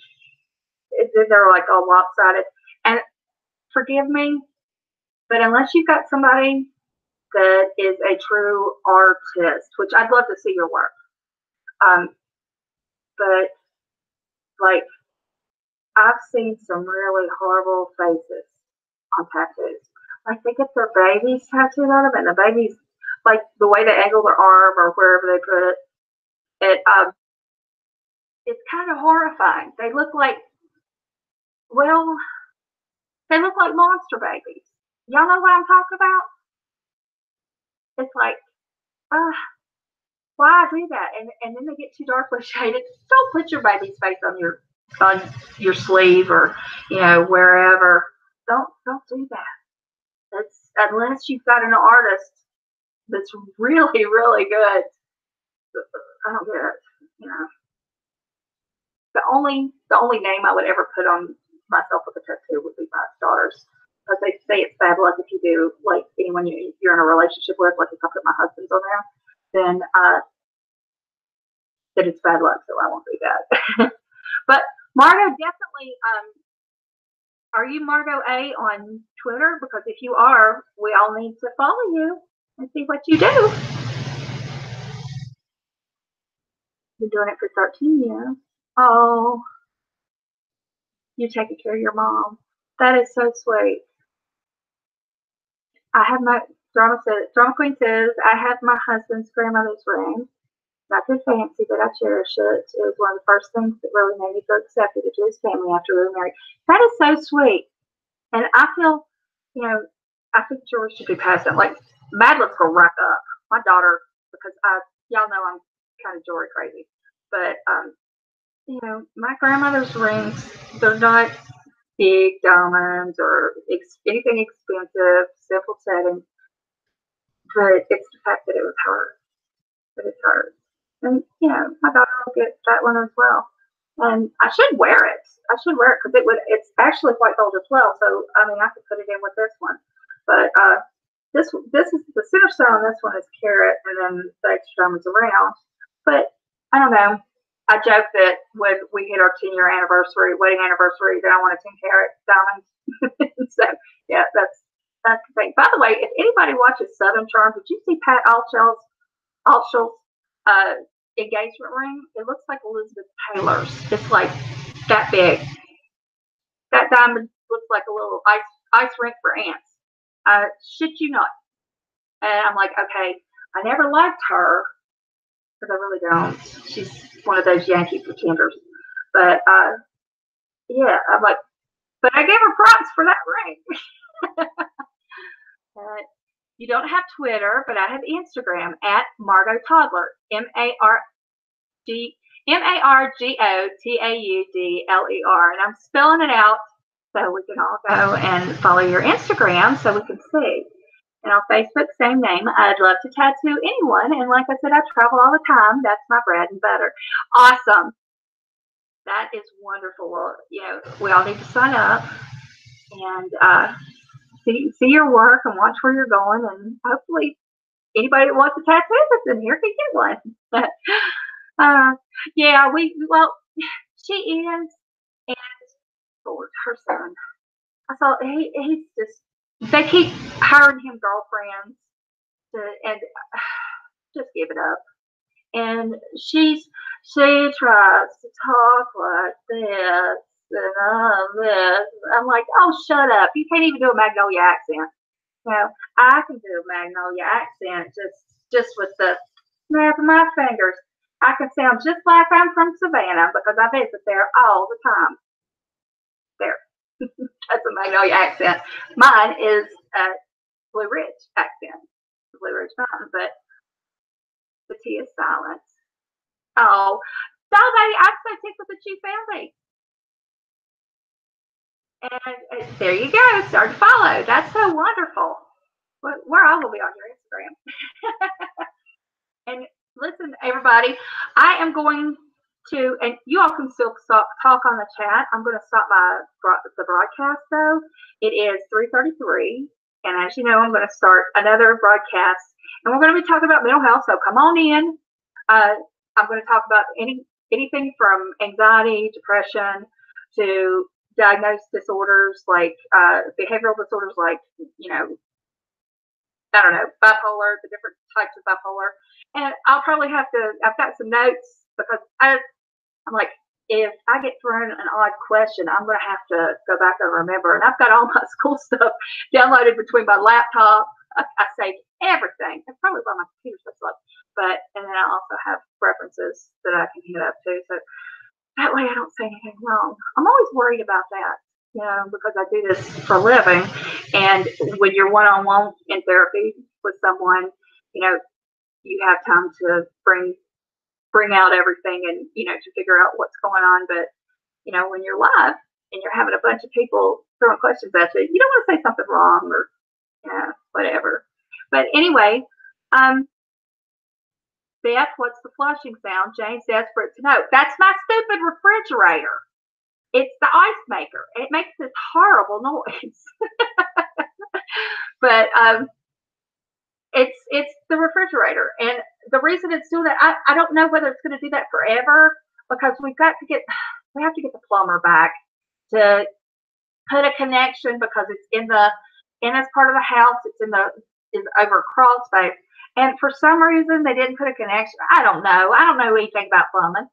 they're like all lopsided. And forgive me, but unless you've got somebody that is a true artist, which I'd love to see your work, but like, I've seen some really horrible faces on tattoos. Like, they get their babies tattooed on them, and the babies, like, the way they angle their arm or wherever they put it, it's kind of horrifying. They look like monster babies. Y'all know what I'm talking about? It's like, why do that? And then they get too darkly shaded. Don't put your baby's face on your sleeve or wherever. Don't do that. It's unless you've got an artist that's really, really good. I don't get it. The only name I would ever put on myself with a tattoo would be my daughter's, because they say it's bad luck if you do, like, anyone you're in a relationship with. Like, if I put my husband's on there, then it's bad luck, so I won't do that. But Margot, definitely, are you Margot A on Twitter? Because if you are, we all need to follow you and see what you do. Been doing it for 13 years. Oh, you're taking care of your mom. That is so sweet. I have Drama Queen says, I have my husband's grandmother's ring. Not too fancy, but I cherish it. It was one of the first things that really made me feel accepted to his family after we were married. That is so sweet. And I feel, I think George should be passed on. Like, Madeline's gonna rack up. My daughter, because y'all know I'm kind of jewelry crazy. But my grandmother's rings, they're not big diamonds or anything expensive, simple setting. But it's the fact that it was hers. That it's hers. And, my daughter will get that one as well. And I should wear it. I should wear it because it's actually white gold as well. So, I mean, I could put it in with this one. But this is the center stone on this one is carrot, and then the extra diamonds around. But I don't know. I joke that when we hit our 10-year anniversary, wedding anniversary, that I want a 10-carat diamond. So yeah, that's the thing. By the way, if anybody watches Southern Charm, did you see Pat Altschul's engagement ring? It looks like Elizabeth Taylor's. It's like that big. That diamond looks like a little ice rink for ants. Shit you not. And I'm like, okay, I never liked her because I really don't. She's one of those Yankee pretenders. But yeah, I'm like, but I gave her props for that ring. You don't have Twitter, but I have Instagram at Margot Toddler, MargoTaudler, and I'm spelling it out so we can all go and follow your Instagram so we can see. And on Facebook, same name. I'd love to tattoo anyone, and like I said, I travel all the time. That's my bread and butter. Awesome. That is wonderful. Well, you know, we all need to sign up and see your work and watch where you're going, and hopefully anybody that wants a tattoo that's in here can get one. Yeah, she is, and Lord, her son. I saw he's just, they keep hiring him girlfriends and just give it up. And she tries to talk like this and this. I'm like, oh, shut up. You can't even do a Magnolia accent. You know, I can do a Magnolia accent just with the snap of my fingers. I can sound just like I'm from Savannah because I visit there all the time. There. That's a Magnolia accent. Mine is a Blue Ridge accent. Blue Ridge Mountain, but the T is silent. Oh, Salve, I'm so tickled that you found me. And there you go. Start to follow. That's so wonderful. We're all going to be on your Instagram. And listen, everybody, I am going to, and you all can still talk on the chat. I'm going to stop the broadcast, though. It is 3:33, and as you know, I'm going to start another broadcast, and we're going to be talking about mental health, so come on in. I'm going to talk about anything from anxiety, depression, to diagnosed disorders like behavioral disorders like, you know, I don't know, bipolar, the different types of bipolar. And I'll probably have to, I've got some notes because I'm like, if I get thrown an odd question, I'm going to have to go back and remember. And I've got all my school stuff downloaded between my laptop. I saved everything. It's probably by my computer stuff. But, and then I also have references that I can hit up to. So that way I don't say anything wrong. I'm always worried about that, you know, because I do this for a living. And when you're one-on-one in therapy with someone, you know, you have time to bring out everything and, you know, to figure out what's going on. But, you know, when you're live and you're having a bunch of people throwing questions at you, you don't want to say something wrong or, you know, whatever. But anyway, Beth, what's the flushing sound? Jane's desperate to know. That's my stupid refrigerator. It's the ice maker. It makes this horrible noise. But it's the refrigerator. And the reason it's doing that, I don't know whether it's going to do that forever, because we have to get the plumber back to put a connection, because it's in this part of the house. It's over a crawl space. And for some reason, they didn't put a connection. I don't know. I don't know anything about plumbing,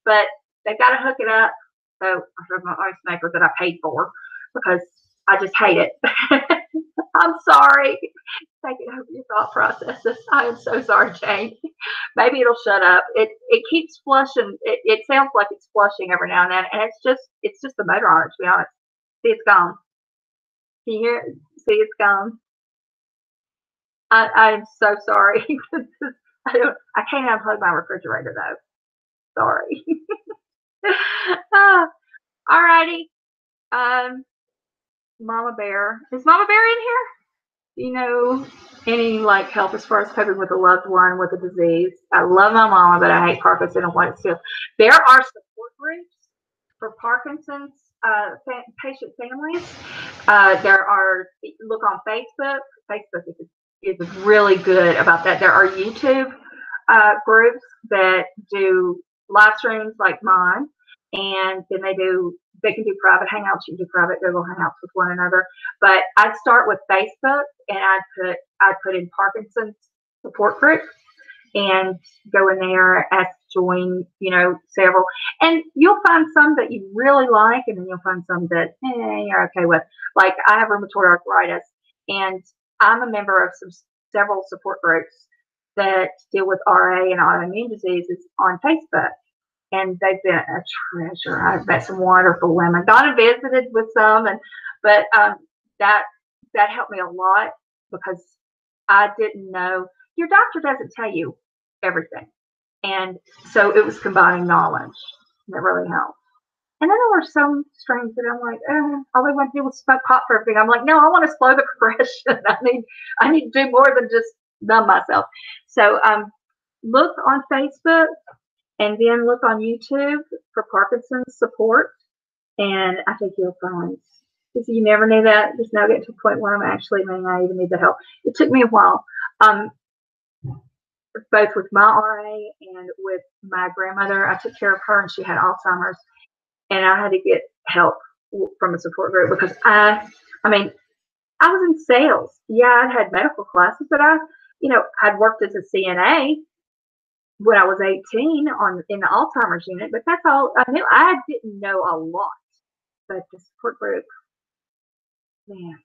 but they've got to hook it up. So I have my ice maker that I paid for because I just hate it. I'm sorry. Taking over your thought processes. I am so sorry, Jane. Maybe it'll shut up. It keeps flushing. It sounds like it's flushing every now and then, and it's just the motor on it, to be honest. See, it's gone. Can you hear it? See, it's gone. I'm so sorry. I can't unplug my refrigerator though. Sorry. All righty. Mama Bear. Is Mama Bear in here? Do you know any like help as far as coping with a loved one with a disease? I love my mama, but I hate Parkinson and what it's still. There are support groups For Parkinson's patient families, look on Facebook. Facebook is really good about that. There are YouTube groups that do live streams like mine, and then they can do private hangouts. You can do private Google Hangouts with one another. But I'd start with Facebook, and I'd put in Parkinson's support group and go in there, ask to join, several. And you'll find some that you really like, and then you'll find some that you're okay with. Like, I have rheumatoid arthritis, and I'm a member of several support groups that deal with RA and autoimmune diseases on Facebook. And they've been a treasure. I've met some wonderful women. Donna visited with some, but that helped me a lot, because I didn't know. Your doctor doesn't tell you everything, and so it was combining knowledge that really helped. And then there were some strains that I'm like, all they want to do was smoke pot for everything. I'm like, no, I want to slow the progression. I need to do more than just numb myself. So look on Facebook, and then look on YouTube for Parkinson's support, and I think you'll find, because you never knew that, just now getting to a point where I'm actually, I even need the help. It took me a while, both with my RA and with my grandmother. I took care of her, and she had Alzheimer's, and I had to get help from a support group, because I was in sales. Yeah, I'd had medical classes, but I'd worked as a CNA when I was 18 in the Alzheimer's unit, but that's all I knew. I didn't know a lot, but the support group, man.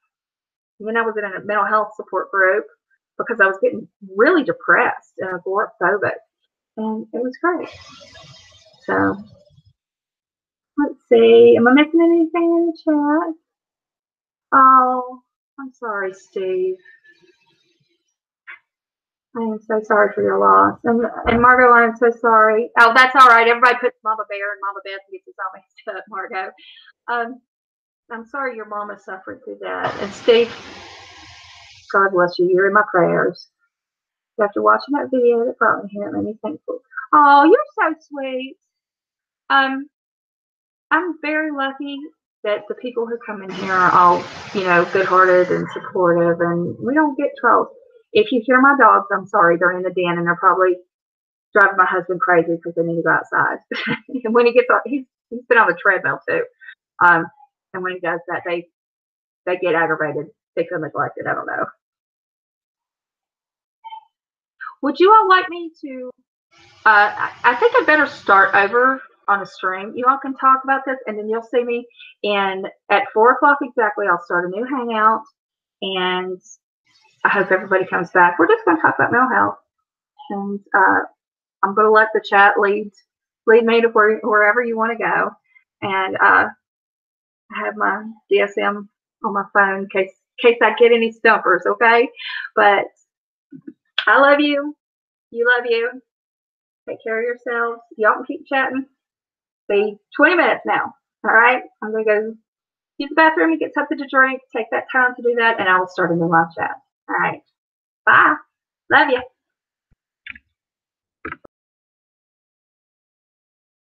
Then I was in a mental health support group because I was getting really depressed and agoraphobic, and it was great. So let's see, am I missing anything in the chat? Oh, I'm sorry, Steve. I am so sorry for your loss. And Margot, I'm so sorry. Oh, that's all right. Everybody puts Mama Bear and Mama Beth and gets us all mixed up, Margot. I'm sorry your mama suffered through that. And Steve, God bless you. You're in my prayers. After watching that video that brought me here, it made me thankful. Oh, you're so sweet. I'm very lucky that the people who come in here are all, good-hearted and supportive, and we don't get trolls. If you hear my dogs, I'm sorry, they're in the den, and they're probably driving my husband crazy because they need to go outside. And when he gets on, he's been on the treadmill too. And when he does that, they get aggravated. They feel neglected. I don't know. Would you all like me to? I think I better start over on a stream. You all can talk about this, and then you'll see me. And at 4 o'clock exactly, I'll start a new hangout, and I hope everybody comes back. We're just going to talk about mental health, and I'm going to let the chat lead me to wherever you want to go. And I have my DSM on my phone in case I get any stumpers, okay? But I love you. You love you. Take care of yourselves. Y'all can keep chatting. Be 20 minutes now. All right? I'm going to go use the bathroom and get something to drink. Take that time to do that, and I will start a new live chat. All right. Bye. Love you.